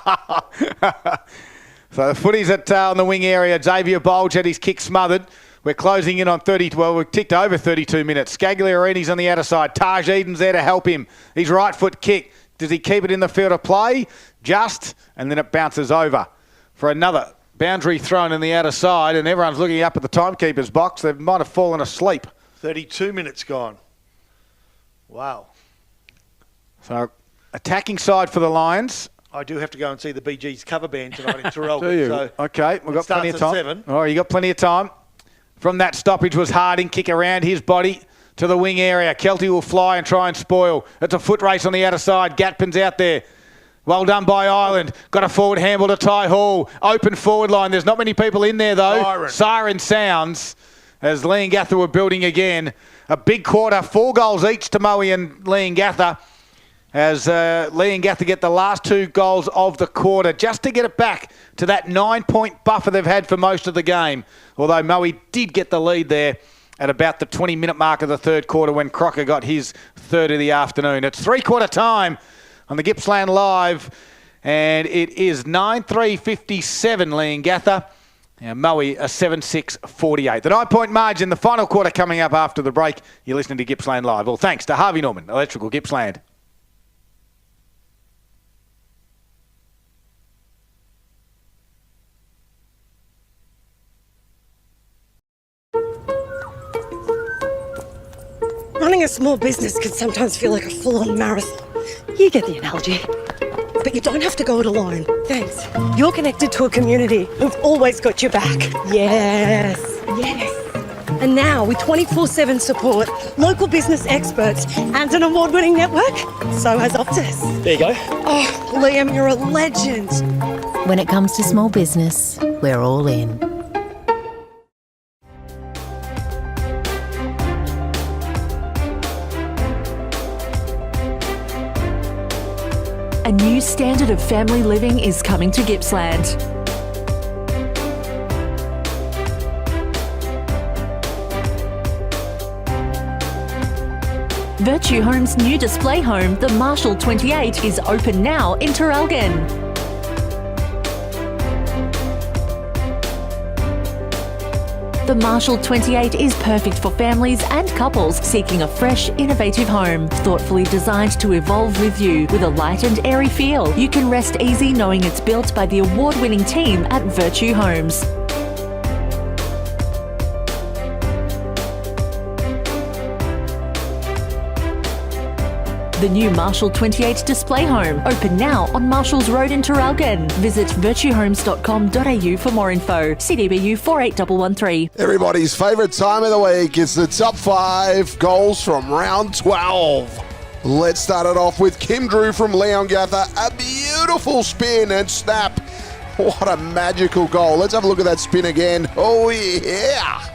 So the footy's on the wing area. Xavier Bulge had his kick smothered. We're closing in on 30. Well, we've ticked over 32 minutes. Scagliarini's on the outer side. Taj Eden's there to help him. His right foot kick. Does he keep it in the field of play? Just, and then it bounces over for another boundary thrown in the outer side, and everyone's looking up at the timekeeper's box. They might have fallen asleep. 32 minutes gone. Wow. So, attacking side for the Lions. I do have to go and see the BG's cover band tonight in Terrell. Do you? So okay, we've got plenty of time. 7. Oh, you got plenty of time. From that stoppage was Harding, kick around his body to the wing area. Kelty will fly and try and spoil. It's a foot race on the outer side. Gatpin's out there. Well done by Ireland. Got a forward handball to Ty Hall. Open forward line. There's not many people in there, though. Siren sounds as Leongatha were building again. A big quarter. 4 goals each to Moe and Leongatha as Leongatha get the last 2 goals of the quarter just to get it back to that 9-point buffer they've had for most of the game. Although Moe did get the lead there at about the 20-minute mark of the third quarter when Crocker got his third of the afternoon. It's three-quarter time on the Gippsland Live, and it is 9-3-57 Leongatha. Now Moe a 7-6-48. The 9-point margin, the final quarter coming up after the break. You're listening to Gippsland Live. Well, thanks to Harvey Norman, Electrical Gippsland. Running a small business can sometimes feel like a full-on marathon. You get the analogy. But you don't have to go it alone. Thanks. You're connected to a community who've always got your back. Yes. Yes. And now, with 24/7 support, local business experts, and an award-winning network, so has Optus. There you go. Oh, Liam, you're a legend. When it comes to small business, we're all in. A new standard of family living is coming to Gippsland. Virtue Home's new display home, the Marshall 28, is open now in Traralgon. The Marshall 28 is perfect for families and couples seeking a fresh, innovative home. Thoughtfully designed to evolve with you with a light and airy feel. You can rest easy knowing it's built by the award-winning team at Virtue Homes. The new Marshall 28 display home, open now on Marshalls Road in Traralgon. Visit virtuehomes.com.au for more info. CDBU 48113. Everybody's favourite time of the week is the top 5 goals from round 12. Let's start it off with Kim Drew from Leongatha. A beautiful spin and snap. What a magical goal. Let's have a look at that spin again. Oh, yeah.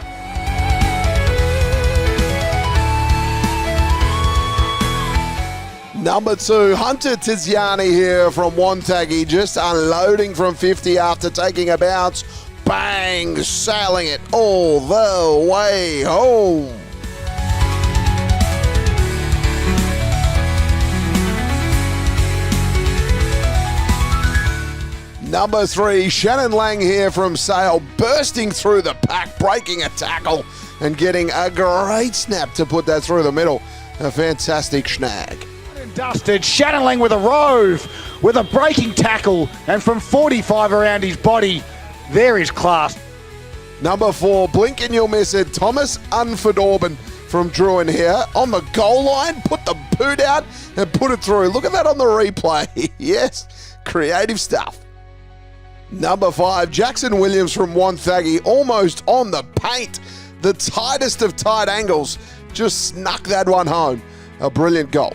Number 2, Hunter Tiziani here from Wonthaggi, just unloading from 50 after taking a bounce. Bang! Sailing it all the way home. Number 3, Shannon Lang here from Sale, bursting through the pack, breaking a tackle and getting a great snap to put that through the middle. A fantastic snag. Dusted. Shannon Lang with a rove, with a breaking tackle, and from 45 around his body, there is class. Number 4, blink and you'll miss it. Thomas Unfordorben from Druin here on the goal line, put the boot out and put it through. Look at that on the replay. Yes, creative stuff. Number 5, Jackson Williams from Wonthaggi, almost on the paint. The tightest of tight angles, just snuck that one home. A brilliant goal.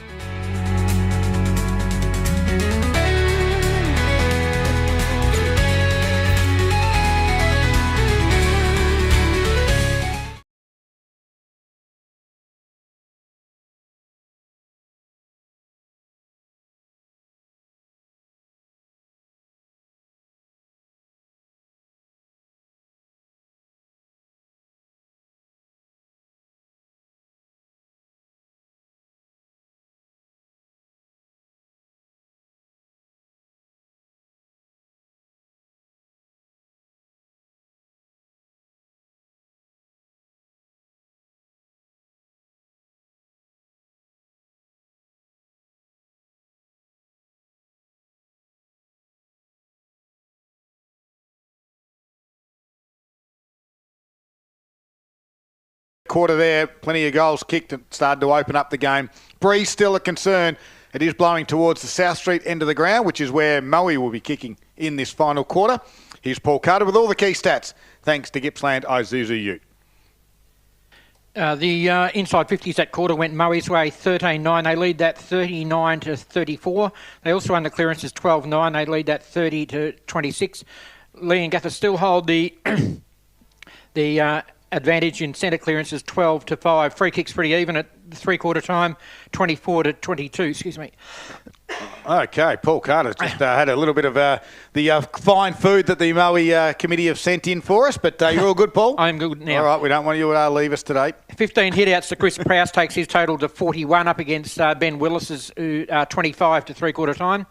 Quarter there, plenty of goals kicked and started to open up the game. Breeze still a concern. It is blowing towards the South Street end of the ground, which is where Moe will be kicking in this final quarter. Here's Paul Carter with all the key stats, thanks to Gippsland Isuzu Ute. The inside 50s that quarter went Moe's way 13-9. They lead that 39-34. They also under clearances 12-9. They lead that 30-26. Leongatha still hold the advantage in centre clearances 12-5. Free kicks pretty even at three-quarter time, 24-22. Excuse me. Okay, Paul Carter just had a little bit of the fine food that the Moe committee have sent in for us, but you're all good, Paul? I'm good now. All right, we don't want you to leave us today. 15 hit-outs to Chris Prowse takes his total to 41 up against Ben Willis's 25 to three-quarter time.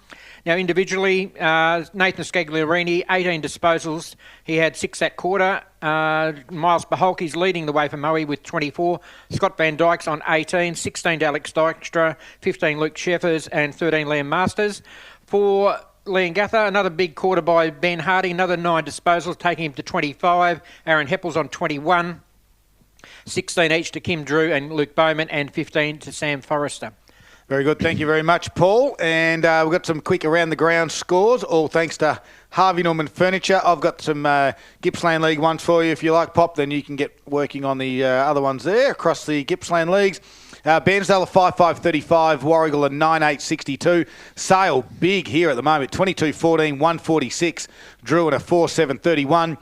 Now, individually, Nathan Scagliarini, 18 disposals. He had 6 that quarter. Miles Baholke's leading the way for Moe with 24. Scott Van Dyke's on 18, 16 to Alex Dykstra, 15 Luke Sheffers and 13 Liam Masters. For Leongatha, another big quarter by Ben Hardy, another 9 disposals, taking him to 25. Aaron Heppel's on 21. 16 each to Kim Drew and Luke Bowman and 15 to Sam Forrester. Very good. Thank you very much, Paul. And we've got some quick around the ground scores, all thanks to Harvey Norman Furniture. I've got some Gippsland League ones for you. If you like pop, then you can get working on the other ones there across the Gippsland Leagues. Bairnsdale 5.535, Warrigal a 9.862. Sale big here at the moment, 22.14, 146. Druin a 4.731.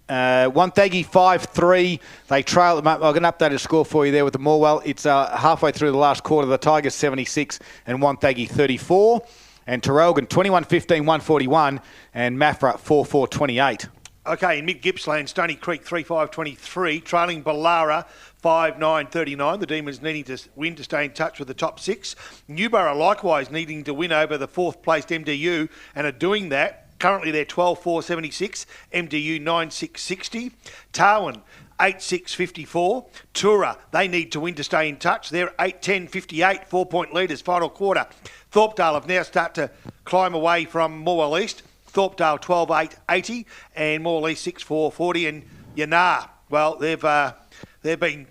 Wonthaggi 5-3. They trail at the moment. I've got an updated score for you there with the Morwell. It's halfway through the last quarter. The Tigers 76 and Wonthaggi 34. And Terrelgan 21-15, 141. And Maffra 4-4-28. Okay, in mid-Gippsland, Stony Creek 3-5-23, trailing Ballara 5-9-39. The Demons needing to win to stay in touch with the top six. Newborough likewise needing to win over the fourth-placed MDU and are doing that. Currently they're 12-4-76, MDU 9-6-60. Tarwin 8-6-54. Tura, they need to win to stay in touch. They're 8-10-58, 4-point leaders, final quarter. Thorpedale have now started to climb away from Morwell East. Thorpedale 12-8-80 and Morwell East 6-4-40. And Yanar, well, they've been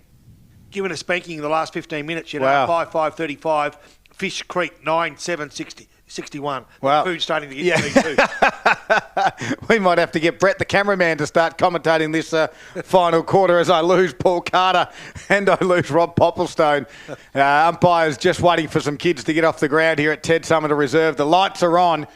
given a spanking in the last 15 minutes. Yanar 5-5-35. Fish Creek 9-7-60-61. Wow. The food's starting to get to me too. We might have to get Brett, the cameraman, to start commentating this final quarter as I lose Paul Carter and I lose Rob Popplestone. Umpires just waiting for some kids to get off the ground here at Ted Summerton Reserve. The lights are on.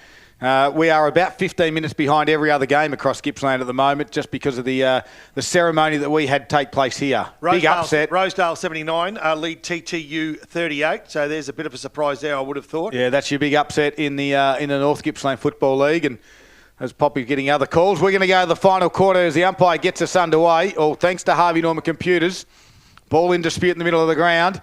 We are about 15 minutes behind every other game across Gippsland at the moment just because of the ceremony that we had take place here. Big upset. Rosedale 79, lead TTU 38. So there's a bit of a surprise there, I would have thought. Yeah, that's your big upset in the North Gippsland Football League. And as Poppy's getting other calls, we're going to go to the final quarter as the umpire gets us underway. All thanks to Harvey Norman Computers. Ball in dispute in the middle of the ground.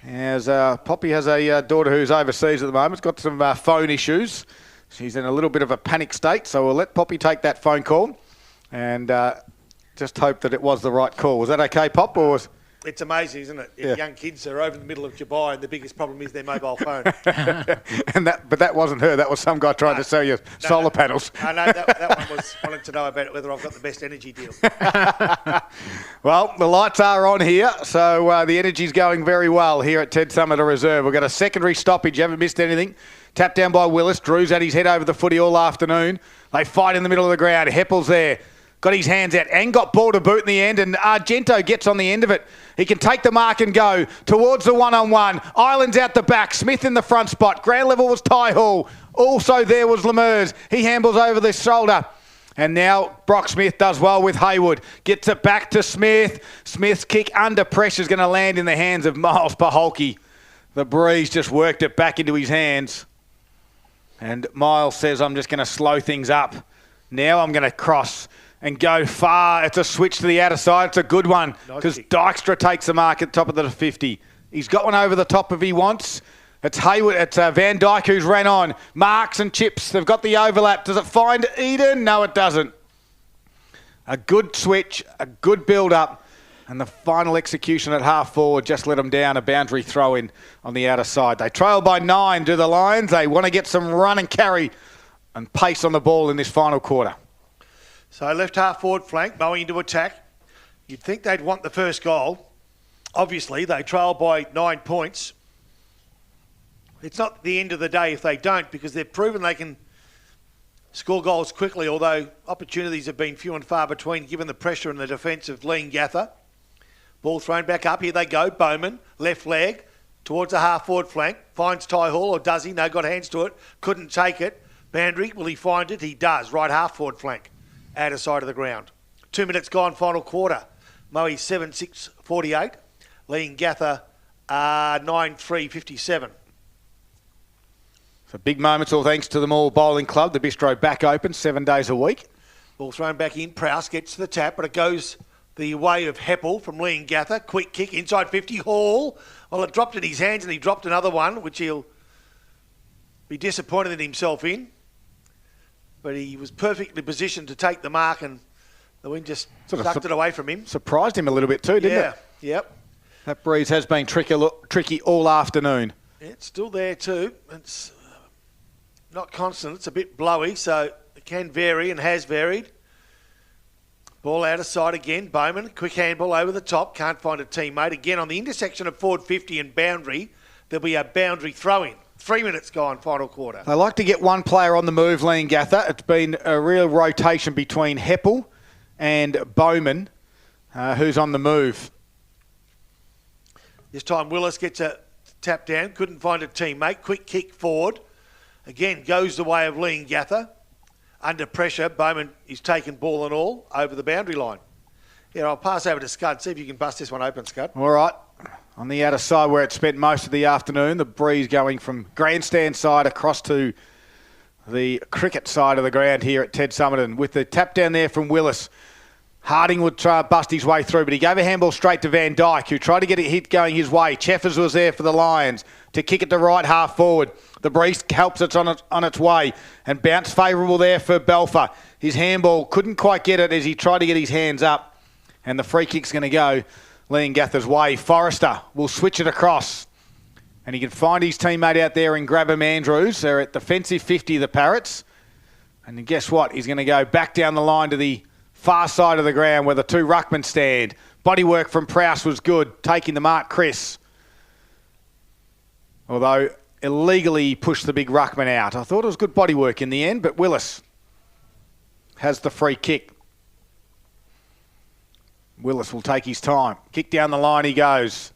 As Poppy has a daughter who's overseas at the moment. It's got some phone issues. She's in a little bit of a panic state, so we'll let Poppy take that phone call and just hope that it was the right call. Was that okay, Pop? Or was... It's amazing, isn't it? Yeah. Young kids are over in the middle of Dubai and the biggest problem is their mobile phone. But that wasn't her. That was some guy trying to sell you solar panels. I know that one was wanting to know about whether I've got the best energy deal. Well, the lights are on here, so the energy's going very well here at Ted Summerton Reserve. We've got a secondary stoppage. You haven't missed anything. Tapped down by Willis. Drew's had his head over the footy all afternoon. They fight in the middle of the ground. Heppel's there. Got his hands out and got ball to boot in the end, and Argento gets on the end of it. He can take the mark and go towards the one-on-one. Island's out the back. Smith in the front spot. Ground level was Ty Hall. Also there was Lemurs. He handles over the shoulder. And now Brock Smith does well with Haywood. Gets it back to Smith. Smith's kick under pressure is going to land in the hands of Miles Paholke. The breeze just worked it back into his hands. And Miles says, I'm just going to slow things up. Now I'm going to cross and go far. It's a switch to the outer side. It's a good one because Dykstra takes the mark at the top of the 50. He's got one over the top if he wants. It's Haywood. It's Van Dyke who's ran on. Marks and Chips. They've got the overlap. Does it find Eden? No, it doesn't. A good switch, a good build-up, and the final execution at half forward just let them down. A boundary throw-in on the outer side. They trail by 9 to the Lions. They want to get some run and carry and pace on the ball in this final quarter. So left half forward flank, Moe into attack. You'd think they'd want the first goal. Obviously, they trail by 9 points. It's not the end of the day if they don't, because they've proven they can score goals quickly, although opportunities have been few and far between given the pressure in the defence of Leongatha. Ball thrown back up. Here they go. Bowman, left leg, towards the half forward flank. Finds Ty Hall, or does he? No, got hands to it. Couldn't take it. Bandry, will he find it? He does. Right half forward flank. Outer side of the ground. 2 minutes gone, final quarter. Moe 7-6-48. Leongatha 9-3-57. So big moments, all thanks to the Moore Bowling Club. The bistro back open 7 days a week. Ball thrown back in. Prowse gets to the tap, but it goes the way of Heppel from Leongatha. Quick kick inside 50. Hall. Well, it dropped in his hands and he dropped another one, which he'll be disappointed in himself in. But he was perfectly positioned to take the mark and the wind just sucked it away from him. Surprised him a little bit too, didn't it? Yeah, yep. That breeze has been tricky all afternoon. Yeah, it's still there too. It's not constant. It's a bit blowy, so it can vary and has varied. Ball out of sight again. Bowman, quick handball over the top. Can't find a teammate. Again, on the intersection of forward 50 and boundary, there'll be a boundary throw-in. 3 minutes gone, final quarter. They like to get one player on the move, Leongatha. It's been a real rotation between Heppel and Bowman, who's on the move. This time Willis gets a tap down, couldn't find a teammate. Quick kick forward. Again, goes the way of Leongatha. Under pressure, Bowman is taking ball and all over the boundary line. Yeah, I'll pass over to Scud. See if you can bust this one open, Scud. All right. On the outer side where it spent most of the afternoon, the breeze going from grandstand side across to the cricket side of the ground here at Ted Summerton. With the tap down there from Willis. Harding would try to bust his way through, but he gave a handball straight to Van Dyke, who tried to get a hit going his way. Cheffers was there for the Lions to kick it to right half forward. The breeze helps it on its way and bounced favourable there for Belfer. His handball couldn't quite get it as he tried to get his hands up, and the free kick's going to go Leongatha's way. Forrester will switch it across, and he can find his teammate out there and grab him, Andrews. They're at defensive 50, the Parrots. And guess what? He's going to go back down the line to the far side of the ground where the two ruckmen stand. Bodywork from Prowse was good, taking the mark, Chris. Although illegally pushed the big ruckman out. I thought it was good bodywork in the end, but Willis has the free kick. Willis will take his time. Kick down the line he goes.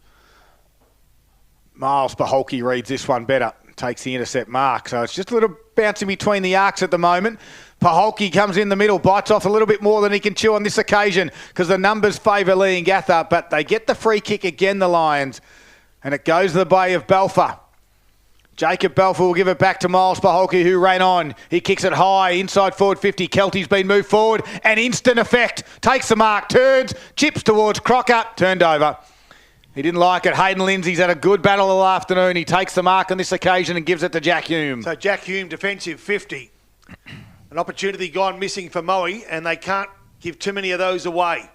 Miles Paholke reads this one better. Takes the intercept mark. So it's just a little bouncing between the arcs at the moment. Paholke comes in the middle, bites off a little bit more than he can chew on this occasion because the numbers favour Leongatha, but they get the free kick again, the Lions, and it goes the way of Belfer. Jacob Belfer will give it back to Miles Paholke, who ran on. He kicks it high, inside forward 50. Kelty's been moved forward, and instant effect. Takes the mark, turns, chips towards Crocker, turned over. He didn't like it. Hayden Lindsay's had a good battle all afternoon. He takes the mark on this occasion and gives it to Jack Hume. So Jack Hume, defensive 50. An opportunity gone missing for Moe, and they can't give too many of those away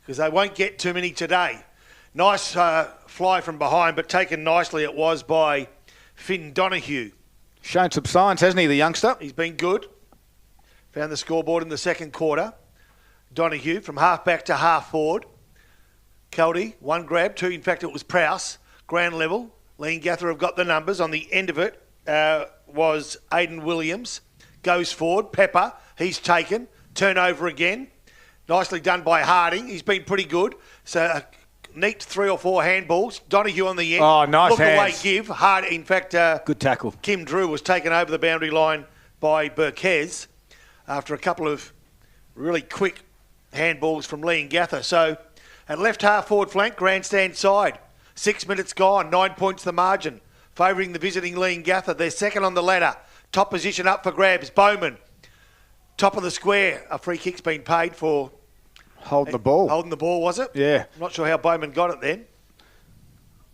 because they won't get too many today. Nice fly from behind, but taken nicely it was by Finn Donoghue. Shown some signs, hasn't he, the youngster? He's been good. Found the scoreboard in the second quarter. Donoghue from half back to half forward. Kelty, one grab, two. In fact, it was Prowse. Ground level. Leongatha have got the numbers. On the end of it was Aidan Williams. Goes forward. Pepper, he's taken. Turnover again. Nicely done by Harding. He's been pretty good. So neat 3 or 4 handballs. Donoghue on the end. Oh, nice Look hands. away, give. Hard. In fact, good tackle. Kim Drew was taken over the boundary line by Burkes after a couple of really quick handballs from Leongatha. So at left half forward flank, grandstand side. 6 minutes gone, 9 points the margin. Favouring the visiting Leongatha. They're second on the ladder. Top position up for grabs. Bowman. Top of the square. A free kick's been paid for. Holding the ball. Holding the ball, was it? Yeah. I'm not sure how Bowman got it then.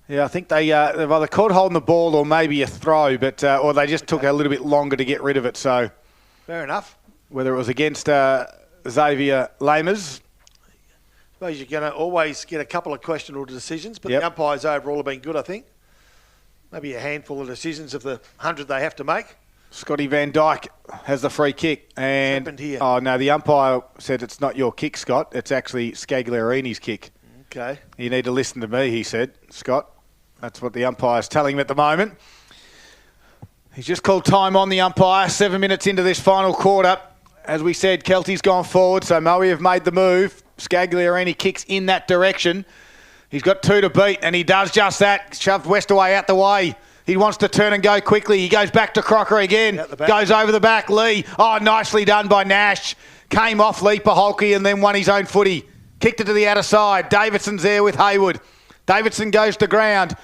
Yeah, I think they've either caught holding the ball or maybe a throw, but or they just took a little bit longer to get rid of it. So fair enough. Whether it was against Xavier Lamers. I suppose you're going to always get a couple of questionable decisions, but Yep. the umpires overall have been good, I think. Maybe a handful of decisions of the 100 they have to make. Scotty Van Dyke has the free kick. And happened here? Oh, no, the umpire said it's not your kick, Scott. It's actually Scagliarini's kick. Okay. You need to listen to me, he said, Scott. That's what the umpire's telling him at the moment. He's just called time on the umpire, 7 minutes into this final quarter. As we said, Kelty's gone forward, so Moe have made the move. Scagliarini kicks in that direction. He's got 2 to beat, and he does just that. Shoved Westaway out the way. He wants to turn and go quickly. He goes back to Crocker again. Out the back. Goes over the back. Lee. Oh, nicely done by Nash. Came off Lee Paholke and then won his own footy. Kicked it to the outer side. Davidson's there with Hayward. Davidson goes to ground.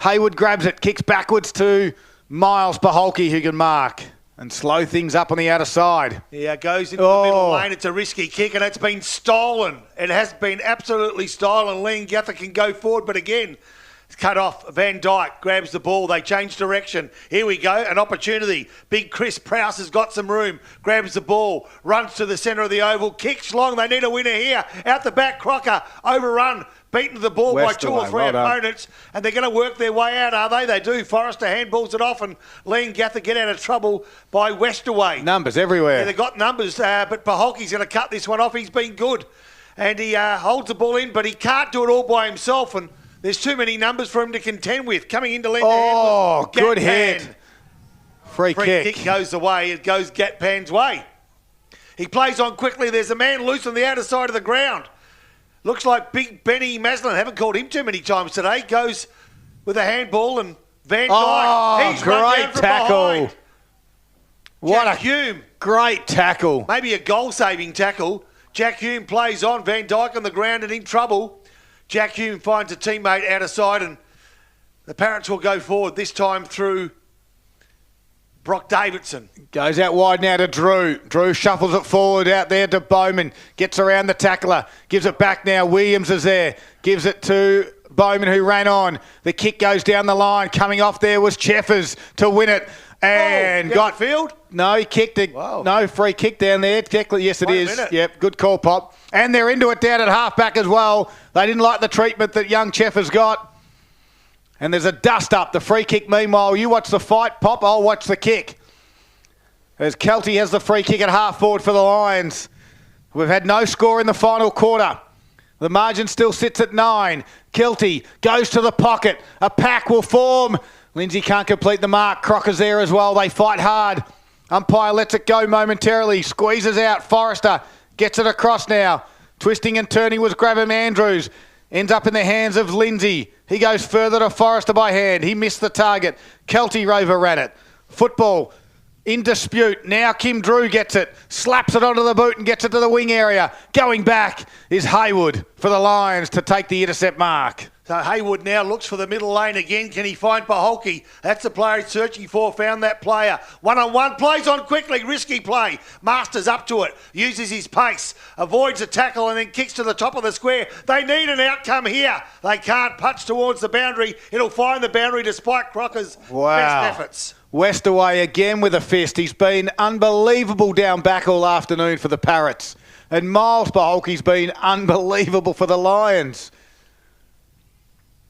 Hayward grabs it. Kicks backwards to Miles Paholke, who can mark and slow things up on the outer side. Yeah, it goes into the middle lane. It's a risky kick, and it's been stolen. It has been absolutely stolen. Leongatha can go forward, but again, it's cut off. Van Dyke grabs the ball. They change direction. Here we go. An opportunity. Big Chris Prowse has got some room. Grabs the ball. Runs to the centre of the oval. Kicks long. They need a winner here. Out the back, Crocker. Overrun. Beaten the ball by 2 or 3 opponents. And they're going to work their way out, are they? They do. Forrester handballs it off, and Leongatha get out of trouble by Westaway. Numbers everywhere. Yeah, they've got numbers, but Paholke's going to cut this one off. He's been good. And he holds the ball in, but he can't do it all by himself. And There's too many numbers for him to contend with. Coming into left Oh, hand. good hit. Free kick. Goes away. It goes Gatpan's way. He plays on quickly. There's a man loose on the outer side of the ground. Looks like Big Benny Maslin. Haven't called him too many times today. Goes with a handball and Van Dyke. Oh, He's run down great from tackle. behind. What Jack a Hume. great tackle. Maybe a goal-saving tackle. Jack Hume plays on. Van Dyke on the ground and in trouble. Jack Hume finds a teammate out of sight, and the Parrots will go forward, this time through Brock Davidson. Goes out wide now to Drew. Drew shuffles it forward out there to Bowman. Gets around the tackler. Gives it back now. Williams is there. Gives it to Bowman, who ran on. The kick goes down the line. Coming off there was Cheffers to win it. And got field. No, he kicked it. Wow. No, free kick down there. Yes, it Wait a is. minute. Yep, good call, Pop. And they're into it down at halfback as well. They didn't like the treatment that young Cheffers got. And there's a dust up. The free kick, meanwhile, you watch the fight, Pop. I'll watch the kick. As Kelty has the free kick at half forward for the Lions. We've had no score in the final quarter. The margin still sits at 9. Kelty goes to the pocket. A pack will form. Lindsay can't complete the mark. Crocker's there as well. They fight hard. Umpire lets it go momentarily. Squeezes out. Forrester gets it across now. Twisting and turning was Graham Andrews. Ends up in the hands of Lindsay. He goes further to Forrester by hand. He missed the target. Kelty overran it. Football in dispute. Now Kim Drew gets it. Slaps it onto the boot and gets it to the wing area. Going back is Haywood for the Lions to take the intercept mark. So Haywood now looks for the middle lane again. Can he find Paholke? That's the player he's searching for. Found that player. One-on-one. Plays on quickly. Risky play. Masters up to it. Uses his pace. Avoids a tackle and then kicks to the top of the square. They need an outcome here. They can't punch towards the boundary. It'll find the boundary despite Crocker's best efforts. Westaway again with a fist. He's been unbelievable down back all afternoon for the Parrots. And Miles Paholke's been unbelievable for the Lions.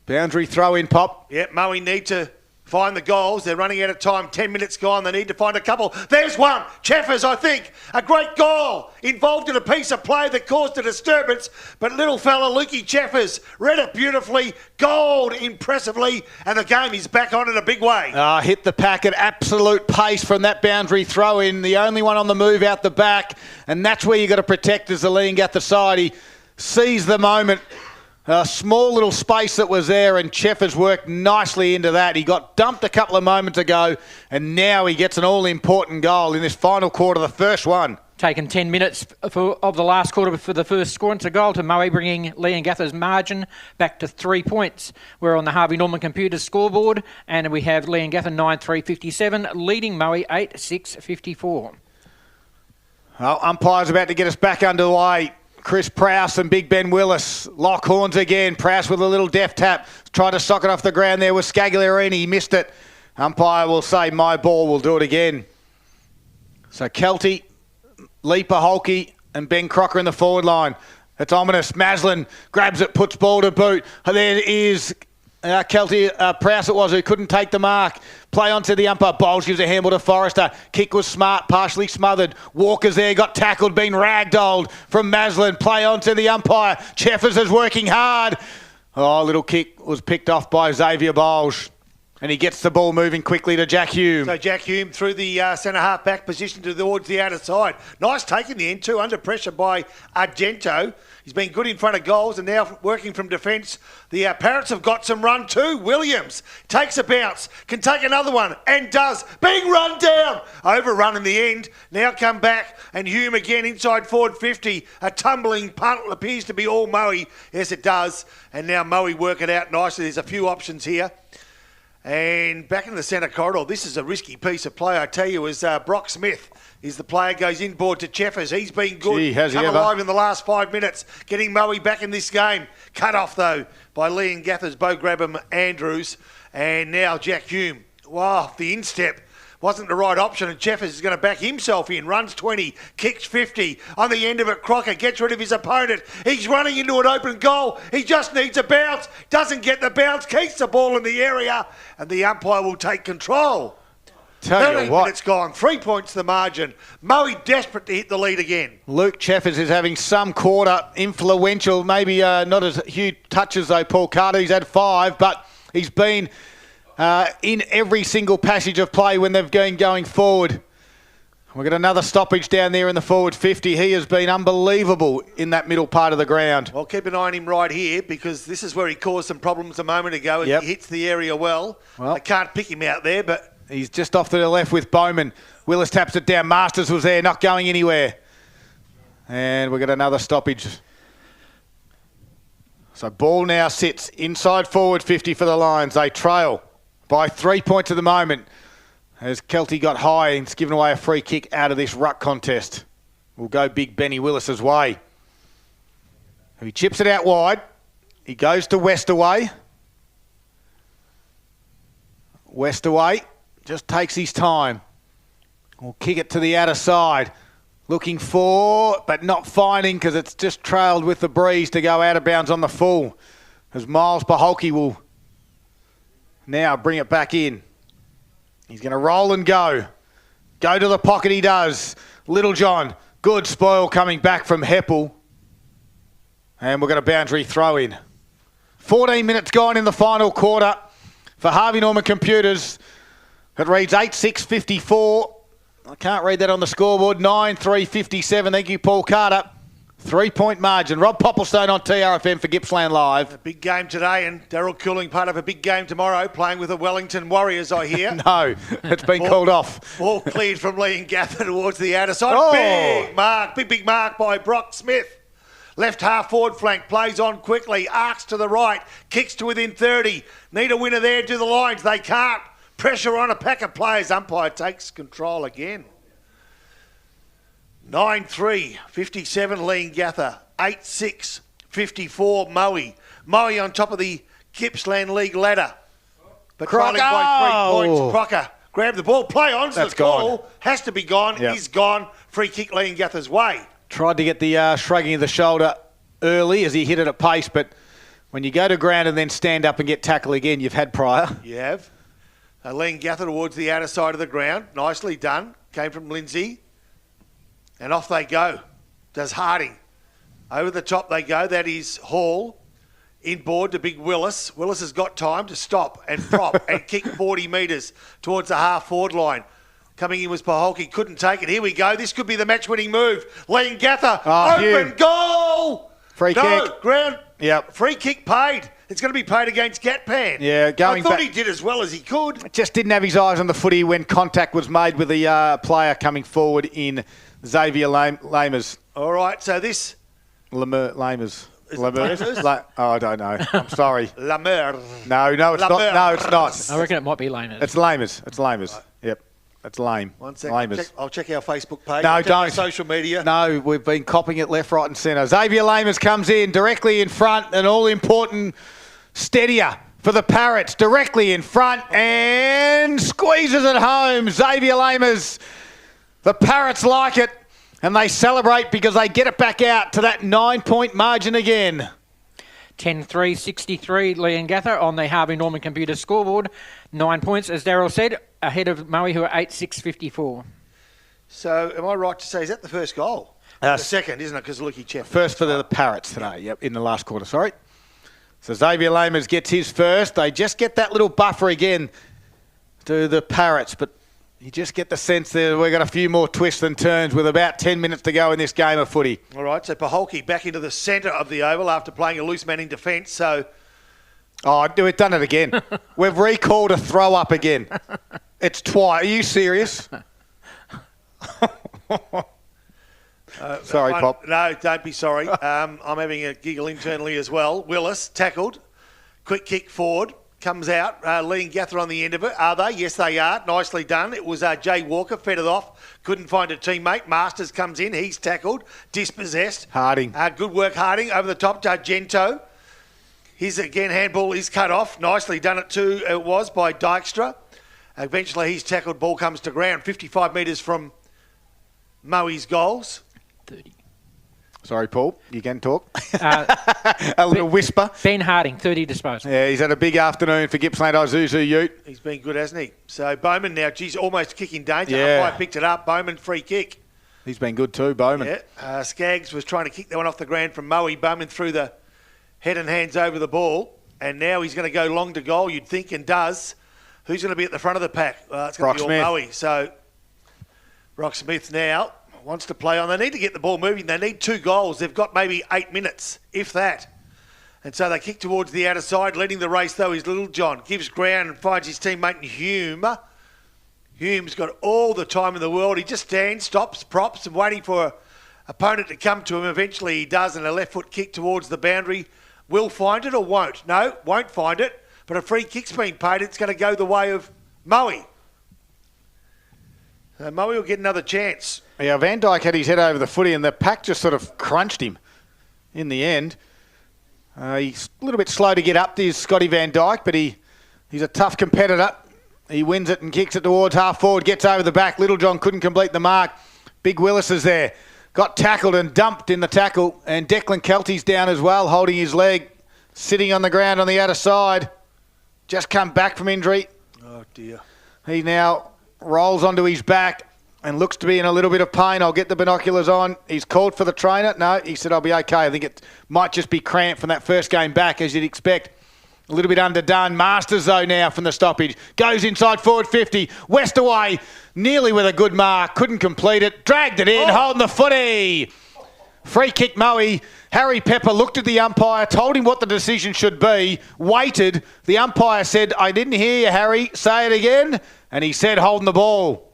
Boundary throw in, Pop. Yep, Moe need to find the goals. They're running out of time. 10 minutes gone. They need to find a couple. There's one. Cheffers, I think. A great goal. Involved in a piece of play that caused a disturbance. But little fella Lukey Cheffers read it beautifully. Goaled impressively. And the game is back on in a big way. Hit the pack at absolute pace from that boundary throw in. The only one on the move out the back. And that's where you got to protect as the Leongatha side. He sees the moment. A small little space that was there, and Cheffers worked nicely into that. He got dumped a couple of moments ago, and now he gets an all-important goal in this final quarter, the first one. Taken 10 minutes of the last quarter for the first score. It's a goal to Moe, bringing Leongatha's margin back to 3 points. We're on the Harvey Norman Computers scoreboard, and we have Leongatha 9-3-57, leading Moe 8-6-54. Well, umpire's about to get us back underway. Chris Prowse and Big Ben Willis lock horns again. Prowse with a little deft tap. Tried to sock it off the ground there with Scagliarini. He missed it. Umpire will say, my ball. Will do it again. So Kelty, Lee Paholke and Ben Crocker in the forward line. It's ominous. Maslin grabs it, puts ball to boot. There is Kelty, Prowse it was, who couldn't take the mark. Play onto the umpire. Bowles gives a handball to Forrester. Kick was smart, partially smothered. Walker's there, got tackled, been ragdolled from Maslin. Play onto the umpire. Cheffers is working hard. Little kick was picked off by Xavier Bowles. And he gets the ball moving quickly to Jack Hume. So Jack Hume through the centre half back position towards the outer side. Nice take in the end too, under pressure by Argento. He's been good in front of goals and now working from defence. The Parrots have got some run too. Williams takes a bounce, can take another one and does. Being run down. Overrun in the end. Now come back and Hume again inside forward 50. A tumbling punt appears to be all Moe. Yes, it does. And now Moe work it out nicely. There's a few options here. And back in the centre corridor, this is a risky piece of play, I tell you, as Brock Smith is the player, goes inboard to Cheffers. He's been good. Gee, has he come ever? alive in the last 5 minutes, getting Moe back in this game. Cut off, though, by Leongatha's Bo Grabham Andrews. And now Jack Hume. Wow, the instep wasn't the right option, and Cheffers is going to back himself in. Runs 20, kicks 50. On the end of it, Crocker gets rid of his opponent. He's running into an open goal. He just needs a bounce. Doesn't get the bounce. Keeps the ball in the area, and the umpire will take control. Tell you 13 what. minutes gone. 3 points the margin. Moe desperate to hit the lead again. Luke Cheffers is having some quarter influential, maybe not as huge touches though, Paul Carter. He's had 5, but he's been in every single passage of play when they've been going forward. We've got another stoppage down there in the forward 50. He has been unbelievable in that middle part of the ground. Well, keep an eye on him right here because this is where he caused some problems a moment ago. Yep. He hits the area well. I can't pick him out there, but... He's just off to the left with Bowman. Willis taps it down. Masters was there, not going anywhere. And we've got another stoppage. So ball now sits inside forward 50 for the Lions. They trail by 3 points at the moment as Kelty got high and it's given away a free kick out of this ruck contest. Will go big Benny Willis's way. He chips it out wide. He goes to Westaway. Westaway just takes his time. We'll kick it to the outer side. Looking for, but not finding because it's just trailed with the breeze to go out of bounds on the full. As Miles Paholke will now bring it back in. He's going to roll and go. Go to the pocket he does. Little John, good spoil coming back from Heppel. And we've got a boundary throw in. 14 minutes gone in the final quarter for Harvey Norman Computers. It reads 8-6-54. I can't read that on the scoreboard. 9-3-57. Thank you, Paul Carter. 3 point margin. Rob Popplestone on TRFM for Gippsland Live. A big game today and Daryl Cooling part of a big game tomorrow playing with the Wellington Warriors, I hear. No, it's been called off. Ball cleared from Leongatha towards the outer side. Oh. Big mark. Big mark by Brock Smith. Left half forward flank, plays on quickly, arcs to the right, kicks to within 30. Need a winner there, do the lines. They can't. Pressure on a pack of players. Umpire takes control again. 9-3, 57 Leongatha. 8-6, 54 Moe. Moe on top of the Gippsland League ladder. But trailing by 3 points. Crocker grab the ball, play on. That's the ball gone. has to be gone. Yep. Is gone. Free kick Leongatha's way. Tried to get the shrugging of the shoulder early as he hit it at pace, but when you go to ground and then stand up and get tackled again, you've had prior. You have. Leongatha towards the outer side of the ground. Nicely done. Came from Lindsay. And off they go. Does Harding. Over the top they go. That is Hall. Inboard to big Willis. Willis has got time to stop and prop and kick 40 metres towards the half-forward line. Coming in was Paholke. Couldn't take it. Here we go. This could be the match-winning move. Leongatha. Open goal. Free kick. Ground. Yep. Free kick paid. It's going to be paid against Gatpan. Yeah, I thought he did as well as he could. Just didn't have his eyes on the footy when contact was made with the player coming forward in Xavier Lamers. All right, so this... Lamers. Lamers? I don't know. I'm sorry. Lamer. No, it's not. No, it's not. I reckon it might be Lamers. It's Lamers. It's Lamers. Right. Yep. It's lame. 1 second. Lamers. I'll check our Facebook page. No, don't. Social media. No, we've been copying it left, right and centre. Xavier Lamers comes in directly in front, an all-important steadier for the Parrots, directly in front and squeezes it home. Xavier Lamers. The Parrots like it and they celebrate because they get it back out to that 9 point margin again. 10-3, 63 Leongatha on the Harvey Norman Computer scoreboard. 9 points, as Daryl said, ahead of Moe, who are 8-6, 54. So, am I right to say, is that the first goal? The second, isn't it? Because Lukey Chef. First for the Parrots today, yep, in the last quarter, sorry. So Xavier Lamers gets his first. They just get that little buffer again to the Parrots, but you just get the sense that we've got a few more twists and turns with about 10 minutes to go in this game of footy. All right, so Paholke back into the centre of the oval after playing a loose man in defence, so... Oh, we've done it again. We've recalled a throw-up again. It's twice. Are you serious? Sorry, Pop. No, don't be sorry. I'm having a giggle internally as well. Willis, tackled. Quick kick forward. Comes out. Leongatha on the end of it. Are they? Yes, they are. Nicely done. It was Jay Walker. Fed it off. Couldn't find a teammate. Masters comes in. He's tackled. Dispossessed. Harding. Good work, Harding. Over the top, Gento. His, again, handball is cut off. Nicely done it too, it was, by Dykstra. Eventually, he's tackled. Ball comes to ground. 55 metres from Moe's goals. 30. Sorry, Paul, you can talk. A little whisper. Ben Harding, 30 disposal. Yeah, he's had a big afternoon for Gippsland Isuzu Ute. He's been good, hasn't he? So Bowman now, geez, almost kicking danger. Yeah. Umpire picked it up. Bowman free kick. He's been good too, Bowman. Yeah. Skaggs was trying to kick that one off the ground from Moe. Bowman threw the head and hands over the ball. And now he's going to go long to goal, you'd think, and does. Who's going to be at the front of the pack? Well, it's going to be all Moe. So Brock Smith now wants to play on. They need to get the ball moving. They need 2 goals. They've got maybe 8 minutes, if that. And so they kick towards the outer side. Leading the race, though, is Little John. Gives ground and finds his teammate Hume. Hume's got all the time in the world. He just stands, stops, props, and waiting for an opponent to come to him. Eventually he does, and a left foot kick towards the boundary. Will find it or won't? No, won't find it. But a free kick's been paid. It's going to go the way of Moe. So Moe will get another chance. Yeah, Van Dyke had his head over the footy and the pack just sort of crunched him in the end. He's a little bit slow to get up, there's Scotty Van Dyke, but he's a tough competitor. He wins it and kicks it towards half forward, gets over the back. Little John couldn't complete the mark. Big Willis is there. Got tackled and dumped in the tackle. And Declan Kelty's down as well, holding his leg, sitting on the ground on the outer side. Just come back from injury. Oh, dear. He now rolls onto his back and looks to be in a little bit of pain. I'll get the binoculars on. He's called for the trainer. No, he said, I'll be okay. I think it might just be cramped from that first game back, as you'd expect. A little bit underdone. Masters, though, now from the stoppage. Goes inside forward 50. West away, nearly with a good mark. Couldn't complete it. Dragged it in, holding the footy. Free kick, Moe. Harry Pepper looked at the umpire, told him what the decision should be, waited. The umpire said, I didn't hear you, Harry. Say it again. And he said, holding the ball.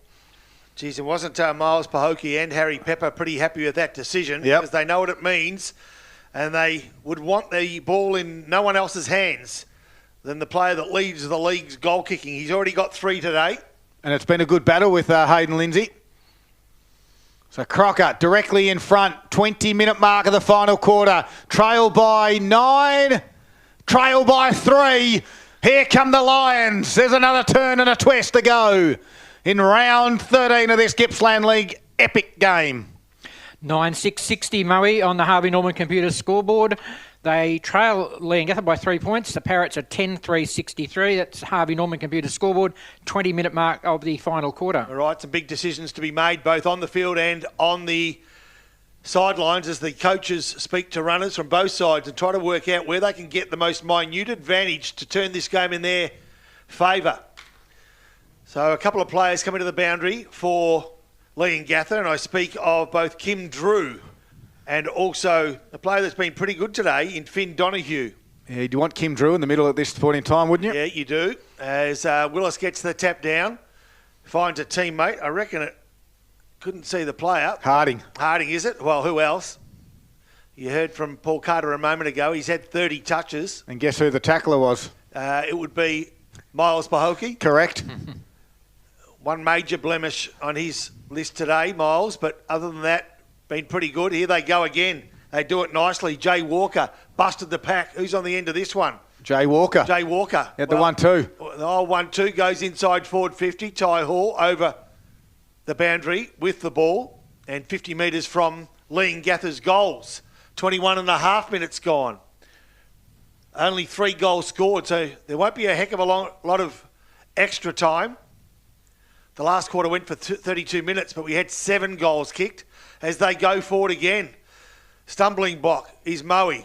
Geez, it wasn't Miles Pahokee and Harry Pepper pretty happy with that decision because they know what it means and they would want the ball in no one else's hands than the player that leads the league's goal kicking. He's already got 3 today. And it's been a good battle with Hayden Lindsay. So Crocker directly in front, 20-minute mark of the final quarter. Trail by 9, trail by 3. Here come the Lions. There's another turn and a twist to go in round 13 of this Gippsland League epic game. 9-6-60 Moe on the Harvey Norman computer scoreboard. They trail Leongatha by 3 points. The Parrots are 10-3-63. That's Harvey Norman computer scoreboard. 20-minute mark of the final quarter. All right, some big decisions to be made both on the field and on the sidelines as the coaches speak to runners from both sides and try to work out where they can get the most minute advantage to turn this game in their favour. So a couple of players coming to the boundary for Leongatha, and I speak of both Kim Drew and also a player that's been pretty good today in Finn Donoghue. Yeah, do you want Kim Drew in the middle at this point in time, wouldn't you? Yeah, you do. As Willis gets the tap down, finds a teammate. I reckon it couldn't see the player. Harding, is it? Well, who else? You heard from Paul Carter a moment ago. He's had 30 touches. And guess who the tackler was? It would be Miles Pahokee. Correct. One major blemish on his list today, Miles, but other than that, been pretty good. Here they go again. They do it nicely. Jay Walker busted the pack. Who's on the end of this one? Jay Walker. Jay Walker. At the 1-2. Oh, 1-2 goes inside forward 50. Ty Hall over the boundary with the ball and 50 metres from Leongatha's goals. 21 and a half minutes gone. Only 3 goals scored, so there won't be a heck of a lot of extra time. The last quarter went for 32 minutes, but we had 7 goals kicked as they go forward again. Stumbling block is Moe.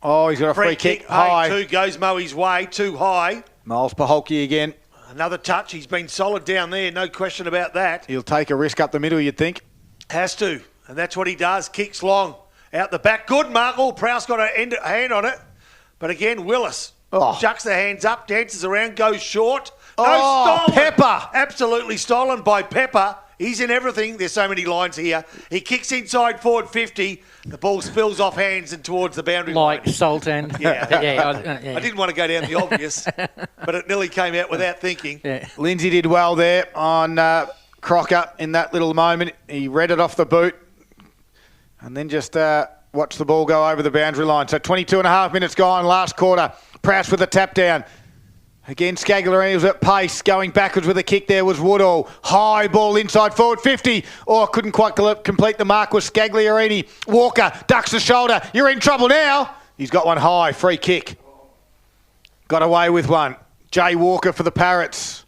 Oh, he's got a free kick. High. 2 goes Moe's way, too high. Miles Pahokee again. Another touch. He's been solid down there, no question about that. He'll take a risk up the middle, you'd think. Has to, and that's what he does. Kicks long. Out the back. Good mark. Oh, Prowse got a hand on it. But again, Willis chucks the hands up, dances around, goes short. No, stolen. Pepper. Absolutely stolen by Pepper. He's in everything. There's so many lines here. He kicks inside forward 50. The ball spills off hands and towards the boundary line. Like Sultan. Yeah. I didn't want to go down the obvious, but it nearly came out without thinking. Yeah. Lindsay did well there on Crocker in that little moment. He read it off the boot and then just watched the ball go over the boundary line. So 22 and a half minutes gone, last quarter. Prowse with a tap down. Again, Scagliarini was at pace. Going backwards with a kick there was Woodall. High ball inside forward 50. Oh, couldn't quite complete the mark with Scagliarini. Walker ducks the shoulder. You're in trouble now. He's got one high. Free kick. Got away with one. Jay Walker for the Parrots.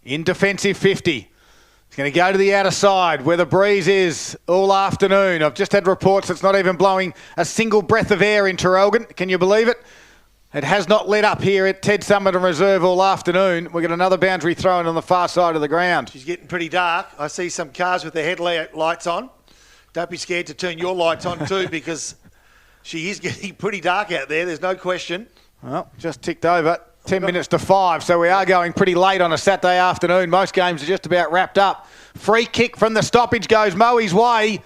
In defensive 50. He's going to go to the outer side where the breeze is all afternoon. I've just had reports it's not even blowing a single breath of air in Traralgon. Can you believe it? It has not let up here at Ted Summerton Reserve all afternoon. We've got another boundary thrown on the far side of the ground. She's getting pretty dark. I see some cars with their headlights on. Don't be scared to turn your lights on too, because she is getting pretty dark out there. There's no question. Well, just ticked over. 10 minutes to 5, so we are going pretty late on a Saturday afternoon. Most games are just about wrapped up. Free kick from the stoppage goes Moe's way,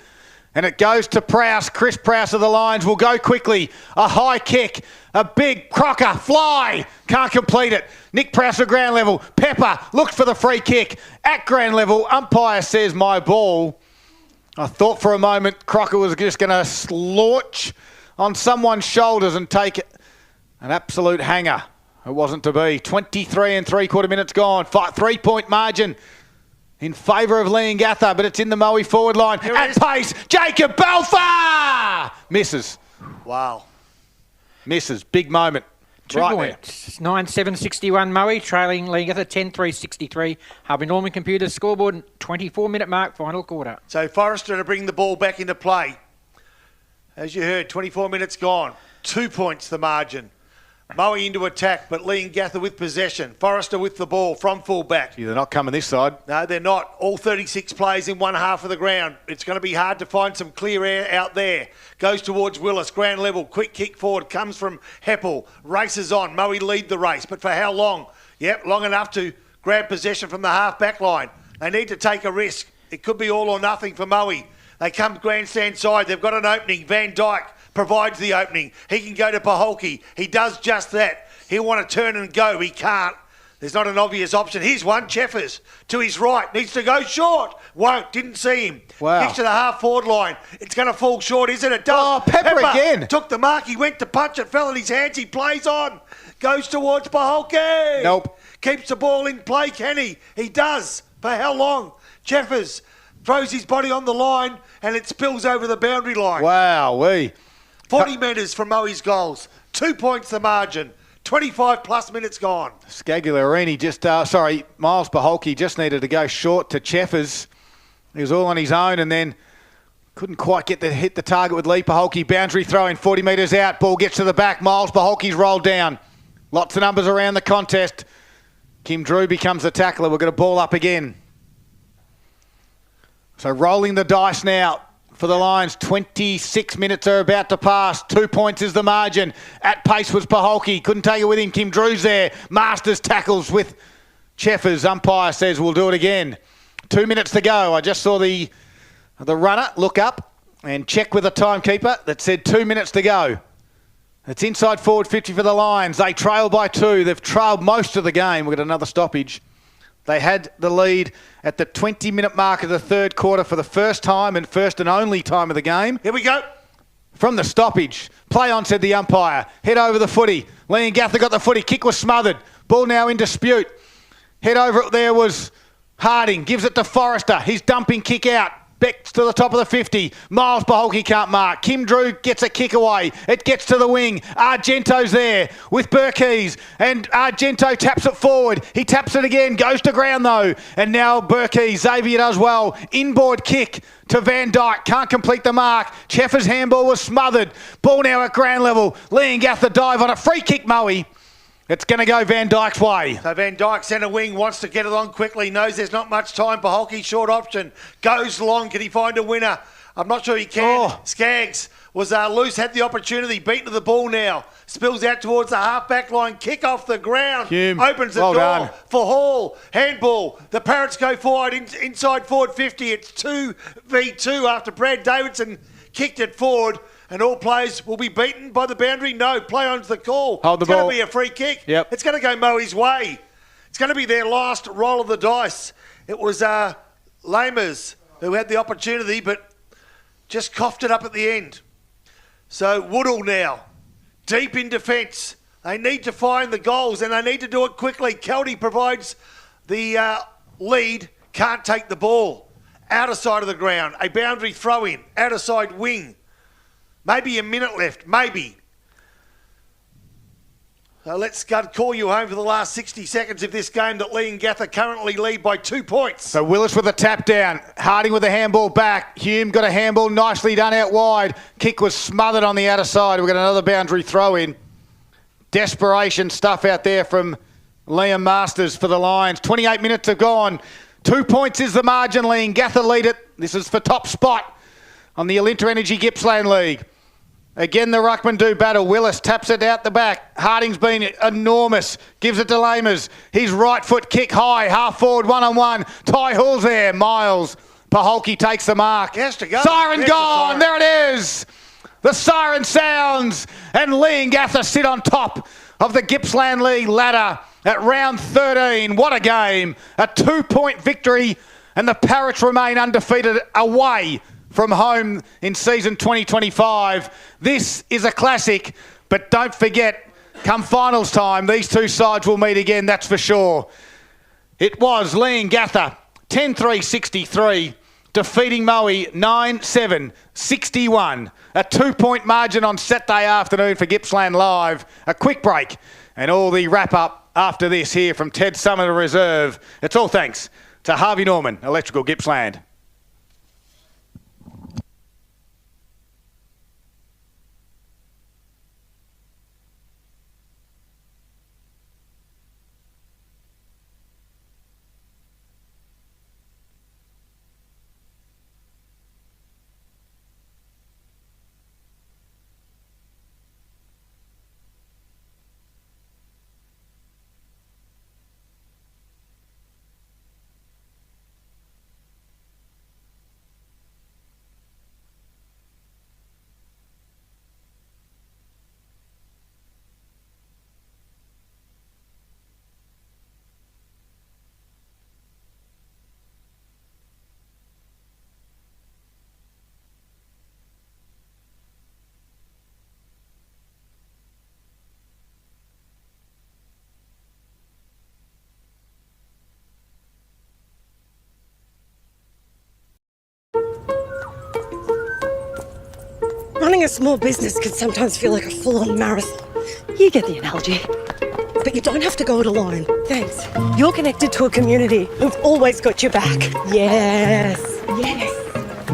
and it goes to Prowse. Chris Prowse of the Lions will go quickly. A high kick, a big crocker, fly. Can't complete it. Nick Prowse at ground level. Pepper looks for the free kick. At ground level, umpire says my ball. I thought for a moment Crocker was just going to slouch on someone's shoulders and take an absolute hanger. It wasn't to be. 23 and 3/4 minutes gone. 3-point margin in favour of Leongatha, but it's in the Moe forward line. At pace, Jacob Belfer! Misses. Wow. Misses. Big moment. 2 points. 9-7-61 Moe, trailing Leongatha 10-3-63. Harvey Norman Computers scoreboard, 24-minute mark, final quarter. So Forrester to bring the ball back into play. As you heard, 24 minutes gone. 2 points the margin. Moe into attack, but Leongatha with possession. Forrester with the ball from full-back. They're not coming this side. No, they're not. All 36 players in one half of the ground. It's going to be hard to find some clear air out there. Goes towards Willis, ground level. Quick kick forward, comes from Heppel. Races on. Moe lead the race, but for how long? Yep, long enough to grab possession from the half-back line. They need to take a risk. It could be all or nothing for Moe. They come grandstand side. They've got an opening. Van Dyke provides the opening. He can go to Paholke. He does just that. He'll want to turn and go. He can't. There's not an obvious option. Here's one. Cheffers to his right. Needs to go short. Won't. Didn't see him. Wow. Kicks to the half-forward line. It's going to fall short, isn't it? Does. Oh, Pepper again. Took the mark. He went to punch it. Fell in his hands. He plays on. Goes towards Paholke. Nope. Keeps the ball in play, can he? He does. For how long? Cheffers throws his body on the line and it spills over the boundary line. Wow, 40 metres from Moe's goals. 2 points the margin. 25 plus minutes gone. Scagliarini Miles Paholke just needed to go short to Cheffers. He was all on his own and then couldn't quite hit the target with Lee Paholke. Boundary throwing 40 metres out. Ball gets to the back. Miles Paholke's rolled down. Lots of numbers around the contest. Kim Drew becomes the tackler. We're going to ball up again. So rolling the dice now for the Lions. 26 minutes are about to pass. 2 points is the margin. At pace was Paholke. Couldn't take it with him. Kim Drew's there. Masters tackles with Cheffers. Umpire says we'll do it again. 2 minutes to go. I just saw the runner look up and check with the timekeeper that said 2 minutes to go. It's inside forward 50 for the Lions. They trail by 2. They've trailed most of the game. We've got another stoppage. They had the lead at the 20-minute mark of the third quarter for the first time and first and only time of the game. Here we go. From the stoppage. Play on, said the umpire. Head over the footy. Leongatha got the footy. Kick was smothered. Ball now in dispute. Head over it there was Harding. Gives it to Forrester. His dumping kick out. Becks to the top of the 50. Miles Paholke can't mark. Kim Drew gets a kick away. It gets to the wing. Argento's there with Burkeys. And Argento taps it forward. He taps it again. Goes to ground though. And now Burkeys. Xavier does well. Inboard kick to Van Dyke. Can't complete the mark. Cheffers' handball was smothered. Ball now at ground level. Leongatha dive on a free kick, Moe. It's going to go Van Dyke's way. So Van Dyke, centre wing, wants to get it on quickly. Knows there's not much time. Paholke, short option. Goes long. Can he find a winner? I'm not sure he can. Oh. Skaggs was loose, had the opportunity. Beaten to the ball now. Spills out towards the half-back line. Kick off the ground. Hume. Opens the Well door done. for Hall. Handball. The Parrots go forward. Inside forward 50. It's 2v2 after Brad Davidson kicked it forward. And all players will be beaten by the boundary? No, play on's the call. Hold the it's ball. going to be a free kick. Yep. It's going to go Moe's way. It's going to be their last roll of the dice. It was Lamers who had the opportunity but just coughed it up at the end. So Woodall now, deep in defence. They need to find the goals, and they need to do it quickly. Kelty provides the lead, can't take the ball. Outer side of the ground, a boundary throw in, outer side wing. Maybe a minute left, maybe. So let's call you home for the last 60 seconds of this game that Leongatha currently lead by 2 points. So Willis with a tap down. Harding with a handball back. Hume got a handball nicely done out wide. Kick was smothered on the outer side. We've got another boundary throw in. Desperation stuff out there from Liam Masters for the Lions. 28 minutes have gone. 2 points is the margin. Leongatha lead it. This is for top spot on the Alinta Energy Gippsland League. Again, the ruckman do battle. Willis taps it out the back. Harding's been enormous. Gives it to Lamers. His right foot kick high. Half forward, one-on-one. Ty Hall's there. Miles. Paholke takes the mark. Has to go. Siren There's gone. the siren. There it is. The siren sounds. And Leongatha sit on top of the Gippsland League ladder at round 13. What a game. A 2-point victory. And the Parrots remain undefeated away from home in season 2025. This is a classic, but don't forget, come finals time, these two sides will meet again, that's for sure. It was Leongatha 10-3-63, defeating Moe 9-7-61. A 2-point margin on Saturday afternoon for Gippsland Live. A quick break and all the wrap-up after this here from Ted Summerton Reserve. It's all thanks to Harvey Norman, Electrical Gippsland. Running a small business can sometimes feel like a full-on marathon. You get the analogy. But you don't have to go it alone. Thanks. You're connected to a community who've always got your back. Yes. Yes.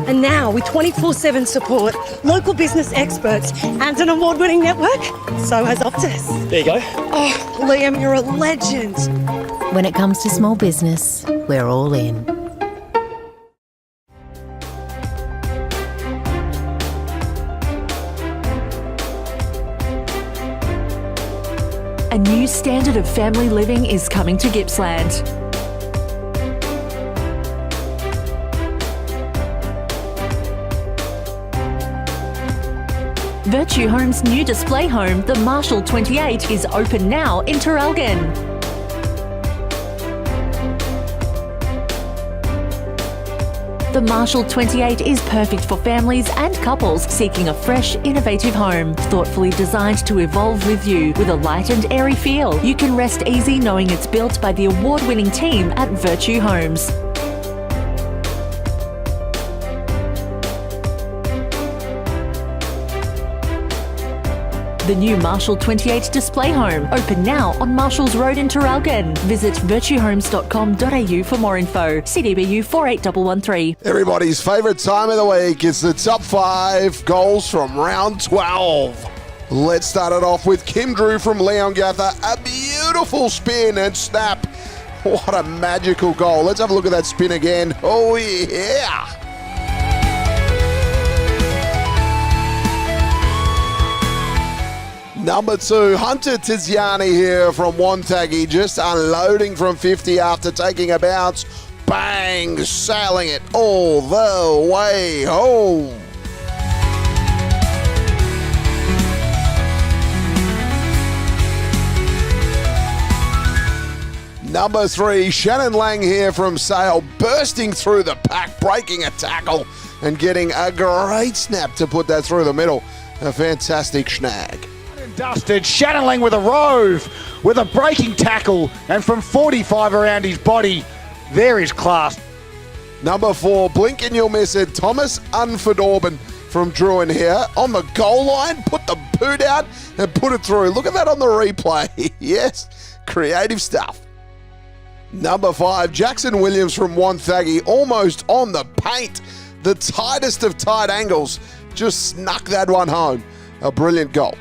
And now, with 24/7 support, local business experts, and an award-winning network, so has Optus. There you go. Oh, Liam, you're a legend. When it comes to small business, we're all in. A new standard of family living is coming to Gippsland. Virtue Home's new display home, the Marshall 28, is open now in Terralgan. The Marshall 28 is perfect for families and couples seeking a fresh, innovative home. Thoughtfully designed to evolve with you with a light and airy feel. You can rest easy knowing it's built by the award-winning team at Virtue Homes. The new Marshall 28 display home, open now on Marshalls Road in Terralgan. Visit virtuehomes.com.au for more info. CDBU 48113. Everybody's favourite time of the week is the top 5 goals from round 12. Let's start it off with Kim Drew from Leongatha. A beautiful spin and snap. What a magical goal. Let's have a look at that spin again. Oh, yeah. Number 2, Hunter Tiziani here from Wonthaggi, just unloading from 50 after taking a bounce. Bang! Sailing it all the way home. Number 3, Shannon Lang here from Sale, bursting through the pack, breaking a tackle and getting a great snap to put that through the middle. A fantastic snag. Dusted. Shannonlang with a rove, with a breaking tackle, and from 45 around his body, there is class. Number 4, blink and you'll miss it. Thomas Unfordorban from Druin here. On the goal line, put the boot out and put it through. Look at that on the replay. Yes, creative stuff. Number 5, Jackson Williams from Wonthaggi, almost on the paint. The tightest of tight angles. Just snuck that one home. A brilliant goal.